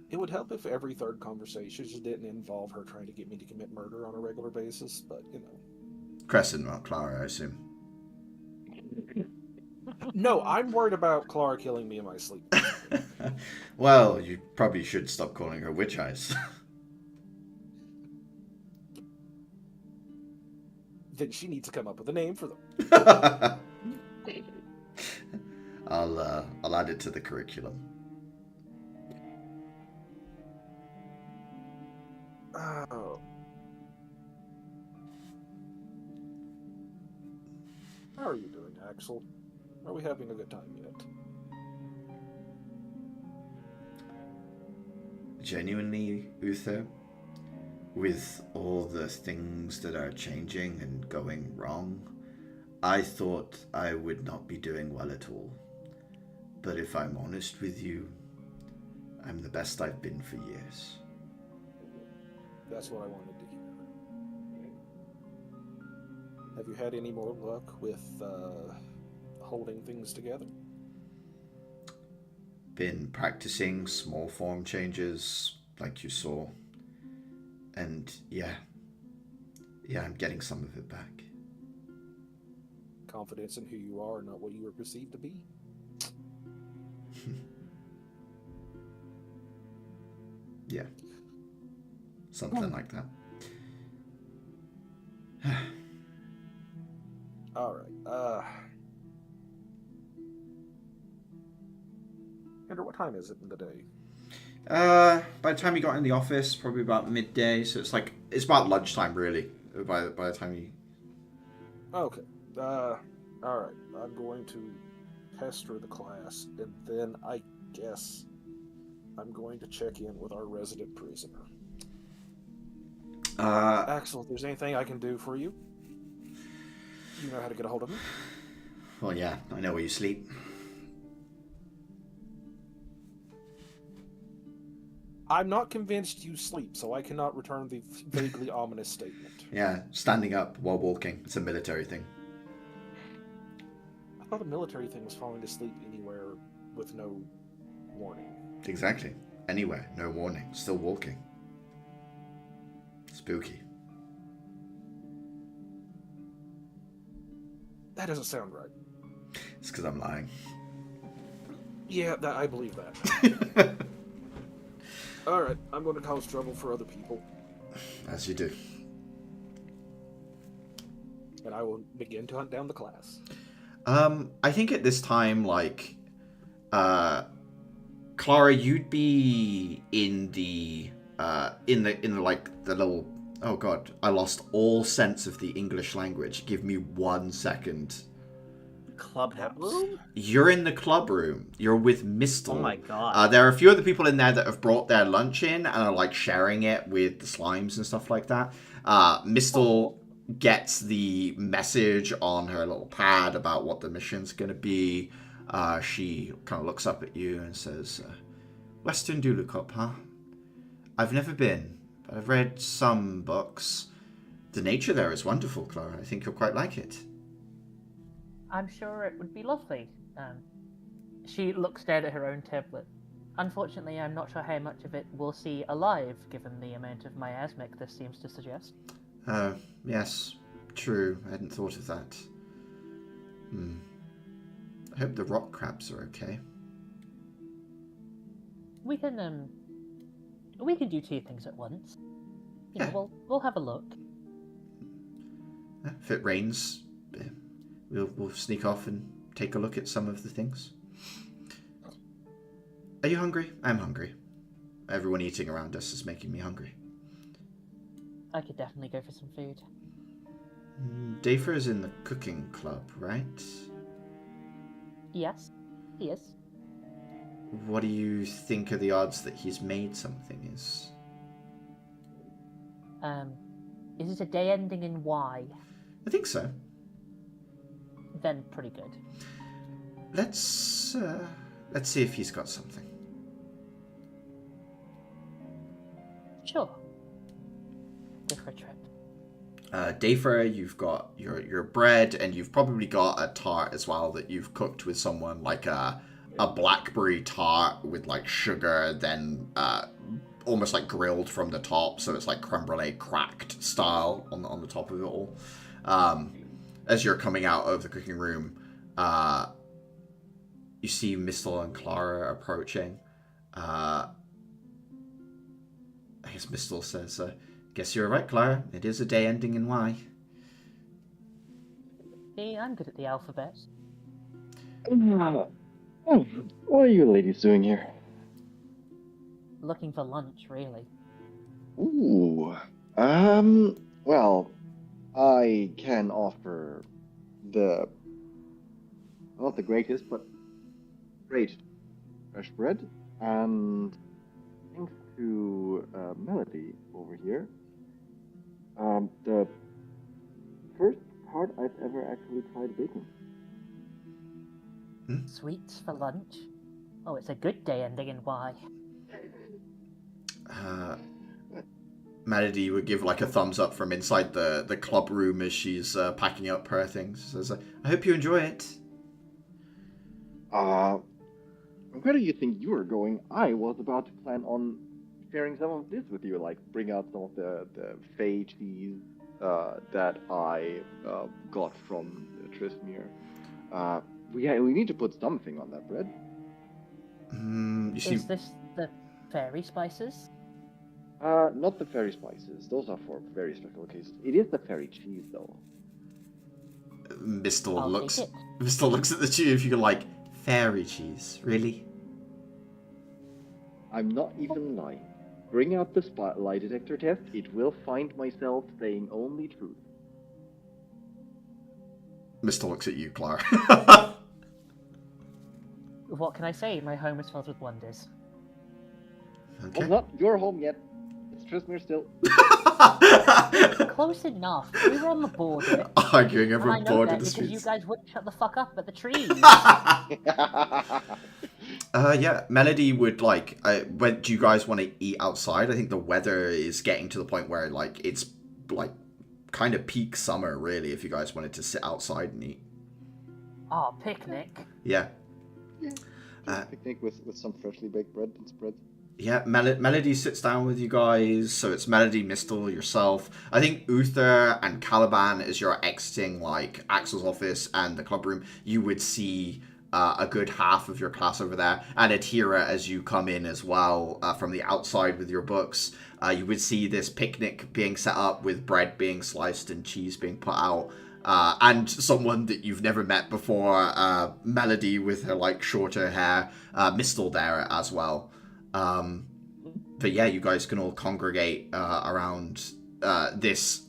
It would help if every third conversation just didn't involve her trying to get me to commit murder on a regular basis, but, you know. Crescent, not Clara, I assume. No, I'm worried about Clara killing me in my sleep. Well, you probably should stop calling her Witch Eyes. Then she needs to come up with a name for them. I'll add it to the curriculum. Oh. How are you doing, Axel? Are we having a good time yet? Genuinely, Uther, with all the things that are changing and going wrong, I thought I would not be doing well at all. But if I'm honest with you, I'm the best I've been for years. That's what I wanted to hear. Have you had any more luck with holding things together? Been practicing small form changes, like you saw. And yeah, I'm getting some of it back. Confidence in who you are, not what you were perceived to be? Yeah. Something like that. Alright, Andrew, what time is it in the day? By the time you got in the office, probably about midday, so it's about lunchtime, really, by the time you... Okay, alright, I'm going to pester the class, and then I guess I'm going to check in with our resident prisoner. Axel, if there's anything I can do for you, you know how to get a hold of me? Well, yeah, I know where you sleep. I'm not convinced you sleep, so I cannot return the vaguely ominous statement. Yeah, standing up while walking. It's a military thing. I thought a military thing was falling asleep anywhere with no warning. Exactly. Anywhere, no warning. Still walking. Spooky. That doesn't sound right. It's because I'm lying. Yeah, I believe that. Alright, I'm going to cause trouble for other people. As you do. And I will begin to hunt down the class. I think at this time, like, Clara, you'd be in the like the little. Oh God, I lost all sense of the English language. Give me 1 second. Clubhouse. You're in the club room. You're with Mistle. Oh my god. There are a few other people in there that have brought their lunch in and are like sharing it with the slimes and stuff like that. Mistle gets the message on her little pad about what the mission's going to be. She kind of looks up at you and says, Western Dulucop, huh? I've never been, but I've read some books. The nature there is wonderful, Clara. I think you'll quite like it. I'm sure it would be lovely. She looks down at her own tablet. Unfortunately, I'm not sure how much of it we'll see alive, given the amount of miasmic this seems to suggest. Yes, true. I hadn't thought of that. I hope the rock crabs are okay. We can do two things at once. You Yeah. know, we'll have a look. If it rains, we'll sneak off and take a look at some of the things. Are you hungry? I'm hungry. Everyone eating around us is making me hungry. I could definitely go for some food. Dafer is in the cooking club, right? Yes, he is. What do you think are the odds that he's made something? Is it a day ending in Y? I think so. Then pretty good. Let's see if he's got something. Sure. Go for a trip. Dafer, you've got your bread, and you've probably got a tart as well that you've cooked with someone, like a blackberry tart with like sugar, then almost like grilled from the top, so it's like creme brulee cracked style on the top of it all. As you're coming out of the cooking room, you see Mistle and Clara approaching. I guess Mistle says, guess you're right, Clara. It is a day ending in Y. See, I'm good at the alphabet. What are you ladies doing here? Looking for lunch, really. Ooh. Well, I can offer not the greatest, but great fresh bread, and thanks to Melody over here, the first tart I've ever actually tried baking. Sweets for lunch? Oh, it's a good day ending in Y. Melody would give like a thumbs up from inside the club room as she's packing up her things. Says, I hope you enjoy it. Where do you think you were going? I was about to plan on sharing some of this with you, like bring out some of the Fey cheese that I got from Trismere. We need to put something on that bread. You see, Is this the fairy spices? Not the fairy spices. Those are for very special occasions. It is the fairy cheese, though. Mistle I'll looks take at the two of you like, fairy cheese, really? I'm not even lying. Bring out the lie detector test. It will find myself saying only truth. Mistle looks at you, Clara. What can I say? My home is filled with wonders. Okay. Well, not your home yet. It's Trismere still. Close enough. We were on the border. Arguing And over I a know board that in the because you streets. guys wouldn't shut the fuck up at the trees. Yeah, Melody would like. When do you guys want to eat outside? I think the weather is getting to the point where like it's like kind of peak summer, really. If you guys wanted to sit outside and eat. Oh, picnic. Yeah. Yeah. Picnic with some freshly baked bread and spreads. Yeah, Melody sits down with you guys, so it's Melody, Mistel, yourself. I think Uther and Caliban, as you're exiting like Axel's office and the club room, you would see a good half of your class over there, and Atira as you come in as well from the outside with your books. You would see this picnic being set up with bread being sliced and cheese being put out. And someone that you've never met before, Melody with her like shorter hair, Mistel there as well. But yeah, you guys can all congregate around this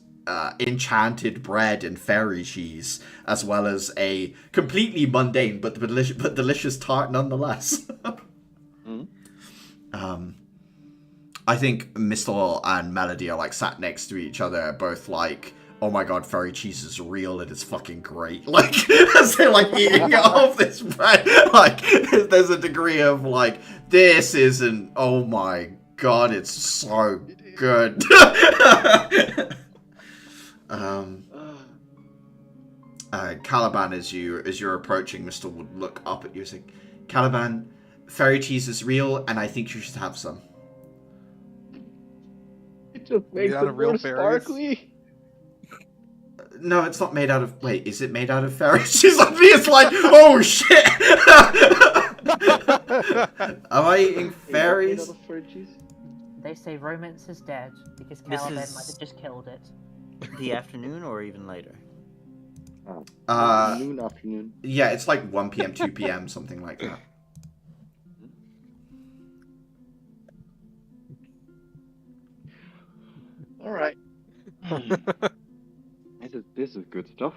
enchanted bread and fairy cheese, as well as a completely mundane but delicious tart nonetheless. I think Mistel and Melody are like sat next to each other, both like, oh my god, fairy cheese is real and it's fucking great. Like, as they're like eating off this bread, like, there's a degree of like, this isn't, oh my god, it's so good. Caliban, as you're approaching, Mistel would look up at you and say, Caliban, fairy cheese is real and I think you should have some. It just makes out it of real more fairies? sparkly. No, it's not made out of... Wait, is it made out of fairy cheese? It's like, oh shit! Am I eating fairies? Made out of fairy cheese? They say romance is dead because This Caliban is- might have just killed it. The afternoon or even later? Afternoon. Yeah, it's like 1 p.m., 2 p.m., something like that. All right. This is good stuff.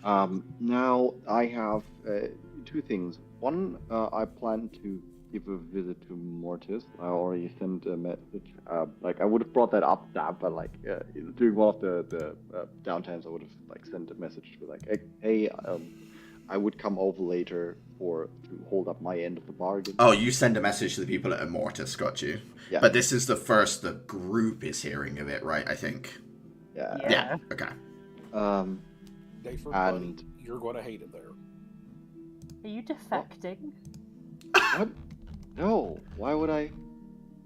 Now I have two things. One, I plan to give a visit to Mortis. I already sent a message. Like I would have brought that up now, but like during one of the downtimes, I would have like sent a message to be like, hey, I would come over later to hold up my end of the bargain. Oh, you send a message to the people at Immortus, got you. Yeah. But this is the first the group is hearing of it, right, I think? Yeah. Yeah, okay. Dayford, And- buddy, you're going to hate it there. Are you defecting? What? No. Why would I?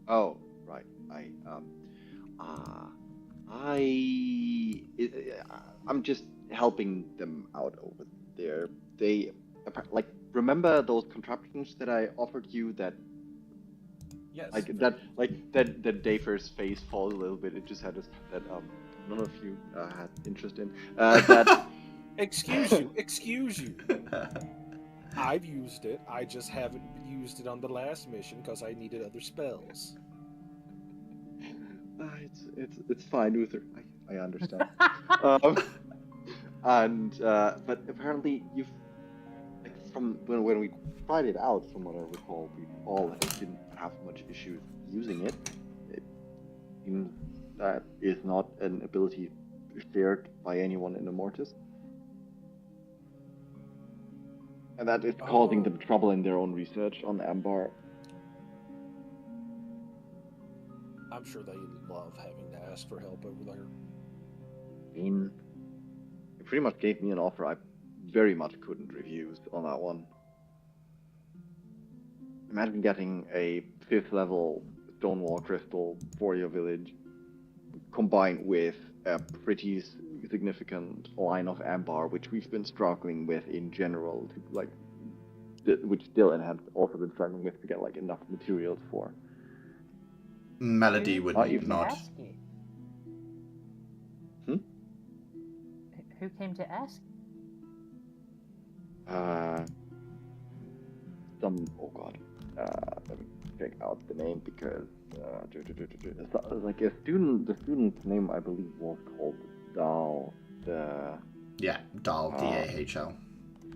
Oh, right. I'm just helping them out over there. They like remember those contraptions that I offered you that Yes. that Dafer's face falls a little bit. It just had that none of you had interest in that. Excuse you. I've used it. I just haven't used it on the last mission because I needed other spells. It's fine, Uther. I understand. But apparently you've like from when we tried it out, from what I recall, we all didn't have much issue using it. That is not an ability shared by anyone in Immortus. And that is causing them trouble in their own research on Ambar. I'm sure they love having to ask for help over there. I mean, it pretty much gave me an offer I very much couldn't refuse on that one. Imagine getting a 5th level Stonewall Crystal for your village, combined with a pretty significant line of ambar, which we've been struggling with in general, which Dylan had also been struggling with to get like enough materials for. Melody would Not even nod. Ask you? Who came to ask? Oh god. Let me check out the name because like the student's name I believe was called Dal. Yeah, Dal, D-A-H-L.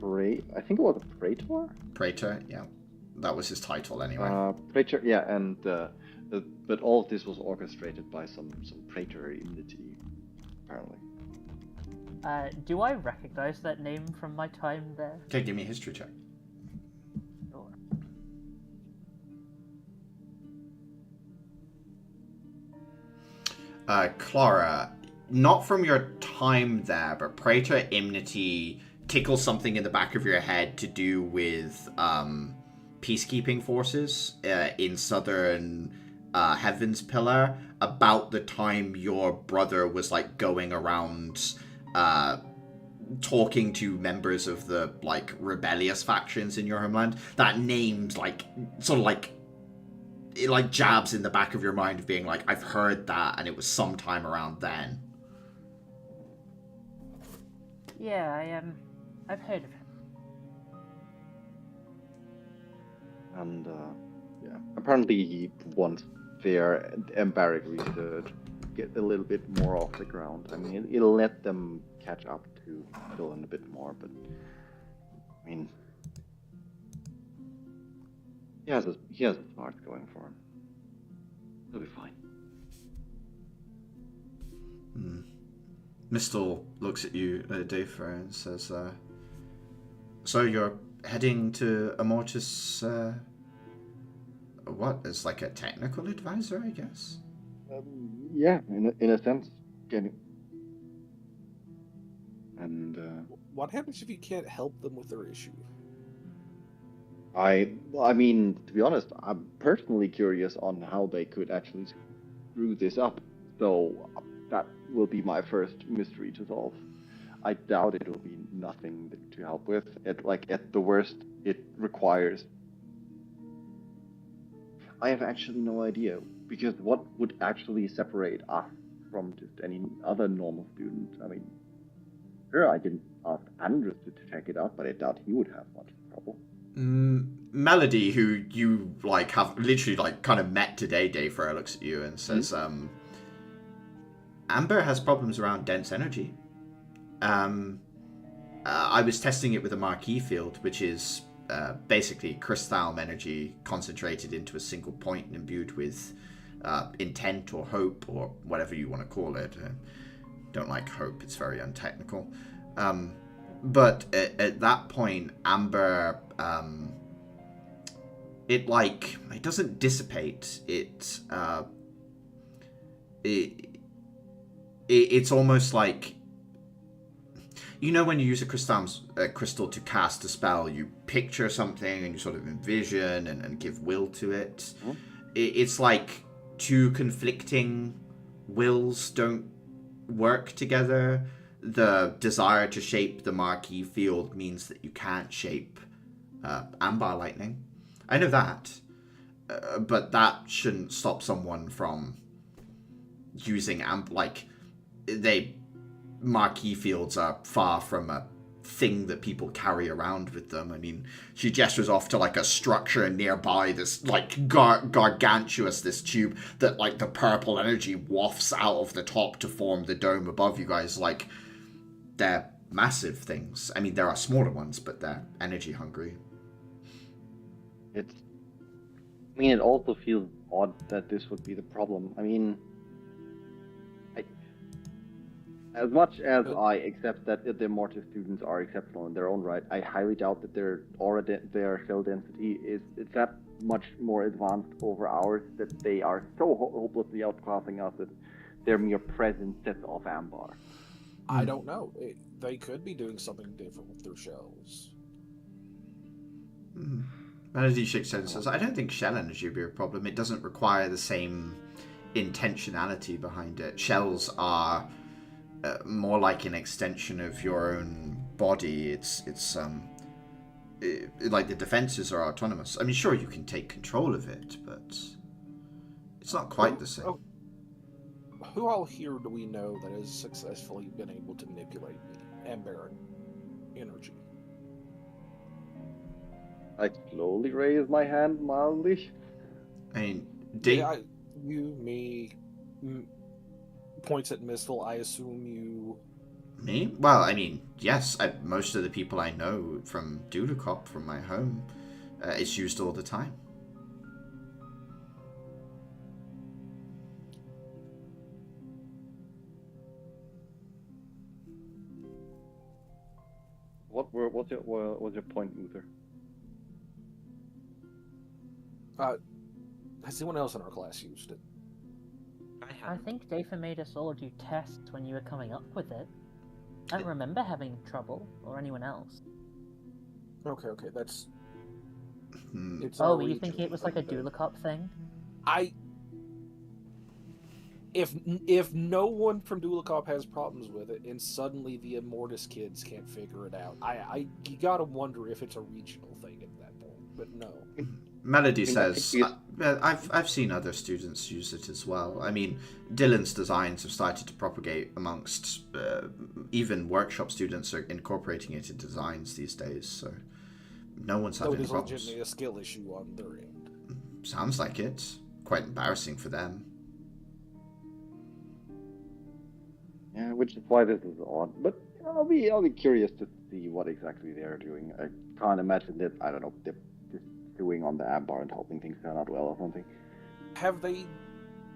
I think it was a Praetor? Praetor, yeah. That was his title anyway. Praetor, yeah, and but all of this was orchestrated by some Praetor entity, apparently. Do I recognize that name from my time there? Okay, give me a history check. Sure. Clara, not from your time there, but Praetor Enmity tickles something in the back of your head to do with peacekeeping forces in southern Heaven's Pillar about the time your brother was like going around talking to members of the like rebellious factions in your homeland. That name's like sort of like it like jabs in the back of your mind of being like, I've heard that and it was sometime around then. Yeah, I've heard of him. And yeah, apparently he wants their empiric research get a little bit more off the ground. I mean, it'll let them catch up to Dylan a bit more, but I mean, he has his smarts going for him. He'll be fine. Mistel looks at you, Dave, and says, so you're heading to Immortus, what, as like a technical advisor, I guess? Yeah, in a sense, getting. And What happens if you can't help them with their issue? I mean, to be honest, I'm personally curious on how they could actually screw this up. So that will be my first mystery to solve. I doubt it will be nothing to help with. At the worst, it requires. I have actually no idea, because what would actually separate us from just any other normal student? I mean, sure, I didn't ask Andres to check it out, but I doubt he would have much trouble. Melody, who you like have literally like kind of met today, Dave, looks at you and says, Amber has problems around dense energy. I was testing it with a Marquis field, which is basically crystal energy concentrated into a single point and imbued with intent or hope or whatever you want to call it. Don't like hope, it's very untechnical. But at that point, Amber, it doesn't dissipate. It's almost like, you know, when you use a crystal to cast a spell, you picture something and you sort of envision and give will to it. Mm-hmm. It's like two conflicting wills don't work together. The desire to shape the Marquis field means that you can't shape Amber Lightning. I know that. But that shouldn't stop someone from using Marquis fields are far from a thing that people carry around with them. I mean, she gestures off to like a structure nearby, this like gargantuous, this tube that like the purple energy wafts out of the top to form the dome above you guys. Like, they're massive things. I mean, there are smaller ones, but they're energy hungry. It also feels odd that this would be the problem. I mean, as much as I accept that the Immortus students are exceptional in their own right, I highly doubt that their cell density is that much more advanced over ours, that they are so hopelessly outclassing us that their mere presence sets off Ambar. I don't know. They could be doing something different with their shells. Melody shakes head and says, I don't think shell energy would be a problem. It doesn't require the same intentionality behind it. Shells are more like an extension of your own body. It's like the defenses are autonomous. I mean, sure, you can take control of it, but it's not quite the same. Who all here do we know that has successfully been able to manipulate Amber energy? I slowly raise my hand mildly. I mean, you, me, points at Mistel. I assume you. Me? Well, I mean, yes. Most of the people I know from Dudacop, from my home, it's used all the time. What's your point, Luther? Has anyone else in our class used it? I I haven't. think Dafa made us all do tests when you were coming up with it. I don't remember having trouble, or anyone else. Okay, that's Hmm. it's. Oh, our were you regional thinking it was like a thing then. Dulacop thing? If no one from Dulacop has problems with it, and suddenly the Immortus kids can't figure it out, you gotta wonder if it's a regional thing at that point. But no. Melody I think says, because- I've seen other students use it as well. I mean, Dylan's designs have started to propagate amongst even workshop students are incorporating it into designs these days. So no one's So having it any is problems. legitimately a skill issue on their end. Sounds like it. Quite embarrassing for them. Yeah, which is why this is odd. But I'll be curious to see what exactly they're doing. I can't imagine that, I don't know, they're just doing on the app bar and hoping things turn out well or something. Have they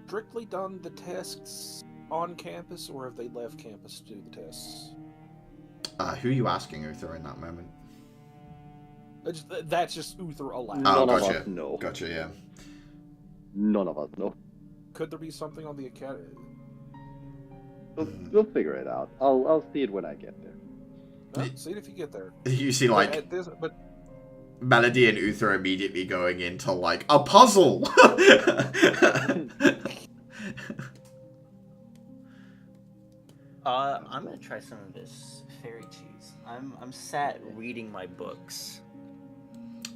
strictly done the tests on campus, or have they left campus to do the tests? Who are you asking, Uther, in that moment? That's just Uther aloud. Oh, None of gotcha. us know. Gotcha, yeah. None of us know. Could there be something on the academy? We'll figure it out. I'll see it when I get there. No, see it if you get there. You see, But like, at this, but Melody and Uther immediately going into, like, a puzzle! I'm gonna try some of this fairy cheese. I'm sat reading my books.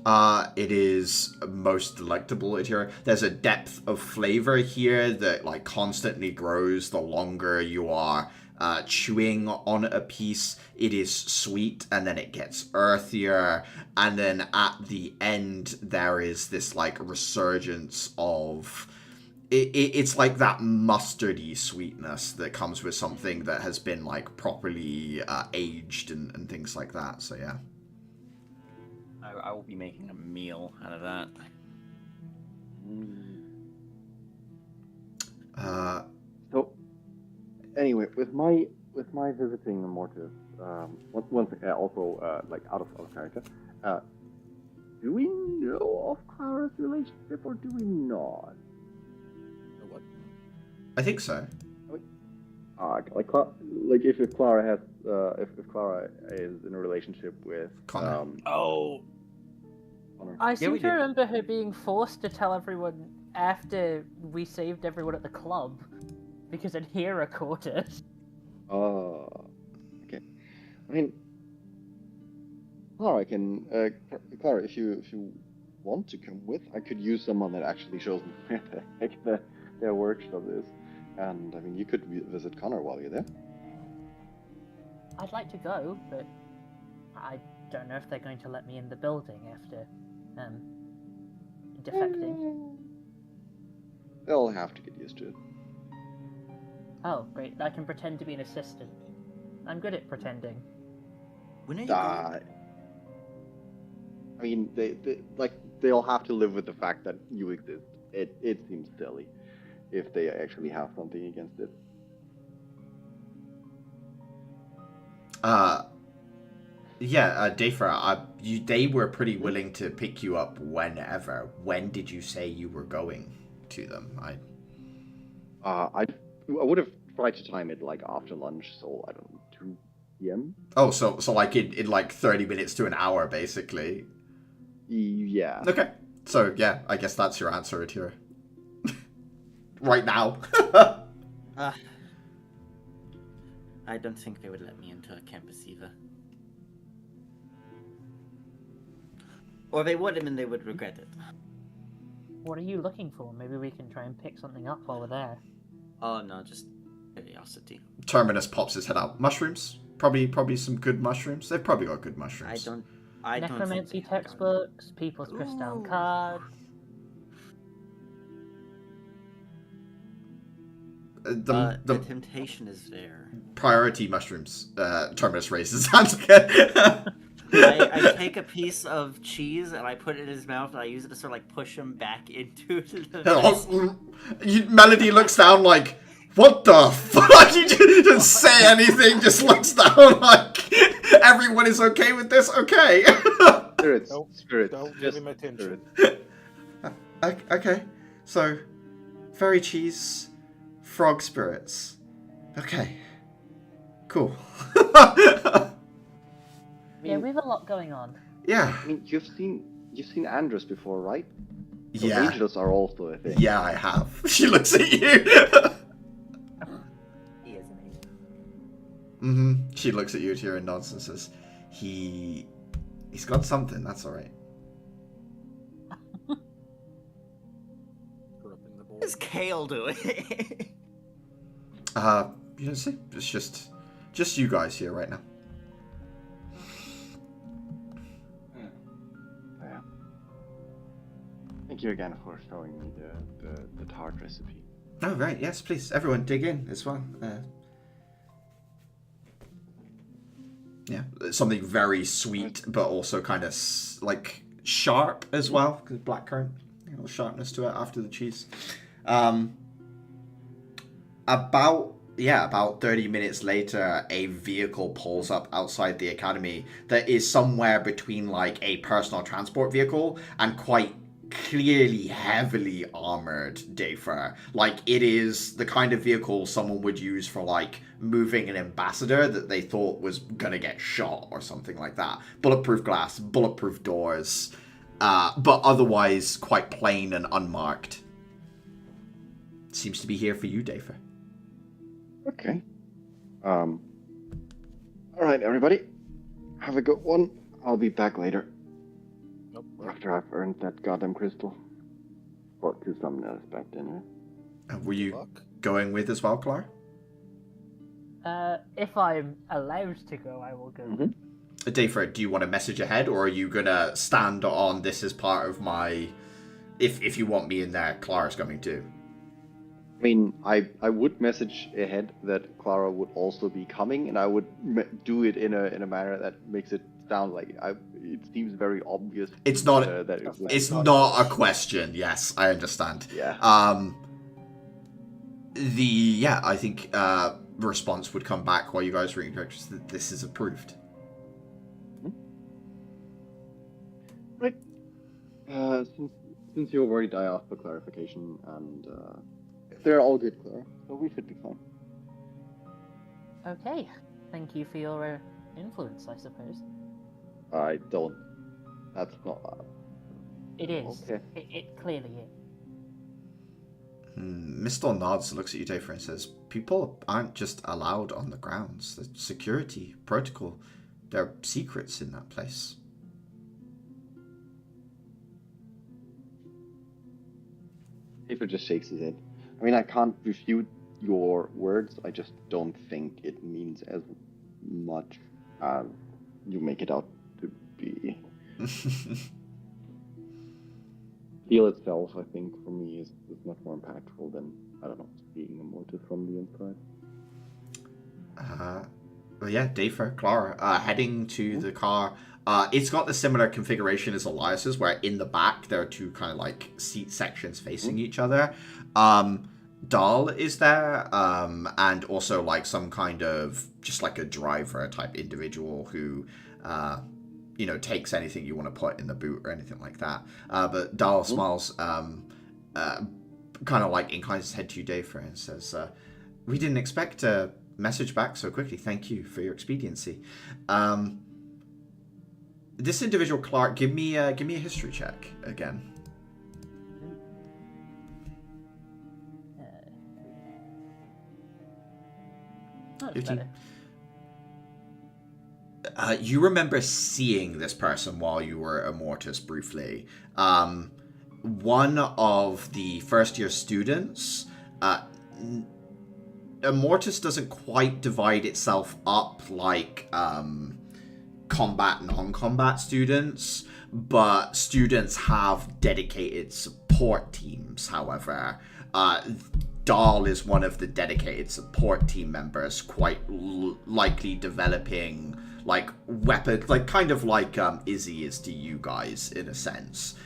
It is most delectable here. There's a depth of flavor here that like constantly grows the longer you are chewing on a piece. It is sweet and then it gets earthier, and then at the end there is this like resurgence of it's like that mustardy sweetness that comes with something that has been like properly aged and things like that. So yeah. I will be making a meal out of that. So, anyway, with my visiting Immortus, one thing also like out of character, do we know of Clara's relationship or do we not? what? I think so. Like if Clara has if Clara is in a relationship with Connor. Oh, Connor. I Yeah, seem we to did. remember her being forced to tell everyone after we saved everyone at the club because Adhira caught us. Okay. I mean, Clara Clara, if you want to come with, I could use someone that actually shows me where the heck their workshop is. And, I mean, you could visit Connor while you're there. I'd like to go, but I don't know if they're going to let me in the building after defecting. They'll have to get used to it. Oh, great. I can pretend to be an assistant. I'm good at pretending. When are you going? I mean, they'll have to live with the fact that you exist. It seems silly if they actually have something against it. Dafra, they were pretty willing to pick you up whenever. When did you say you were going to them? I would have tried to time it like after lunch, so I don't know, 2 p.m. Oh, so like in like 30 minutes to an hour, basically. Yeah. Okay. So yeah, I guess that's your answer, Atira. Right now. I don't think they would let me into a campus either. Or they would, and they would regret it. What are you looking for? Maybe we can try and pick something up while we're there. Oh no, just curiosity. Terminus pops his head out. Mushrooms? Probably some good mushrooms. They've probably got good mushrooms. I don't think Necromancy they have textbooks, people's crystal Ooh. cards. The the temptation is there. priority mushrooms. Terminus raises his hands again. I take a piece of cheese and I put it in his mouth and I use it to sort of like push him back into the Melody looks down like, what the fuck? You didn't say anything, just looks down like, everyone is okay with this? Okay. Spirits. Nope. Spirits. Don't give Just him attention. spirits. Okay, so, fairy cheese, Frog spirits. Okay. Cool. Yeah, we have a lot going on. Yeah. I mean, you've seen Andrus before, right? So Yeah. angels are also a thing. Yeah, I have. She looks at you. He is amazing. She looks at you, Tyrion nods and says, he's got something, that's alright. Corrupting the boy. What is Kale doing? You don't see? It's just you guys here right now. Yeah. Thank you again for showing me the tart recipe. Oh, right, yes, please. Everyone dig in as well. Yeah, something very sweet, but also kind of like sharp as well, because blackcurrant, sharpness to it after the cheese. About 30 minutes later, a vehicle pulls up outside the academy that is somewhere between like a personal transport vehicle and quite clearly heavily armored Dayfur. Like, it is the kind of vehicle someone would use for like moving an ambassador that they thought was gonna get shot or something like that. Bulletproof glass, bulletproof doors, but otherwise quite plain and unmarked. Seems to be here for you, Dayfur. Okay. All right, everybody. Have a good one. I'll be back later. Nope. After I've earned that goddamn crystal. Or to some respect, anyway. Were you Fuck. going with as well, Clara? If I'm allowed to go, I will go. Mm-hmm. Dayfur, do you want to message ahead, or are you gonna stand on this as part of my... If you want me in there, Clara's coming too. I mean, I would message ahead that Clara would also be coming, and I would do it in a manner that makes it sound like it seems very obvious. It's not. That It's not a question. Yes, I understand. Yeah. I think response would come back while you guys were reading pictures that this is approved. Right. Since you worried, I asked for clarification, and they're all good, Clara, so we should be fine. Okay. Thank you for your influence, I suppose. I don't. That's not. It is. Okay. It clearly is. Mr. Nods looks at you, Dayfur, and says, people aren't just allowed on the grounds. The security protocol, there are secrets in that place. Paper just shakes his head. I mean, I can't refute your words. I just don't think it means as much as you make it out to be. Feel itself, I think, for me is much more impactful than, I don't know, seeing a mortis from the inside. Well, yeah, Dayfur, Clara, heading to the car. It's got the similar configuration as Elias's, where in the back there are two kind of like seat sections facing each other. Dahl is there, and also like some kind of just like a driver type individual who, takes anything you want to put in the boot or anything like that. But Dahl smiles, kind of like inclines his head to you, Dayfur, and says, "We didn't expect a message back so quickly. Thank you for your expediency." This individual, Clark, give me a history check again. That's 15. better. You remember seeing this person while you were a Mortis briefly. One of the first-year students. A Mortis doesn't quite divide itself up like combat, non-combat students, but students have dedicated support teams, however. Dahl is one of the dedicated support team members, quite likely developing like weapons, like kind of like Izzy is to you guys in a sense.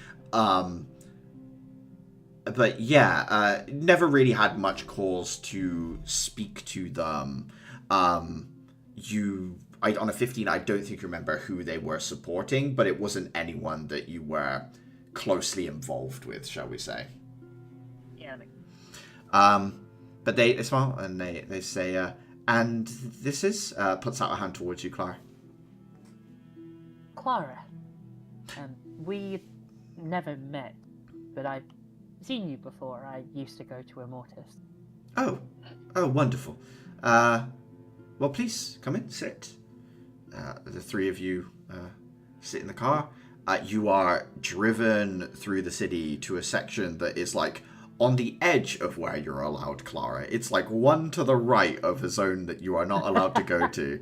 But yeah, never really had much cause to speak to them. On a 15, I don't think you remember who they were supporting, but it wasn't anyone that you were closely involved with, shall we say. Yeah. But they smile and they say, and this is, puts out a hand towards you, Clara. Clara. We never met, but I've seen you before. I used to go to Immortus. Oh, wonderful. Well, please come in, sit. The three of you sit in the car. You are driven through the city to a section that is like on the edge of where you're allowed, Clara. It's like one to the right of a zone that you are not allowed to go to.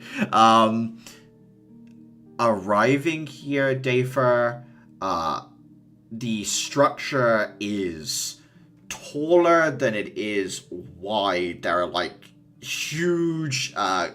Arriving here, Dafer, the structure is taller than it is wide. There are like huge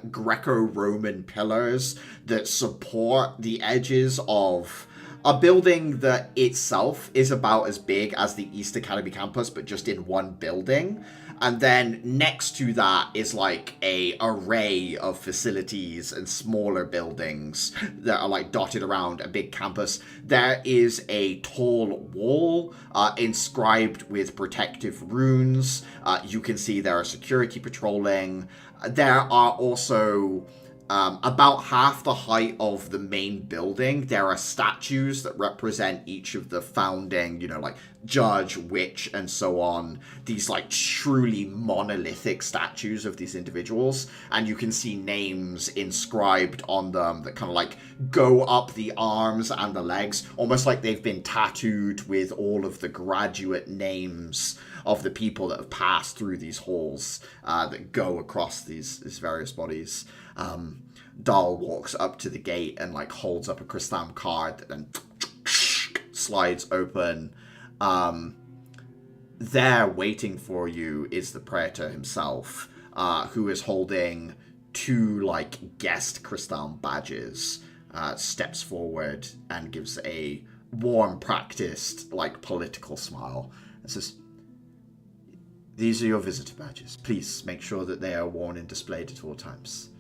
Greco-Roman pillars that support the edges of a building that itself is about as big as the East Academy campus, but just in one building. And then next to that is like a array of facilities and smaller buildings that are like dotted around a big campus. There is a tall wall inscribed with protective runes. You can see there are security patrolling. There are also about half the height of the main building, there are statues that represent each of the founding, like judge, witch, and so on. These like truly monolithic statues of these individuals, and you can see names inscribed on them that kind of like go up the arms and the legs, almost like they've been tattooed with all of the graduate names of the people that have passed through these halls that go across these various bodies. Dahl walks up to the gate and like holds up a Crystam card that then slides open. There waiting for you is the Praetor himself, who is holding two like guest Crystam badges, steps forward and gives a warm, practiced, like political smile and says, "These are your visitor badges. Please make sure that they are worn and displayed at all times.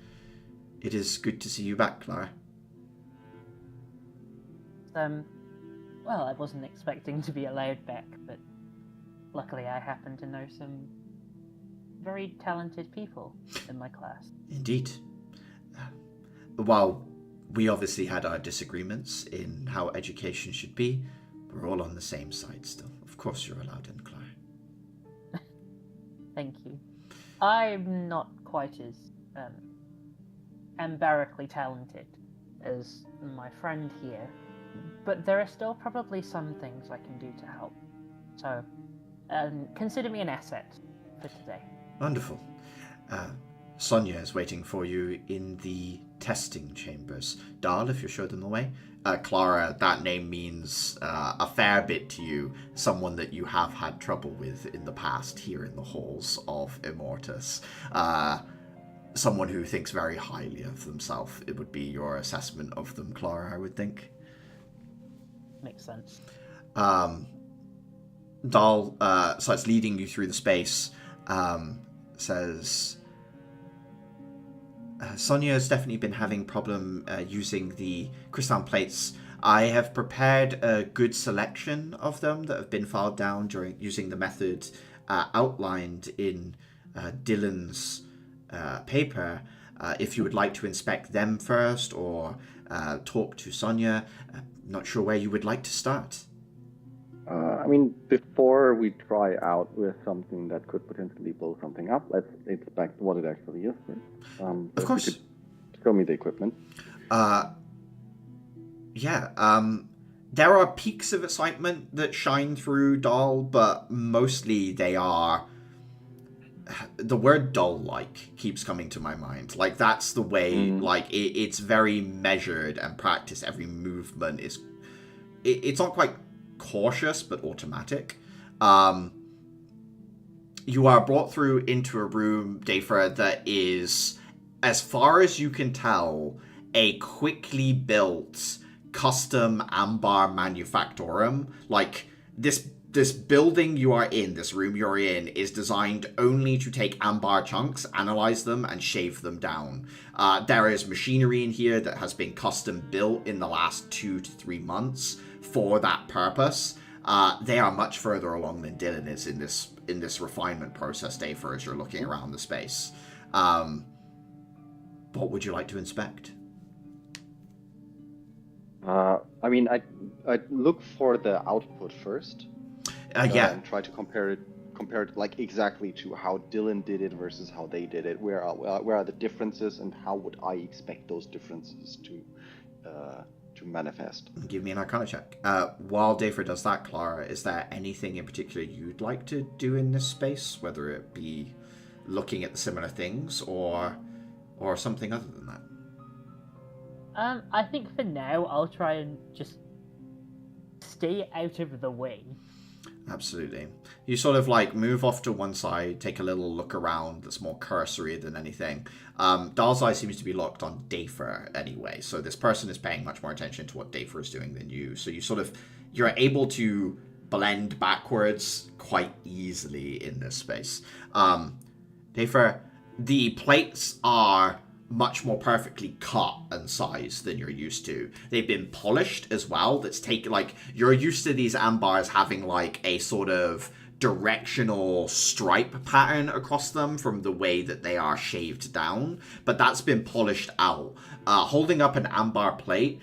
It is good to see you back, Clara." Well, I wasn't expecting to be allowed back, but luckily I happen to know some very talented people in my class. Indeed. While we obviously had our disagreements in how education should be, we're all on the same side still. Of course you're allowed in, Clara. Thank you. I'm not quite as amberically talented as my friend here, but there are still probably some things I can do to help. So, consider me an asset for today. Wonderful. Sonia is waiting for you in the testing chambers. Dahl, if you show them the way. Clara, that name means a fair bit to you. Someone that you have had trouble with in the past here in the halls of Immortus. Someone who thinks very highly of themselves. It would be your assessment of them, Clara, I would think. Makes sense. Dahl starts leading you through the space, says, Sonia has definitely been having problem using the Crystal plates. I have prepared a good selection of them that have been filed down during using the method outlined in Dylan's paper. If you would like to inspect them first or talk to Sonia, not sure where you would like to start. Before we try out with something that could potentially blow something up, let's inspect what it actually is first. Of course. You could show me the equipment. There are peaks of excitement that shine through Dahl, but mostly they are... The word dull-like keeps coming to my mind. Like, that's the way, it's very measured and practiced. Every movement is... It's not quite cautious, but automatic. You are brought through into a room, Dafra, that is, as far as you can tell, a quickly built custom ambar manufactorum. Like, this building you are in, this room you're in, is designed only to take ambar chunks, analyze them, and shave them down. There is machinery in here that has been custom built in the last 2 to 3 months for that purpose. They are much further along than Dylan is in this refinement process, Dafer, as you're looking around the space. What would you like to inspect? I mean, I'd look for the output first. Yeah. And try to compare it like exactly to how Dylan did it versus how they did it. Where are the differences, and how would I expect those differences to manifest? Give me an Arcana check. While Dafer does that, Clara, is there anything in particular you'd like to do in this space, whether it be looking at the similar things or something other than that? I think for now I'll try and just stay out of the way. Absolutely. You sort of like move off to one side, take a little look around that's more cursory than anything. Dahl's eye seems to be locked on Dafer anyway, so this person is paying much more attention to what Dafer is doing than you. So you're able to blend backwards quite easily in this space. Dafer, the plates are much more perfectly cut and sized than you're used to. They've been polished as well. That's taken, like, you're used to these ambars having like a sort of directional stripe pattern across them from the way that they are shaved down, but that's been polished out. Holding up an ambar plate,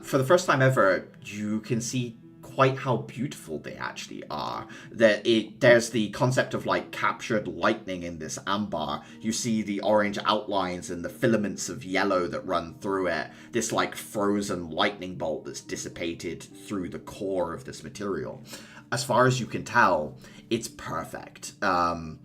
for the first time ever, you can see quite how beautiful they actually are. There's the concept of like captured lightning in this ambar. You see the orange outlines and the filaments of yellow that run through it. This like frozen lightning bolt that's dissipated through the core of this material. As far as you can tell, it's perfect. There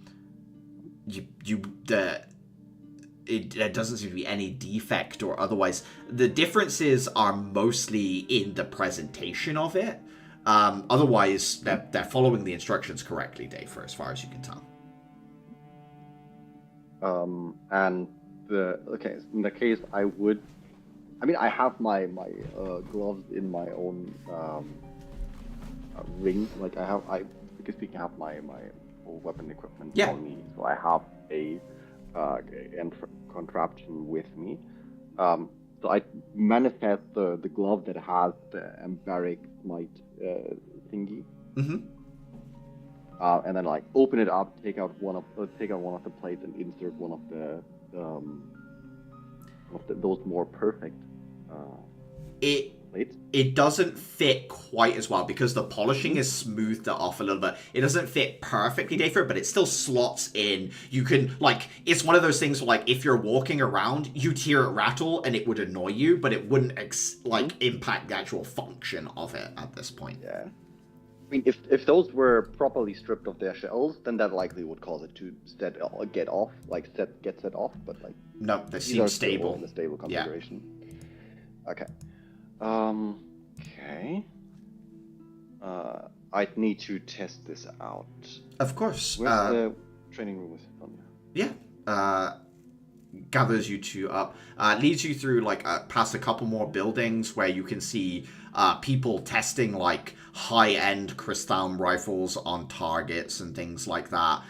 doesn't seem to be any defect or otherwise. The differences are mostly in the presentation of it. Otherwise, they're following the instructions correctly, Dafer, as far as you can tell. And in the case, I have my gloves in my own ring. Like I have my whole weapon equipment on me, so I have a contraption with me. So I manifest the glove that has the Ambaric Might thingy. Mm-hmm. And then like open it up, take out one of the plates and insert one of those more perfect plates. It doesn't fit quite as well because the polishing is smoothed it off a little bit. It doesn't fit perfectly, Dafer, but it still slots in. You can, like, it's one of those things where, like, if you're walking around, you'd hear it rattle and it would annoy you, but it wouldn't, impact the actual function of it at this point. Yeah. I mean, if those were properly stripped of their shells, then that likely would cause it to get set off, but, like... No, they seem stable. In the stable configuration. Yeah. Okay. Okay. I'd need to test this out. Of course. Where's the training room with Sonia? Yeah. Gathers you two up. Leads you through, like, past a couple more buildings where you can see people testing, like, high-end crystal rifles on targets and things like that.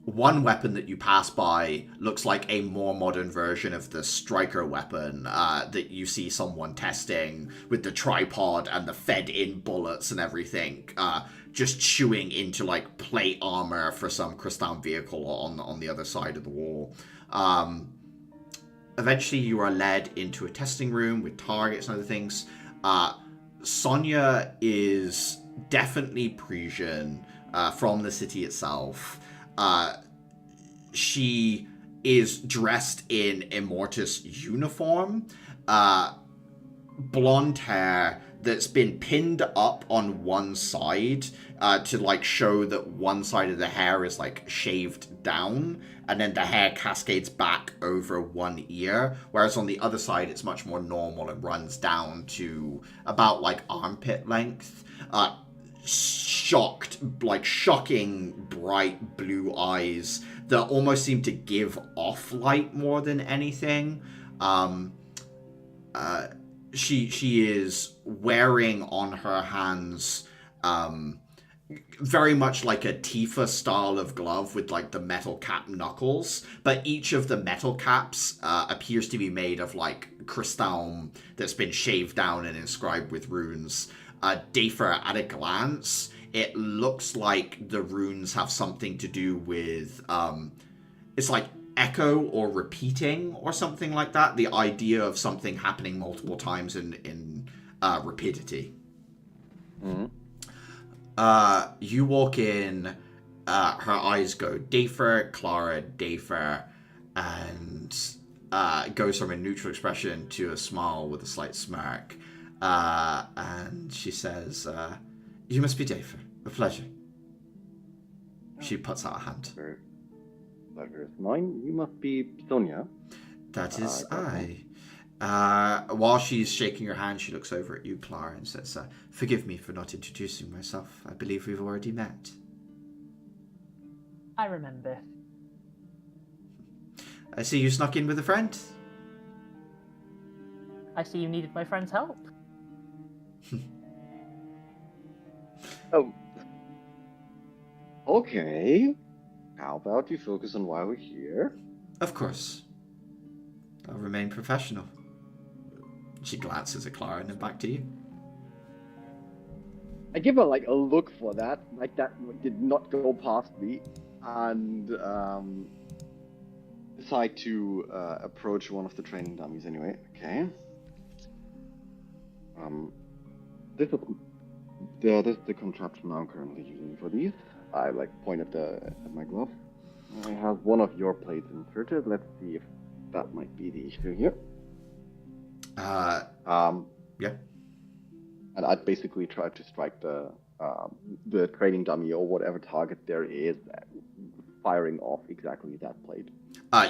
One weapon that you pass by looks like a more modern version of the striker weapon that you see someone testing with the tripod and the fed-in bullets and everything, just chewing into like plate armor for some crystal vehicle on the other side of the wall. Eventually you are led into a testing room with targets and other things. Sonia is definitely Parisian from the city itself. She is dressed in Immortus uniform, blonde hair that's been pinned up on one side to like show that one side of the hair is like shaved down, and then the hair cascades back over one ear, whereas on the other side it's much more normal and runs down to about like armpit length. Shocking bright blue eyes that almost seem to give off light more than anything. She is wearing on her hands very much like a Tifa style of glove with like the metal cap knuckles, but each of the metal caps appears to be made of like crystal that's been shaved down and inscribed with runes. Dafer, at a glance, it looks like the runes have something to do with, it's like echo or repeating or something like that. The idea of something happening multiple times in rapidity. Mm-hmm. You walk in, her eyes go Dafer, Clara, Dafer, and goes from a neutral expression to a smile with a slight smirk. And she says, you must be Dafer. A pleasure. She puts out a hand. Pleasure is mine. You must be Sonia. That is I. While she's shaking her hand, she looks over at you, Clara, and says, forgive me for not introducing myself. I believe we've already met. I remember. I see you snuck in with a friend. I see you needed my friend's help. Oh. Okay. How about you focus on why we're here? Of course. I'll remain professional. She glances at Clara and then back to you. I give her like a look for that, like that did not go past me, and decide to approach one of the training dummies anyway. Okay. This is the contraption I'm currently using for these. I like point at my glove. I have one of your plates inserted. Let's see if that might be the issue here. Yeah. And I'd basically try to strike the training dummy or whatever target there is, firing off exactly that plate.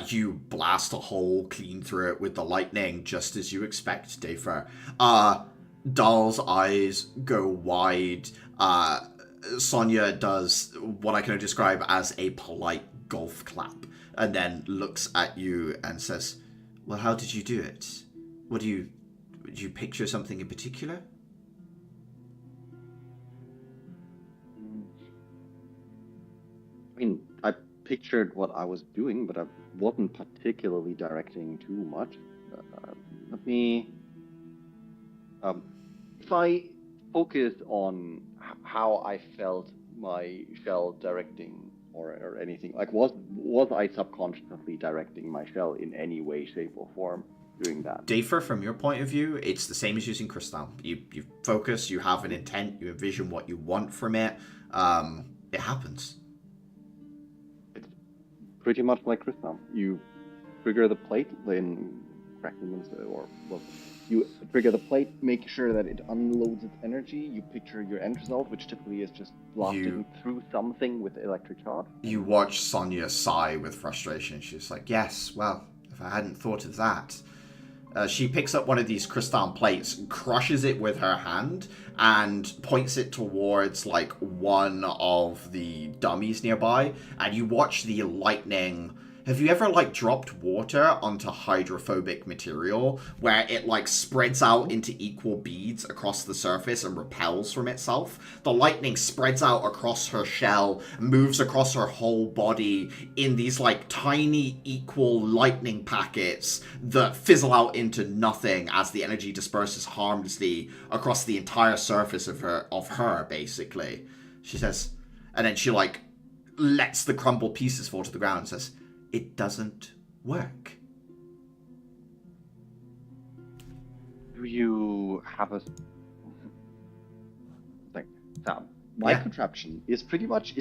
You blast a hole clean through it with the lightning, just as you expect, Dafer. Dahl's eyes go wide. Sonia does what I can describe as a polite golf clap, and then looks at you and says, well, how did you do it? Did you picture something in particular? I mean, I pictured what I was doing, but I wasn't particularly directing too much. Let me... if I focus on how I felt my shell directing or anything, like was I subconsciously directing my shell in any way, shape, or form doing that? Dafer, from your point of view, it's the same as using Crystal. You focus, you have an intent, you envision what you want from it. It happens. It's pretty much like Crystal. You trigger the plate, then cracking you trigger the plate, make sure that it unloads its energy. You picture your end result, which typically is just blasting through something with electric charge. You watch Sonia sigh with frustration. She's like, yes, well, if I hadn't thought of that. She picks up one of these crystal plates, crushes it with her hand, and points it towards, like, one of the dummies nearby. And you watch the lightning... Have you ever, like, dropped water onto hydrophobic material where it, like, spreads out into equal beads across the surface and repels from itself? The lightning spreads out across her shell, moves across her whole body in these, like, tiny equal lightning packets that fizzle out into nothing as the energy disperses harmlessly across the entire surface of her, basically. She says, and then she, like, lets the crumbled pieces fall to the ground and says, it doesn't work. Do you have a... Like, my contraption is pretty much...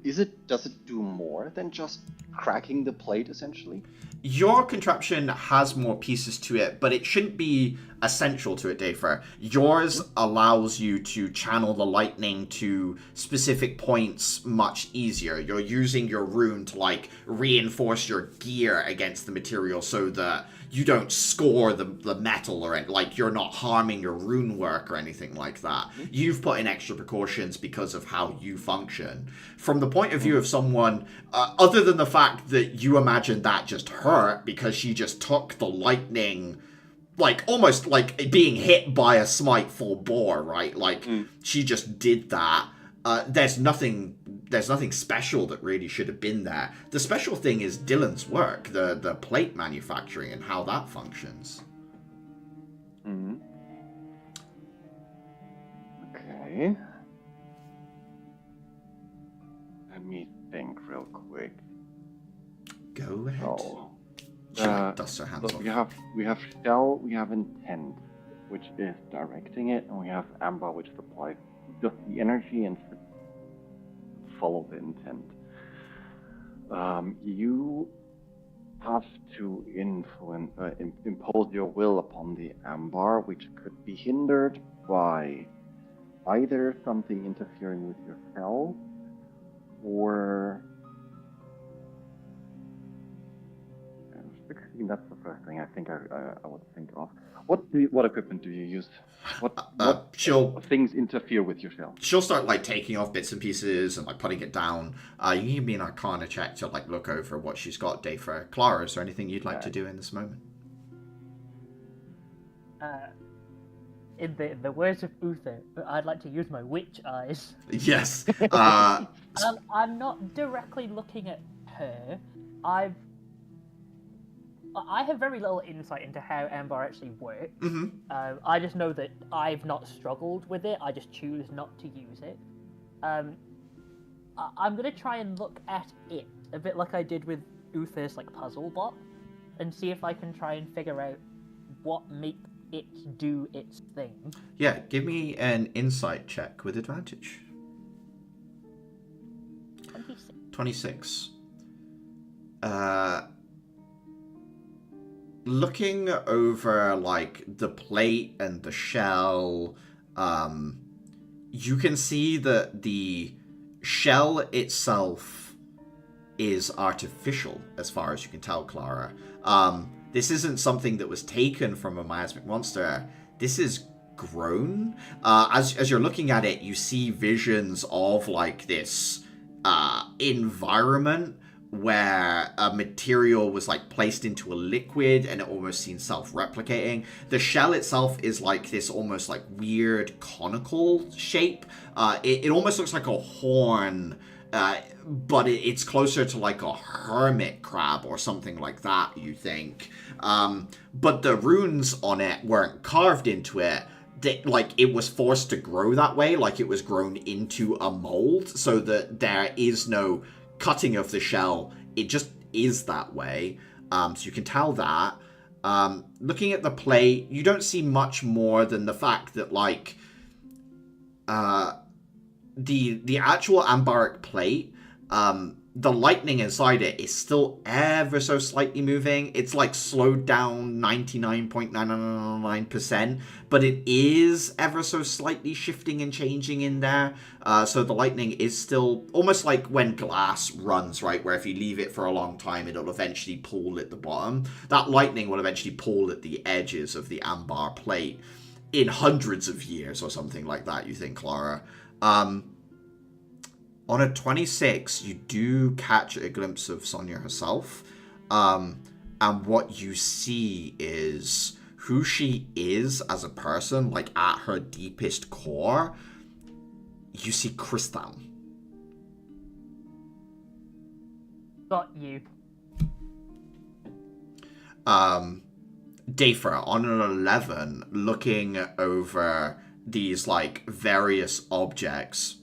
Does it do more than just cracking the plate, essentially? Your contraption has more pieces to it, but it shouldn't be essential to it, Dafer. Yours allows you to channel the lightning to specific points much easier. You're using your rune to, like, reinforce your gear against the material so that you don't score the metal or anything. Like, you're not harming your rune work or anything like that. You've put in extra precautions because of how you function. From the point of view of someone, other than the fact that you imagine that just hurt because she just took the lightning, like, almost like being hit by a smite full bore, right? Like, she just did that. There's nothing special that really should have been there. The special thing is Dylan's work, the plate manufacturing and how that functions. Okay. Let me think real quick. Go ahead. Oh. She like dusts her hands Look, off. we have Shell, we have Intent, which is directing it, and we have Amber, which supplies just the energy and follow the intent. You have to impose your will upon the Amber, which could be hindered by either something interfering with your health or 16. That's the first thing I think I would think of. What equipment do you use? What things interfere with your shell? She'll start like taking off bits and pieces and like putting it down. You can give me an Arcana check to like look over what she's got. Day for Clara, is there anything you'd like to do in this moment? In the words of Uther, I'd like to use my witch eyes. Yes. I'm not directly looking at her. I have very little insight into how Ambar actually works. Mm-hmm. I just know that I've not struggled with it. I just choose not to use it. I'm gonna try and look at it a bit like I did with Uther's like puzzle bot, and see if I can try and figure out what makes it do its thing. Yeah, give me an insight check with advantage. 26. Looking over like the plate and the shell, you can see that the shell itself is artificial as far as you can tell, Clara. This isn't something that was taken from a miasmic monster. This is grown. As you're looking at it, you see visions of like this environment where a material was like placed into a liquid and it almost seems self-replicating. The shell itself is like this almost like weird conical shape. It almost looks like a horn, but it's closer to like a hermit crab or something like that, you think. But the runes on it weren't carved into it. Like it was forced to grow that way, like it was grown into a mold, so that there is no cutting of the shell. It just is that way. So you can tell that. Looking at the plate, you don't see much more than the fact that like the actual ambaric plate, the lightning inside it is still ever so slightly moving. It's like slowed down 99.999%, but it is ever so slightly shifting and changing in there. So the lightning is still almost like when glass runs, right? Where if you leave it for a long time, it'll eventually pool at the bottom. That lightning will eventually pool at the edges of the ambar plate in hundreds of years or something like that, you think, Clara. On a 26, you do catch a glimpse of Sonia herself. And what you see is who she is as a person, like at her deepest core. You see Crystal. Got you. Dafra, on an 11, looking over these like various objects,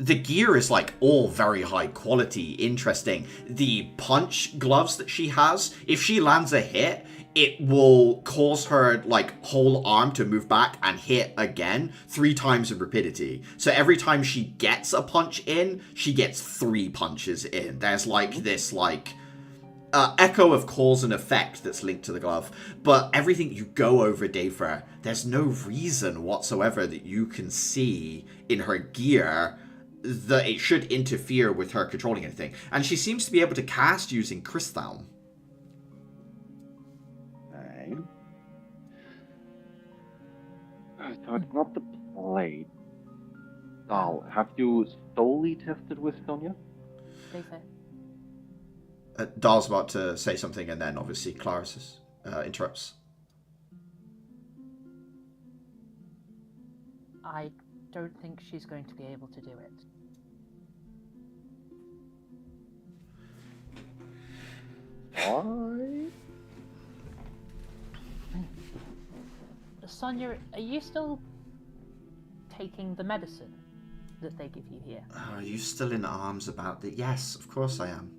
the gear is like all very high quality, interesting. The punch gloves that she has, if she lands a hit, it will cause her like whole arm to move back and hit again 3 times in rapidity. So every time she gets a punch in, she gets 3 punches in. There's like this like echo of cause and effect that's linked to the glove. But everything you go over, Dafra, there's no reason whatsoever that you can see in her gear that it should interfere with her controlling anything. And she seems to be able to cast using Crystal. Okay. So it's not the plate. Dal, have you solely tested with Sonia? Dal's about to say something, and then obviously Clarice interrupts. I don't think she's going to be able to do it. Why? Sonia, are you still taking the medicine that they give you here? Are you still in arms about it? Yes, of course I am.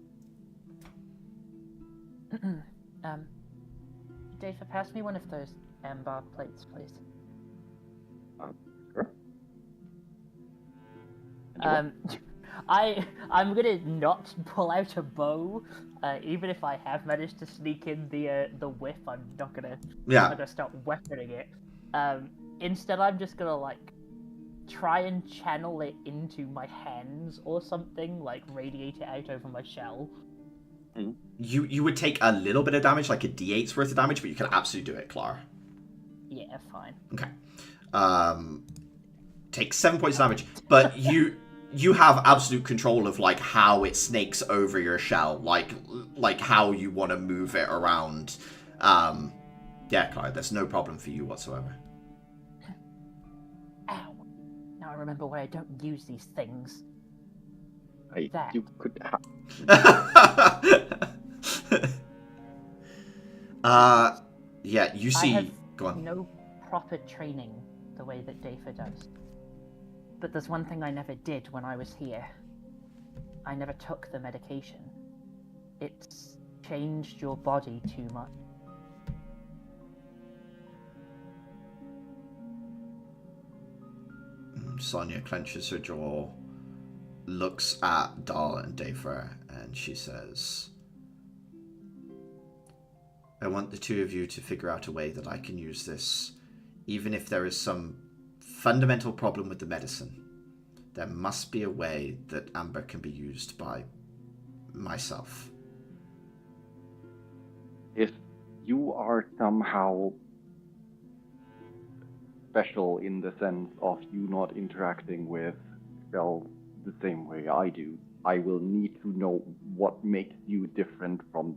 David, pass me one of those amber plates, please. Sure. I'm gonna not pull out a bow, even if I have managed to sneak in the whip. I'm not gonna start weaponing it. Instead, I'm just gonna like try and channel it into my hands or something, like radiate it out over my shell. You would take a little bit of damage, like a d8's worth of damage, but you can absolutely do it, Clara. Yeah, fine. Okay. Take 7 points of damage, but you have absolute control of like how it snakes over your shell, like how you want to move it around. Yeah, Clara, there's no problem for you whatsoever. Ow! Now I remember why I don't use these things. That. You could have. Yeah, you see. I have Go on. no proper training the way that Dafa does. But there's one thing I never did when I was here. I never took the medication. It's changed your body too much. Sonia clenches her jaw, looks at Dahl and Dafer, and she says, I want the two of you to figure out a way that I can use this, even if there is some fundamental problem with the medicine. There must be a way that amber can be used by myself. If you are somehow special in the sense of you not interacting with spells the same way I do, I will need to know what makes you different from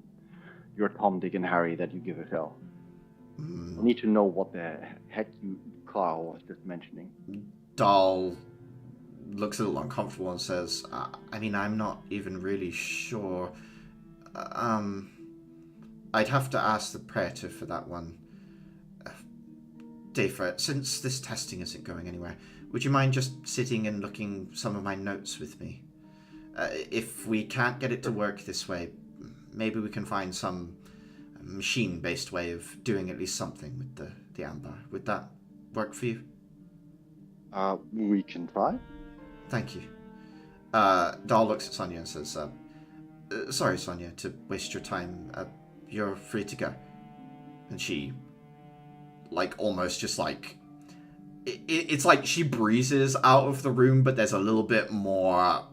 your Tom, Dick, and Harry that you give a shell. I need to know what the heck Carl was just mentioning. Dahl looks a little uncomfortable and says, I mean, I'm not even really sure. I'd have to ask the Praetor for that one. Dafer, since this testing isn't going anywhere, would you mind just sitting and looking some of my notes with me? If we can't get it to work this way, maybe we can find some machine-based way of doing at least something with the amber. Would that work for you? We can try. Thank you. Dahl looks at Sonia and says, sorry, Sonia, to waste your time. You're free to go. And she, like, almost just like... It's like she breezes out of the room, but there's a little bit more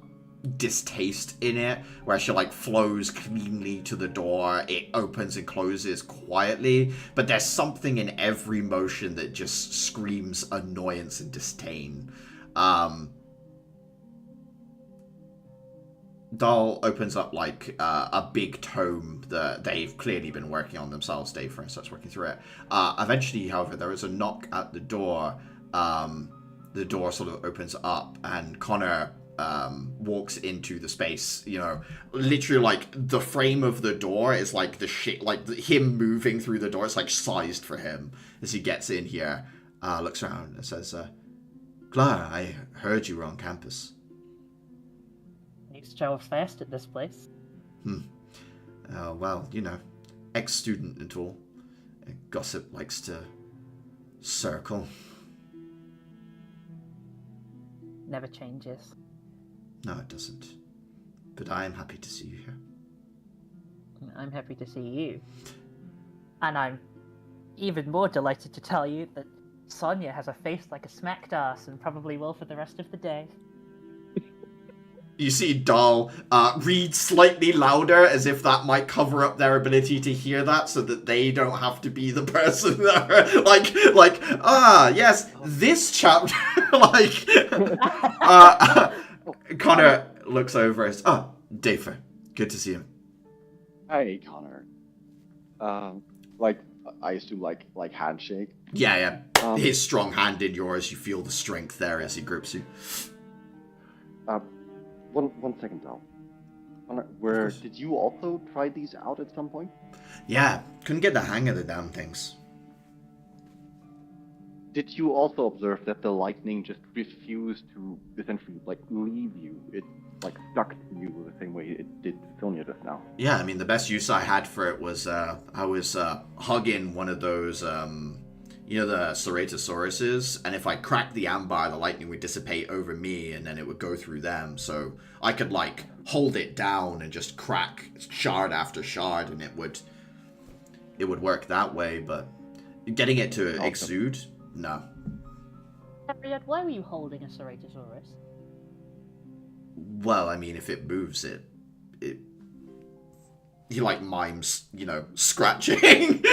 distaste in it, where she like flows cleanly to the door. It opens and closes quietly, but there's something in every motion that just screams annoyance and disdain. Dahl opens up like a big tome that they've clearly been working on themselves. Dave starts working through it. Eventually, however, there is a knock at the door. The door sort of opens up, and Connor walks into the space. You know, literally, like the frame of the door is like the shit, like him moving through the door. It's like sized for him as he gets in here. Looks around and says, "Clara, I heard you were on campus." Needs to travel fast at this place. Well, you know, ex-student and all. Gossip likes to circle. Never changes. No, it doesn't. But I am happy to see you here. I'm happy to see you. And I'm even more delighted to tell you that Sonia has a face like a smacked ass and probably will for the rest of the day. You see Dahl read slightly louder, as if that might cover up their ability to hear that, so that they don't have to be the person that yes, this chapter, Connor looks over as, Dafer, good to see him. Hey, Connor. I assume like handshake. Yeah. His strong hand in yours, you feel the strength there as he grips you. One second, Dal. Did you also try these out at some point? Yeah, couldn't get the hang of the damn things. did you also observe that the lightning just refused to essentially like leave you? It like stuck to you the same way it did to Sonia just now. Yeah, I mean, the best use I had for it was I was hugging one of those, you know, the Ceratosauruses, and if I cracked the amber, the lightning would dissipate over me, and then it would go through them. So I could like hold it down and just crack shard after shard, and it would work that way. But getting it to exude, no. Harriet, why were you holding a Ceratosaurus? Well, I mean, if it moves, it he like mimes, you know, scratching.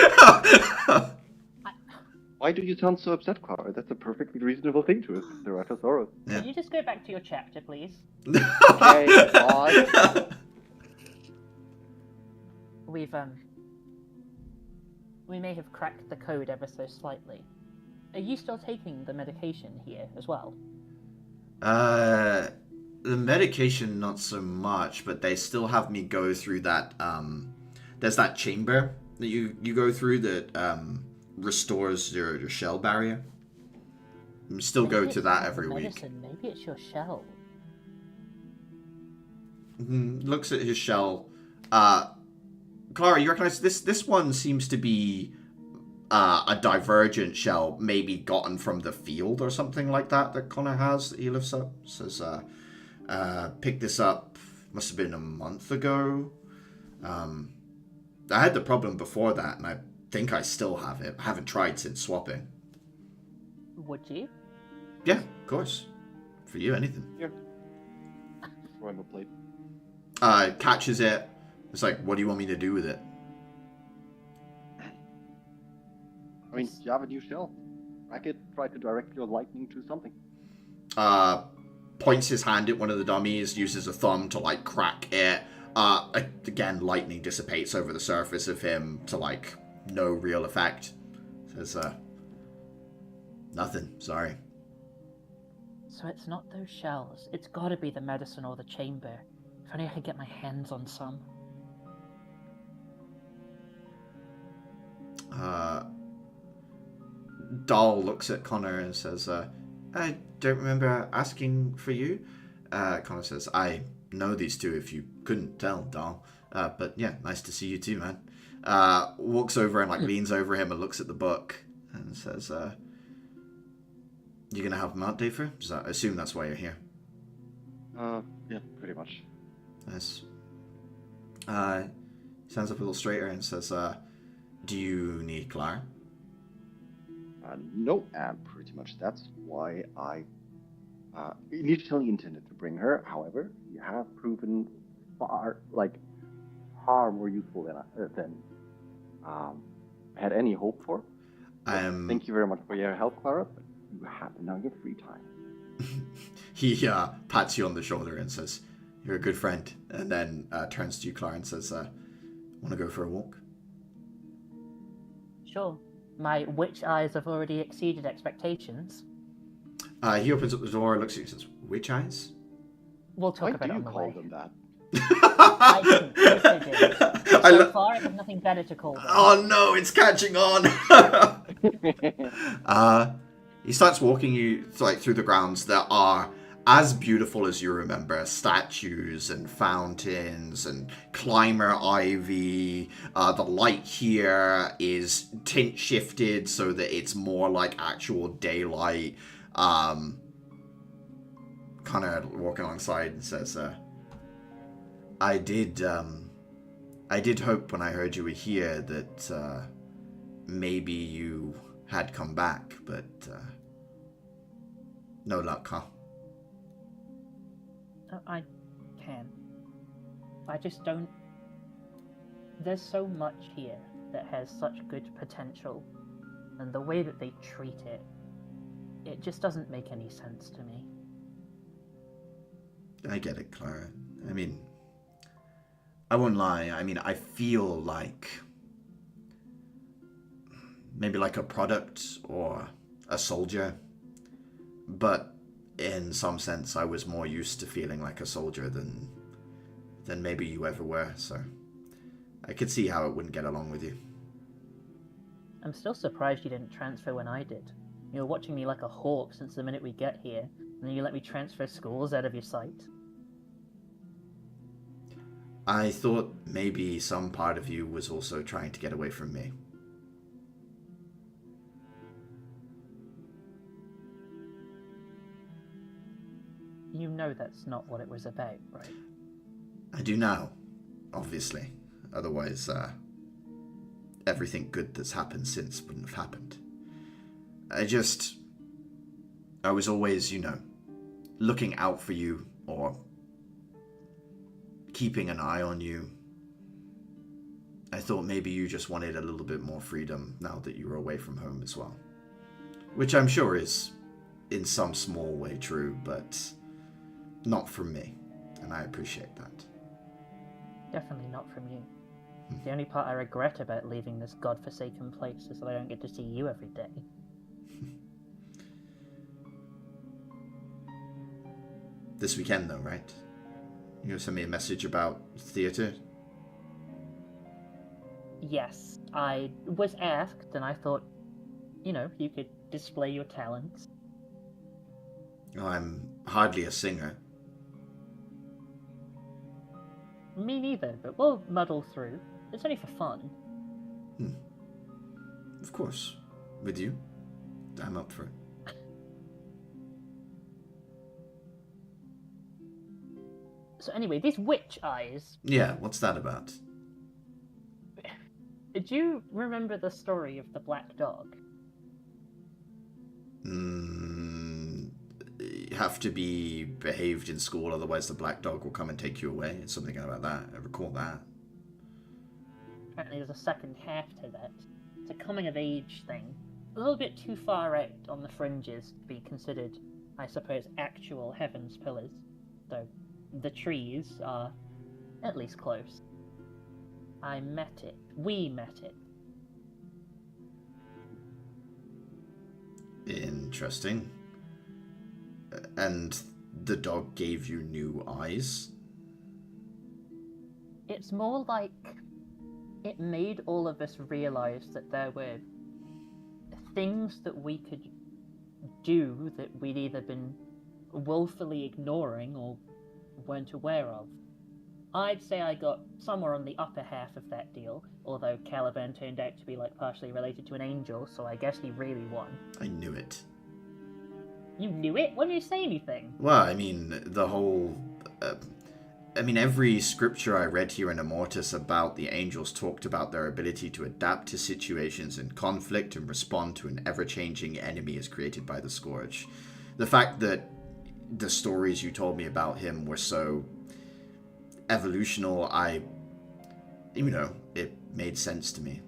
Why do you sound so upset, Clara? That's a perfectly reasonable thing to a Ceratosaurus. Yeah. Can you just go back to your chapter, please? Okay, God. We may have cracked the code ever so slightly. Are you still taking the medication here as well? The medication not so much, but they still have me go through that. There's that chamber that you go through that restores your shell barrier. You still go to that every week. Maybe it's your shell. Looks at his shell. Clara, you recognize this one seems to be a divergent shell, maybe gotten from the field or something like that Connor has that he lifts up. Says, picked this up, must have been a month ago. I had the problem before that, and I think I still have it. I haven't tried since swapping. Would you? Yeah, of course. For you, anything. Here. Throw him a plate. Catches it. It's like, what do you want me to do with it? I mean, you have a new shell. Crack it, try to direct your lightning to something. Points his hand at one of the dummies, uses a thumb to, like, crack it. Again, lightning dissipates over the surface of him to, like, no real effect. Says, nothing, sorry. So it's not those shells. It's gotta be the medicine or the chamber. If only I could get my hands on some. Dahl looks at Connor and says, I don't remember asking for you. Connor says, I know these two if you couldn't tell, Dahl. But yeah, nice to see you too, man. Walks over and like leans over him and looks at the book and says, you gonna help him out, Dafer? I assume that's why you're here. Yeah, pretty much. Nice. Stands up a little straighter and says, do you need Clara? No, and pretty much that's why I initially intended to bring her. However, you have proven far more useful than I had any hope for. So thank you very much for your help, Clara. But you have now your free time. He pats you on the shoulder and says, you're a good friend. And then turns to you, Clara, and says, want to go for a walk? Sure. My witch eyes have already exceeded expectations. He opens up the door, looks at you and says, witch eyes? We'll talk Why about do it you on the call way. them that? I didn't. Yes, I did. So far, I have nothing better to call them. Oh no, it's catching on! He starts walking you through the grounds that are as beautiful as you remember. Statues and fountains and climber ivy. The light here is tint shifted so that it's more like actual daylight. Kind of walking alongside and says, I did hope when I heard you were here that maybe you had come back, but no luck, huh? I can. I just don't... There's so much here that has such good potential, and the way that they treat it, it just doesn't make any sense to me. I get it, Clara. I mean, I won't lie. I mean, I feel like maybe like a product or a soldier, but in some sense I was more used to feeling like a soldier than maybe you ever were, so I could see how it wouldn't get along with you. I'm still surprised you didn't transfer when I did. You were watching me like a hawk since the minute we get here, and then you let me transfer schools out of your sight. I thought maybe some part of you was also trying to get away from me. You know that's not what it was about, right? I do now, obviously. Otherwise, everything good that's happened since wouldn't have happened. I was always, looking out for you, or keeping an eye on you. I thought maybe you just wanted a little bit more freedom now that you were away from home as well. Which I'm sure is, in some small way, true, but not from me. And I appreciate that. Definitely not from you. The only part I regret about leaving this godforsaken place is that I don't get to see you every day. This weekend, though, right? You gonna send me a message about theater? Yes, I was asked, and I thought, you could display your talents. Oh, I'm hardly a singer. Me neither, but we'll muddle through. It's only for fun. Of course. With you? I'm up for it. So anyway, these witch eyes. Yeah, what's that about? Did you remember the story of the black dog? You have to be behaved in school, otherwise the black dog will come and take you away. It's something about that. I recall that. Apparently there's a second half to that. It's a coming-of-age thing. A little bit too far out on the fringes to be considered, I suppose, actual heaven's pillars. Though the trees are at least close. I met it. We met it. Interesting. And the dog gave you new eyes? It's more like it made all of us realize that there were things that we could do that we'd either been willfully ignoring or weren't aware of. I'd say I got somewhere on the upper half of that deal, although Caliban turned out to be partially related to an angel, so I guess he really won. I knew it. You knew it? Why didn't you say anything? Well, I mean, the whole... every scripture I read here in Immortus about the angels talked about their ability to adapt to situations in conflict and respond to an ever-changing enemy as created by the Scourge. The fact that the stories you told me about him were so evolutional, it made sense to me.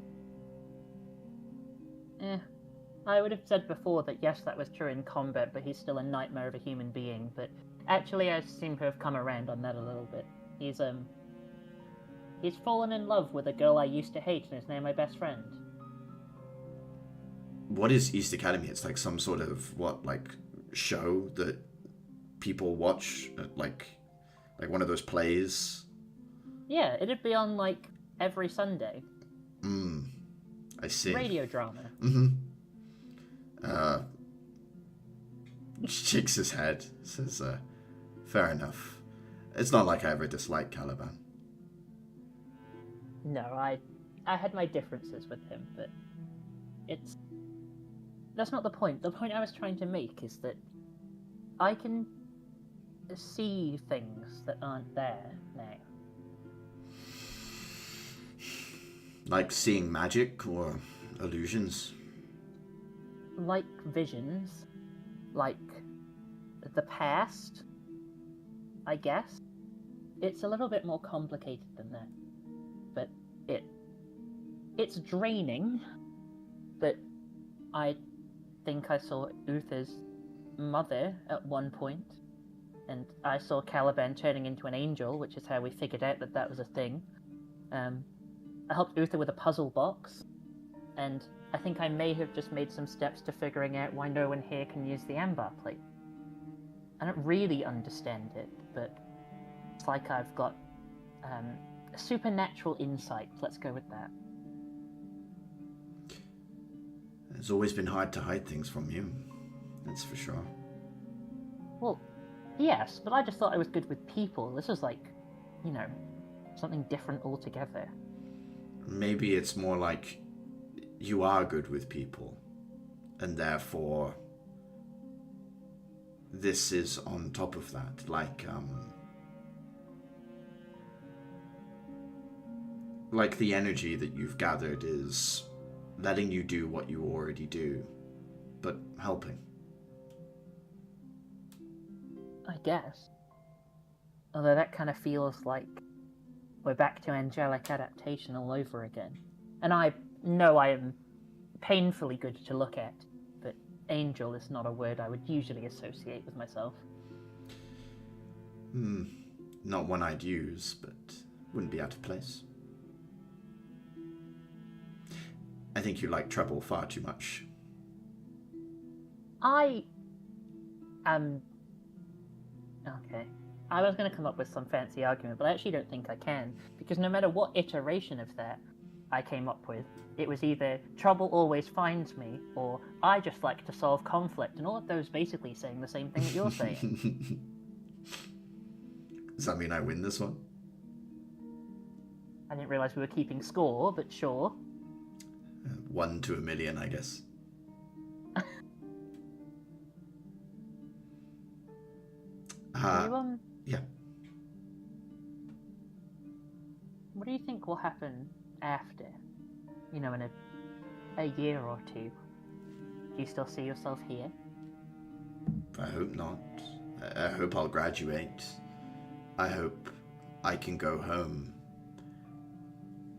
I would have said before that yes, that was true in combat, but he's still a nightmare of a human being. But actually, I seem to have come around on that a little bit. He's fallen in love with a girl I used to hate, and is now my best friend. What is East Academy? It's like some sort of, show that people watch, like one of those plays? Yeah, it'd be on, every Sunday. I see. Radio drama. Shakes his head, says, fair enough. It's not like I ever disliked Caliban. No, I had my differences with him, but that's not the point. The point I was trying to make is that I can see things that aren't there now. Like seeing magic or illusions? Like visions. Like the past, I guess. It's a little bit more complicated than that. But it's draining. But I think I saw Uther's mother at one point. And I saw Caliban turning into an angel, which is how we figured out that that was a thing. I helped Uther with a puzzle box, and I think I may have just made some steps to figuring out why no one here can use the ambar plate. I don't really understand it, but it's like I've got supernatural insight. Let's go with that. It's always been hard to hide things from you. That's for sure. Well, yes, but I just thought I was good with people. This is like, you know, something different altogether. Maybe it's more like you are good with people, and therefore this is on top of that. Like the energy that you've gathered is letting you do what you already do, but helping. I guess. Although that kind of feels like we're back to angelic adaptation all over again. And I know I am painfully good to look at, but angel is not a word I would usually associate with myself. Not one I'd use, but wouldn't be out of place. I think you like trouble far too much. I am... Okay. I was going to come up with some fancy argument, but I actually don't think I can, because no matter what iteration of that I came up with, it was either trouble always finds me, or I just like to solve conflict, and all of those basically saying the same thing that you're saying. Does that mean I win this one? I didn't realise we were keeping score, but sure. 1 to 1,000,000, I guess. Yeah. What do you think will happen after? You know, in a year or two? Do you still see yourself here? I hope not. I hope I'll graduate. I hope I can go home.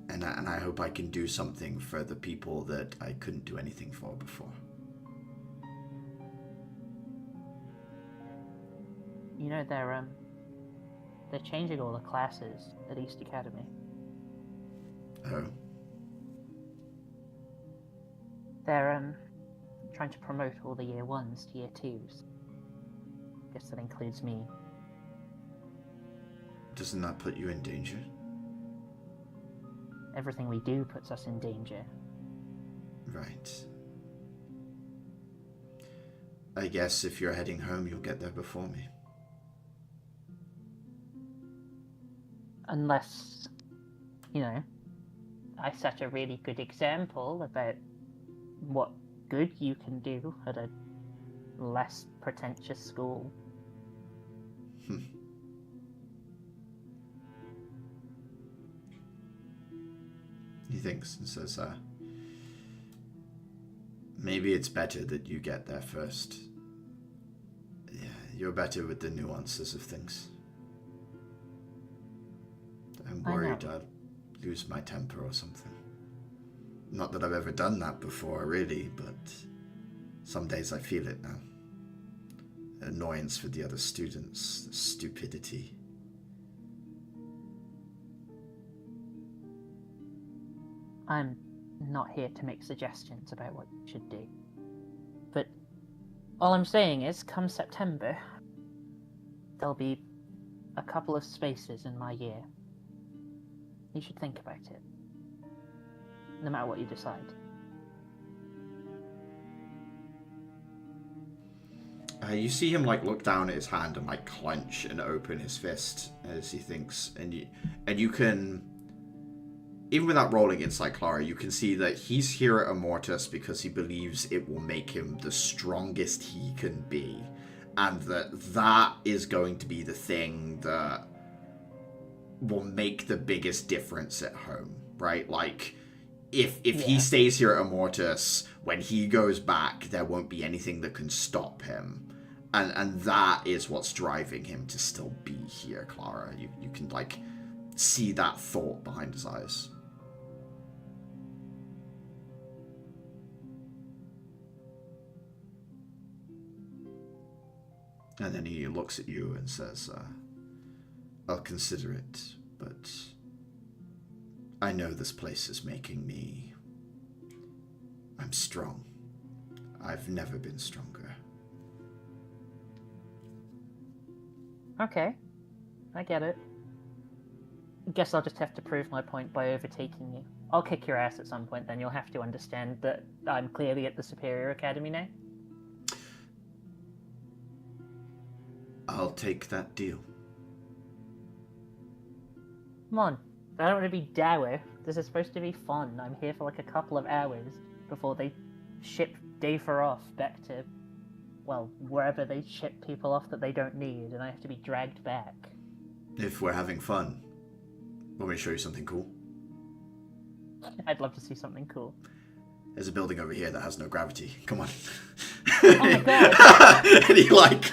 And I hope I can do something for the people that I couldn't do anything for before. You know, they're changing all the classes at East Academy. Oh. They're trying to promote all the year 1s to year 2s. Guess that includes me. Doesn't that put you in danger? Everything we do puts us in danger. Right. I guess if you're heading home, you'll get there before me. Unless, you know, I set a really good example about what good you can do at a less pretentious school. He thinks and says, maybe it's better that you get there first. Yeah, you're better with the nuances of things. I'm worried I'll lose my temper or something. Not that I've ever done that before, really, but some days I feel it now. Annoyance for the other students, the stupidity. I'm not here to make suggestions about what you should do. But all I'm saying is, come September, there'll be a couple of spaces in my year. You should think about it. No matter what you decide. You see him look down at his hand and clench and open his fist as he thinks, and you can, even without rolling insight, Clara, you can see that he's here at Immortus because he believes it will make him the strongest he can be, and that is going to be the thing that will make the biggest difference at home, right? If he stays here at Immortus, when he goes back, there won't be anything that can stop him. And that is what's driving him to still be here, Clara. You can, see that thought behind his eyes. And then he looks at you and says, I'll consider it, but I know this place is making me... I'm strong. I've never been stronger. Okay, I get it. Guess I'll just have to prove my point by overtaking you. I'll kick your ass at some point, then you'll have to understand that I'm clearly at the Superior Academy now. I'll take that deal. Come on, I don't want to be dour. This is supposed to be fun. I'm here for like a couple of hours before they ship Dafer off back to, well, wherever they ship people off that they don't need, and I have to be dragged back. If we're having fun, want me to show you something cool? I'd love to see something cool. There's a building over here that has no gravity. Come on. Oh my god! And he, like,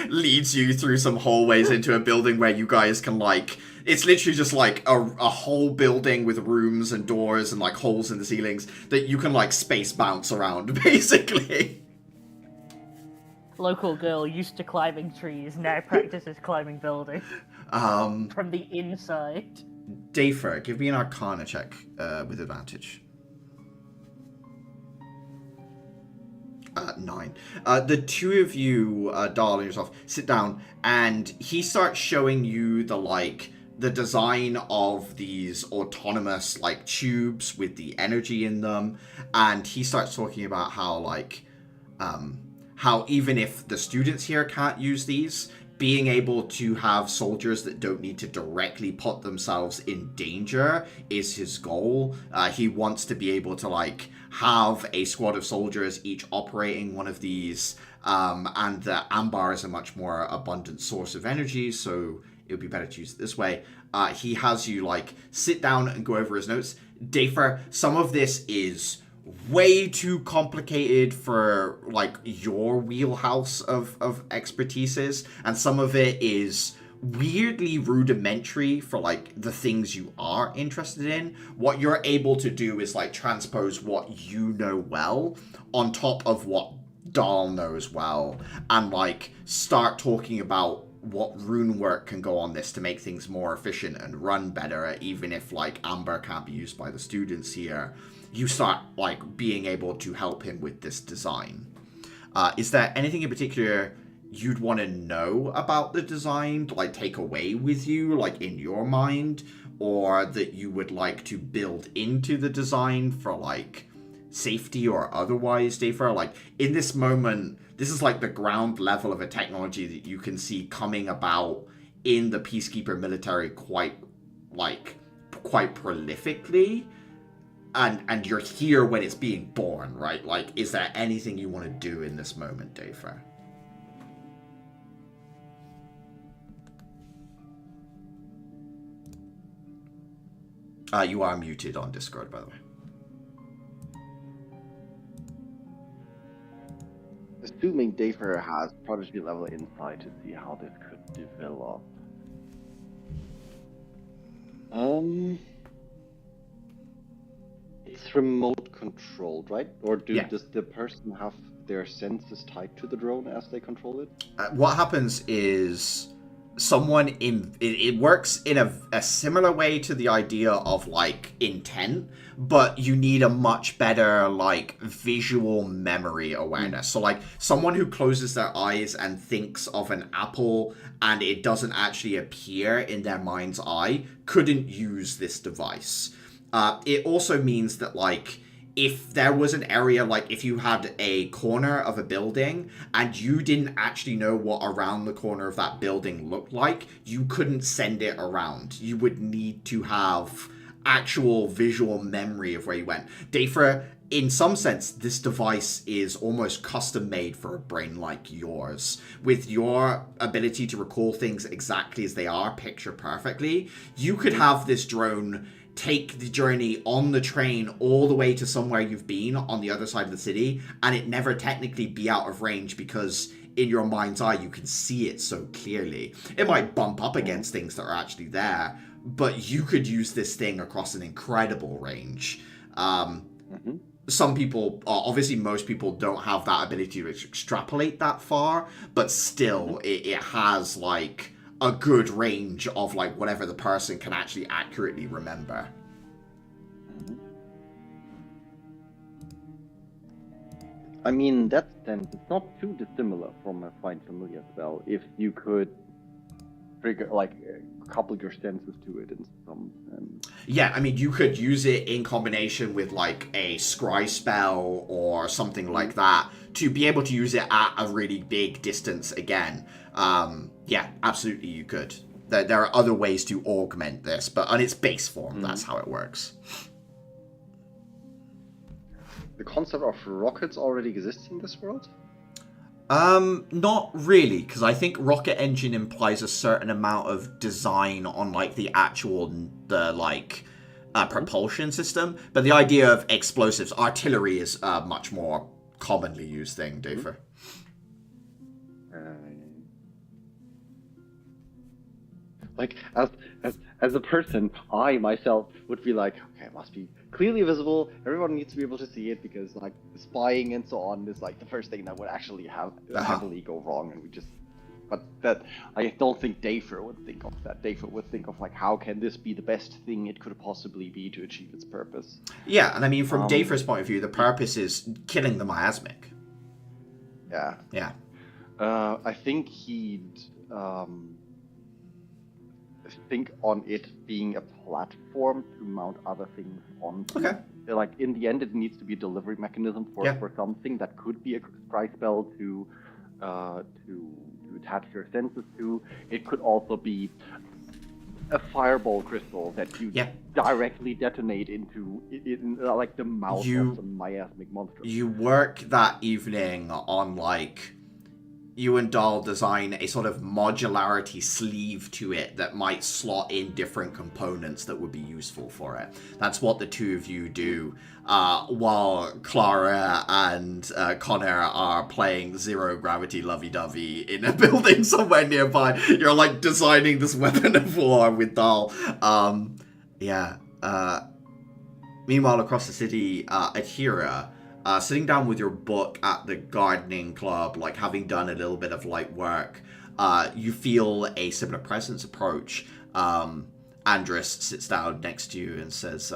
leads you through some hallways into a building where you guys can, like... It's literally just, like, a whole building with rooms and doors and, like, holes in the ceilings that you can, like, space bounce around, basically. Local girl used to climbing trees, now practices climbing buildings. From the inside. Dafer, give me an Arcana check with advantage. 9. The two of you, Dahl and yourself, sit down, and he starts showing you the design of these autonomous, like, tubes with the energy in them, and he starts talking about how even if the students here can't use these, being able to have soldiers that don't need to directly put themselves in danger is his goal. He wants to be able to, like, have a squad of soldiers each operating one of these, and the ambar is a much more abundant source of energy, so it would be better to use it this way. He has you, like, sit down and go over his notes. Dafer, some of this is way too complicated for, like, your wheelhouse of expertises, and some of it is weirdly rudimentary for, like, the things you are interested in. What you're able to do is, like, transpose what you know well on top of what Dahl knows well, and, like, start talking about what rune work can go on this to make things more efficient and run better, even if, like, amber can't be used by the students here. You start, like, being able to help him with this design. Is there anything in particular you'd want to know about the design to, like, take away with you, like, in your mind, or that you would like to build into the design for, like, safety or otherwise, Dafer? Like, in this moment, this is, like, the ground level of a technology that you can see coming about in the Peacekeeper military quite prolifically. And you're here when it's being born, right? Like, is there anything you want to do in this moment, Dafer? You are muted on Discord, by the way. Assuming Dafer has prodigy level insight to see how this could develop. It's remote controlled, right? Or does the person have their senses tied to the drone as they control it? What happens is someone it works in a similar way to the idea of, like, intent, but you need a much better, like, visual memory awareness. So, like, someone who closes their eyes and thinks of an apple and it doesn't actually appear in their mind's eye couldn't use this device. It also means that, like, if there was an area, like, if you had a corner of a building and you didn't actually know what around the corner of that building looked like, you couldn't send it around. You would need to have actual visual memory of where you went. Dafer, in some sense, this device is almost custom made for a brain like yours. With your ability to recall things exactly as they are, picture perfectly, you could have this drone take the journey on the train all the way to somewhere you've been on the other side of the city, and it never technically be out of range because in your mind's eye you can see it so clearly. It might bump up against things that are actually there, but you could use this thing across an incredible range. Some people, obviously most people don't have that ability to extrapolate that far, but still it has, like, a good range of, like, whatever the person can actually accurately remember. I mean, in that sense, it's not too dissimilar from a Find Familiar spell. If you could couple your senses to it and some. Yeah, I mean, you could use it in combination with like a scry spell or something like that to be able to use it at a really big distance again. Yeah, absolutely, you could. There are other ways to augment this, but on its base form, that's how it works. The concept of rockets already exists in this world? Not really, because I think rocket engine implies a certain amount of design on like the actual propulsion system, but the idea of explosives, artillery is a much more commonly used thing, Dafer. Like as a person, I myself would be like, okay, it must be clearly visible. Everyone needs to be able to see it because like spying and so on is like the first thing that would actually heavily go wrong, and we just. But that I don't think Dafer would think of that. Dafer would think of like, how can this be the best thing it could possibly be to achieve its purpose? Yeah, and I mean from Dafer's point of view, the purpose is killing the miasmic. Yeah. Yeah. I think he'd think on it being a platform to mount other things on. Okay. Like in the end, it needs to be a delivery mechanism for something that could be a scry spell to attach your senses to. It could also be a fireball crystal that you directly detonate into like the mouth of the miasmic monster. You work that evening on like. You and Dahl design a sort of modularity sleeve to it that might slot in different components that would be useful for it. That's what the two of you do, while Clara and Connor are playing Zero Gravity Lovey-Dovey in a building somewhere nearby. You're like designing this weapon of war with Dahl. Meanwhile, across the city, Adhira, sitting down with your book at the gardening club, like having done a little bit of light work, you feel a similar presence approach. Andrus sits down next to you and says,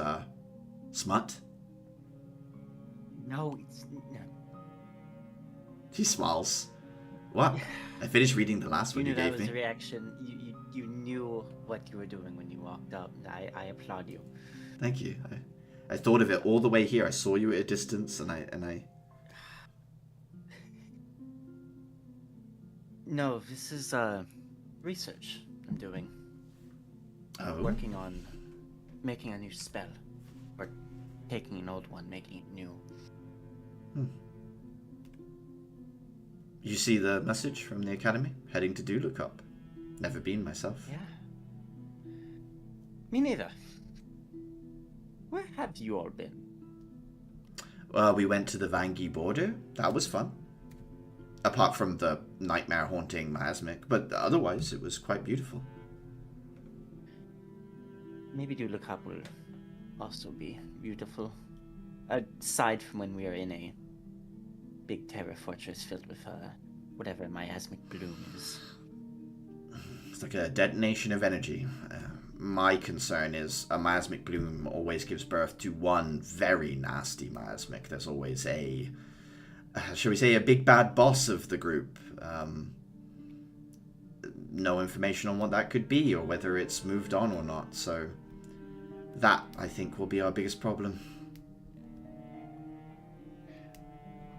Smut? No, it's... No. He smiles. What? I finished reading the last one you gave me. You knew that was the reaction. You knew what you were doing when you walked up. I applaud you. Thank you. I thought of it all the way here. I saw you at a distance, and I... No, this is research I'm doing. Oh. Working on making a new spell, or taking an old one, making it new. You see the message from the academy? Heading to do look up. Never been myself. Yeah. Me neither. Where have you all been? Well, we went to the Vangi border. That was fun. Apart from the nightmare haunting miasmic, but otherwise it was quite beautiful. Maybe do look up will also be beautiful. Aside from when we are in a big terror fortress filled with whatever miasmic bloom is. It's like a detonation of energy. My concern is a miasmic bloom always gives birth to one very nasty miasmic. There's always a, shall we say, a big bad boss of the group. No information on what that could be or whether it's moved on or not. So that, I think, will be our biggest problem.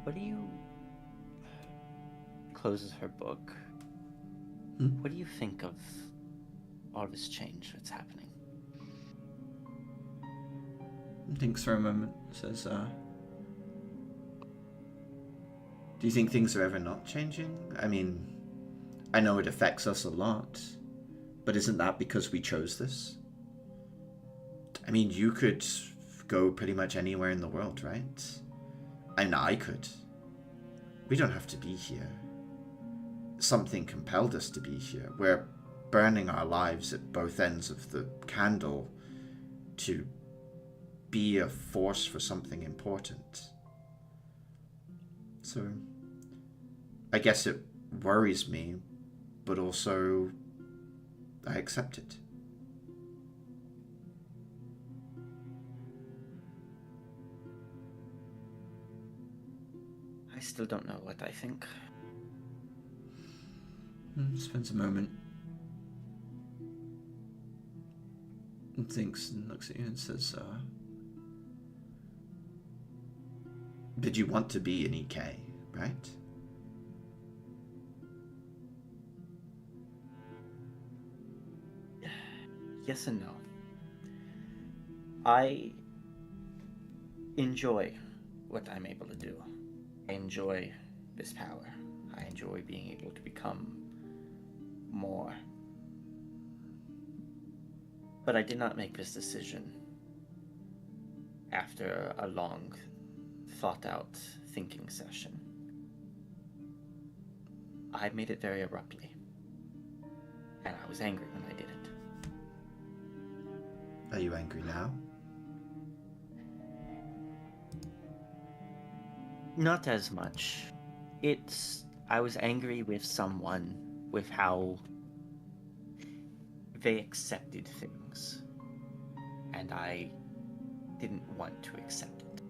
What do you... Closes her book. What do you think of all this change that's happening? Thinks for a moment, says, do you think things are ever not changing? I mean, I know it affects us a lot, but isn't that because we chose this? I mean, you could go pretty much anywhere in the world, right? I mean, I could. We don't have to be here. Something compelled us to be here. We're burning our lives at both ends of the candle to be a force for something important. So, I guess it worries me, but also I accept it. I still don't know what I think. Spends a moment. thinks and looks at you and says, did you want to be an EK, right? Yes and no. I enjoy what I'm able to do. I enjoy this power. I enjoy being able to become more. But I did not make this decision after a long, thought-out thinking session. I made it very abruptly, and I was angry when I did it. Are you angry now? Not as much. I was angry with someone, with how they accepted things, and I didn't want to accept it.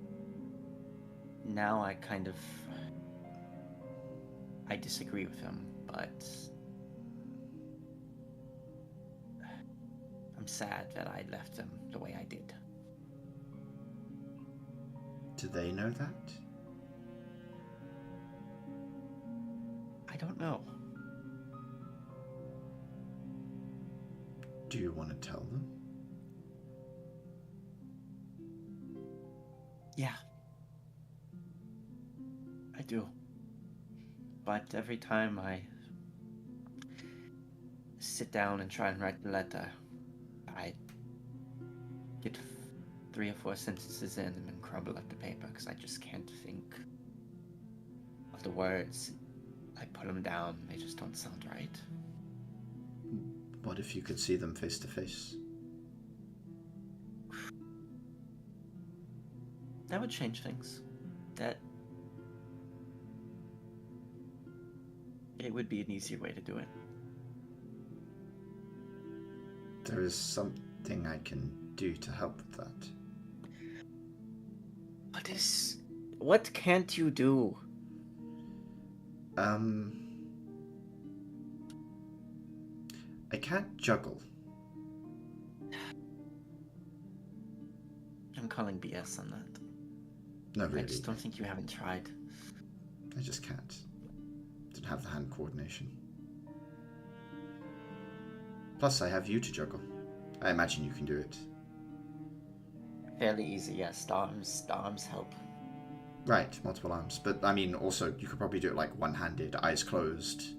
Now I disagree with them, but I'm sad that I left them the way I did. Do they know that? I don't know. Do you want to tell them? Yeah. I do. But every time I sit down and try and write the letter, I get 3 or 4 sentences in and then crumble up the paper because I just can't think of the words. I put them down, they just don't sound right. What if you could see them face to face? That would change things. It would be an easier way to do it. There is something I can do to help with that. What can't you do? I can't juggle. I'm calling BS on that. No, really. I just don't think you haven't tried. I just can't. Don't have the hand coordination. Plus, I have you to juggle. I imagine you can do it. Fairly easy, yes. The arms help. Right, multiple arms. But, I mean, also, you could probably do it like one-handed, eyes closed.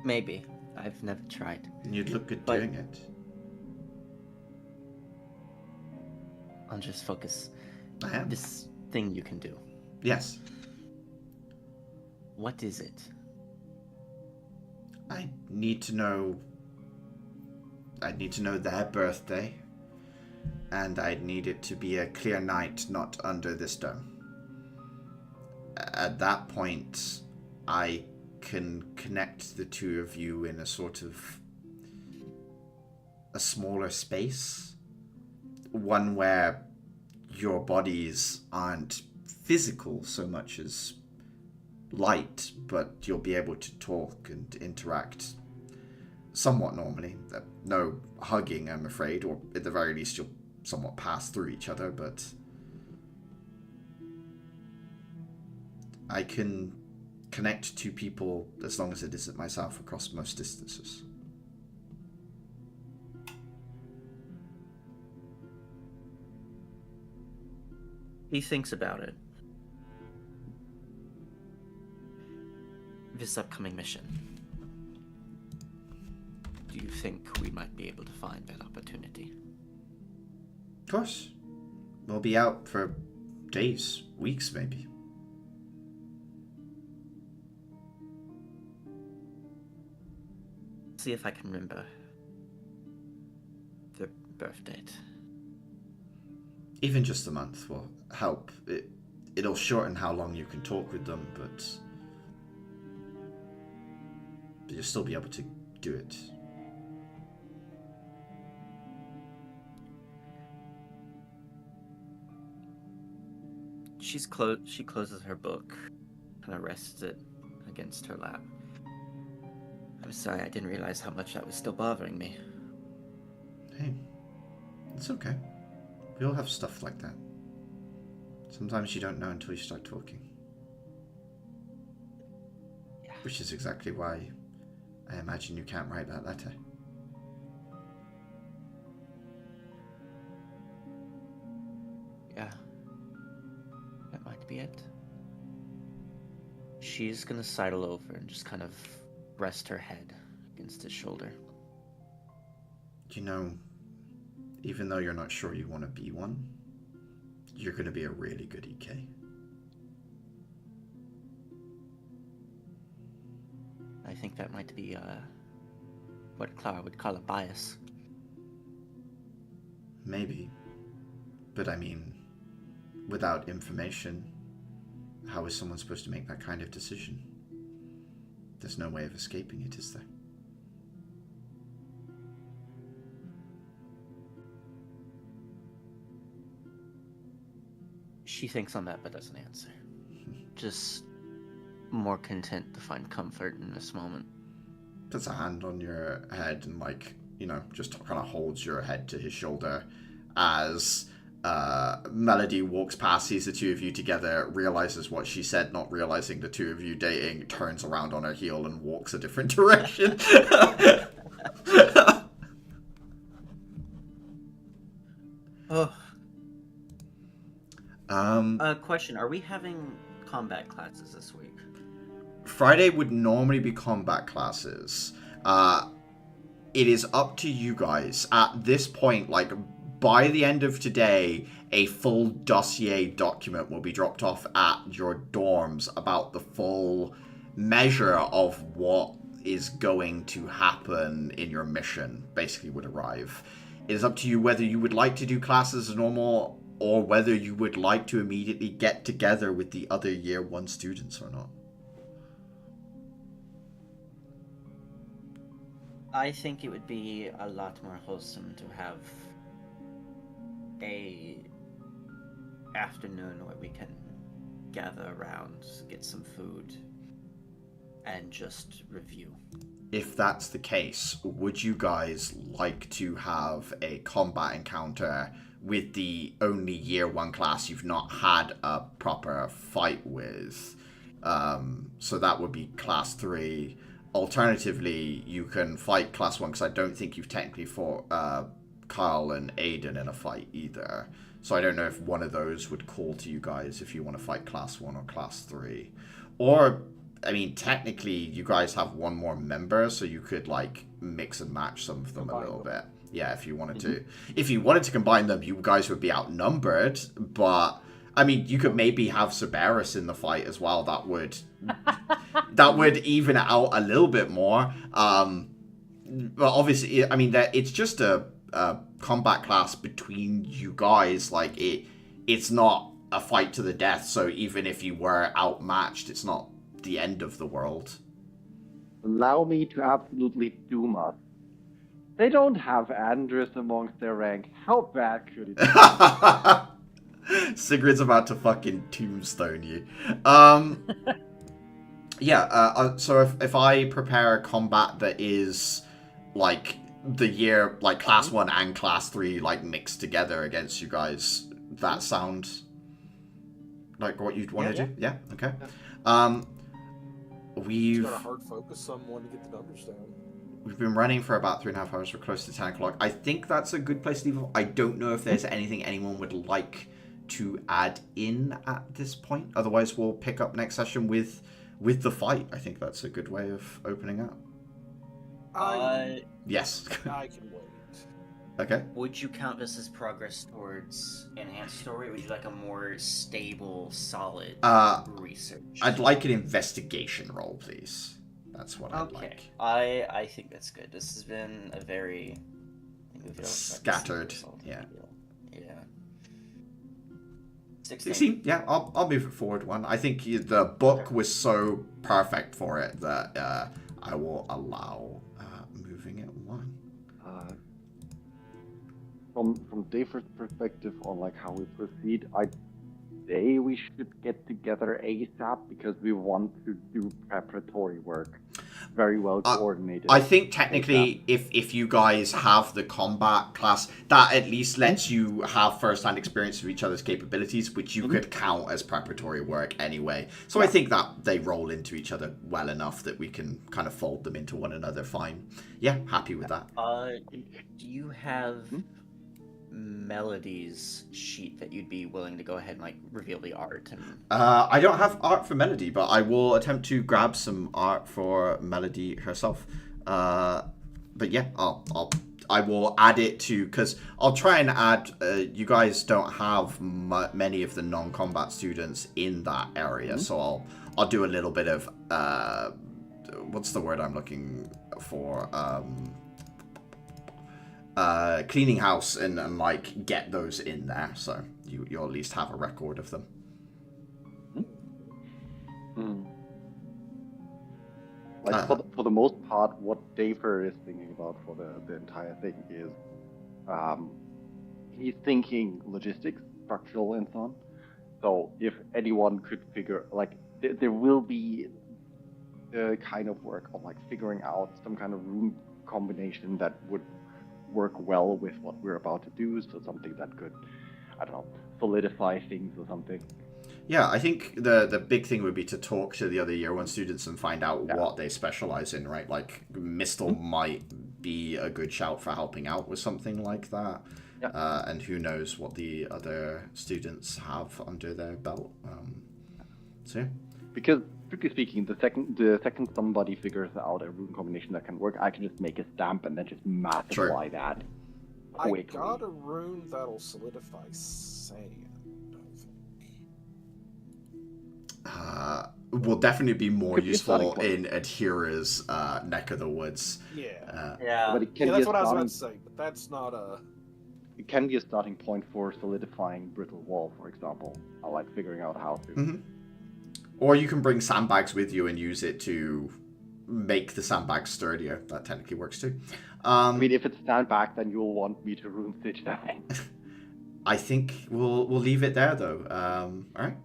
Maybe. I've never tried. And you'd look good But- doing it. I'll just focus. I am. This thing you can do. Yes. What is it? I need to know their birthday, and I'd need it to be a clear night, not under this dome. At that point, I can connect the two of you in a sort of a smaller space, one where your bodies aren't physical so much as light, but you'll be able to talk and interact somewhat normally. No hugging, I'm afraid, or at the very least you'll somewhat pass through each other, but I can connect to people as long as it isn't myself across most distances. He thinks about it. This upcoming mission. Do you think we might be able to find that opportunity? Of course. We'll be out for days, weeks maybe. See if I can remember the birth date. Even just a month will help. It'll shorten how long you can talk with them, but you'll still be able to do it. She closes her book, kind of rests it against her lap. I'm sorry, I didn't realize how much that was still bothering me. Hey, it's okay. We all have stuff like that. Sometimes you don't know until you start talking. Yeah. Which is exactly why I imagine you can't write that letter. Yeah. That might be it. She's gonna sidle over and just kind of rest her head against his shoulder. You know, even though you're not sure you want to be one, you're going to be a really good EK. I think that might be what Clara would call a bias. Maybe. But I mean, without information, how is someone supposed to make that kind of decision? There's no way of escaping it, is there? She thinks on that but doesn't answer. Just more content to find comfort in this moment. Puts a hand on your head and, like, you know, just kind of holds your head to his shoulder as Melody walks past, sees the two of you together, realizes what she said, not realizing the two of you dating, turns around on her heel and walks a different direction. Oh. Question: are we having combat classes this week? Friday would normally be combat classes. It is up to you guys. At this point, like, by the end of today, a full dossier document will be dropped off at your dorms about the full measure of what is going to happen in your mission, basically would arrive. It is up to you whether you would like to do classes as normal or whether you would like to immediately get together with the other Year 1 students or not. I think it would be a lot more wholesome to have a afternoon where we can gather around, get some food, and just review. If that's the case, would you guys like to have a combat encounter with the only Year 1 class you've not had a proper fight with? So that would be Class 3. Alternatively, you can fight Class 1, because I don't think you've technically fought Kyle and Aiden in a fight either. So I don't know if one of those would call to you guys if you want to fight Class 1 or Class 3. Or, I mean, technically, you guys have one more member, so you could, like, mix and match some of them a little bit. Yeah, if you wanted to. If you wanted to combine them, you guys would be outnumbered, but... I mean, you could maybe have Cerberus in the fight as well. That would even it out a little bit more. But obviously, I mean, it's just a combat class between you guys. Like, it's not a fight to the death. So even if you were outmatched, it's not the end of the world. Allow me to absolutely doom us. They don't have Andres amongst their rank. How bad could it be? Sigrid's about to fucking tombstone you. So if I prepare a combat that is like the year, like Class 1 and Class 3, like mixed together against you guys, that sound like what you'd want to do? Yeah? Okay. We've got a hard focus on one to get the numbers down. We've been running for about 3.5 hours. We're close to 10 o'clock. I think that's a good place to leave off. I don't know if there's anything anyone would like to add in at this point. Otherwise, we'll pick up next session with the fight. I think that's a good way of opening up. Yes. I can wait. Okay. Would you count this as progress towards enhanced story, or would you like a more stable, solid research? I'd like an investigation roll, please. That's what I'd like. I think that's good. This has been a very scattered. Yeah. Yeah. 16? Yeah, I'll move it forward one. I think the book was so perfect for it that I will allow moving it one. From David's perspective on like how we proceed, I say we should get together ASAP because we want to do preparatory work. Very well coordinated. I think technically, if you guys have the combat class, that at least lets you have first-hand experience of each other's capabilities, which you could count as preparatory work anyway. So I think that they roll into each other well enough that we can kind of fold them into one another fine. Yeah, happy with that. Do you have Melody's sheet that you'd be willing to go ahead and like reveal the art? And I don't have art for Melody, but I will attempt to grab some art for Melody herself. But yeah, I will add it to, because I'll try and add. You guys don't have many of the non-combat students in that area, so I'll do a little bit of what's the word I'm looking for? Cleaning house and like get those in there, so you'll at least have a record of them. Like for the most part, what Daver is thinking about for the entire thing is he's thinking logistics, structural and so on. So if anyone could figure, like there will be the kind of work of like figuring out some kind of room combination that would work well with what we're about to do, so something that could, I don't know, solidify things or something. Yeah, I think the big thing would be to talk to the other year one students and find out what they specialize in, right? Like Mistle might be a good shout for helping out with something like that. Yeah. And who knows what the other students have under their belt. So yeah. Because strictly speaking, the second somebody figures out a rune combination that can work, I can just make a stamp and then just massify that quickly. I got a rune that'll solidify sand, I think. Will definitely be more useful in Adhira's neck of the woods. Yeah. But it can that's what I was about to say, but that's not a... It can be a starting point for solidifying brittle wall, for example. I like figuring out how to. Mm-hmm. Or you can bring sandbags with you and use it to make the sandbags sturdier. That technically works too. I mean, if it's sandbag, then you'll want me to rune stitch that. I think we'll leave it there though. All right,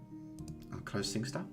I'll close things down.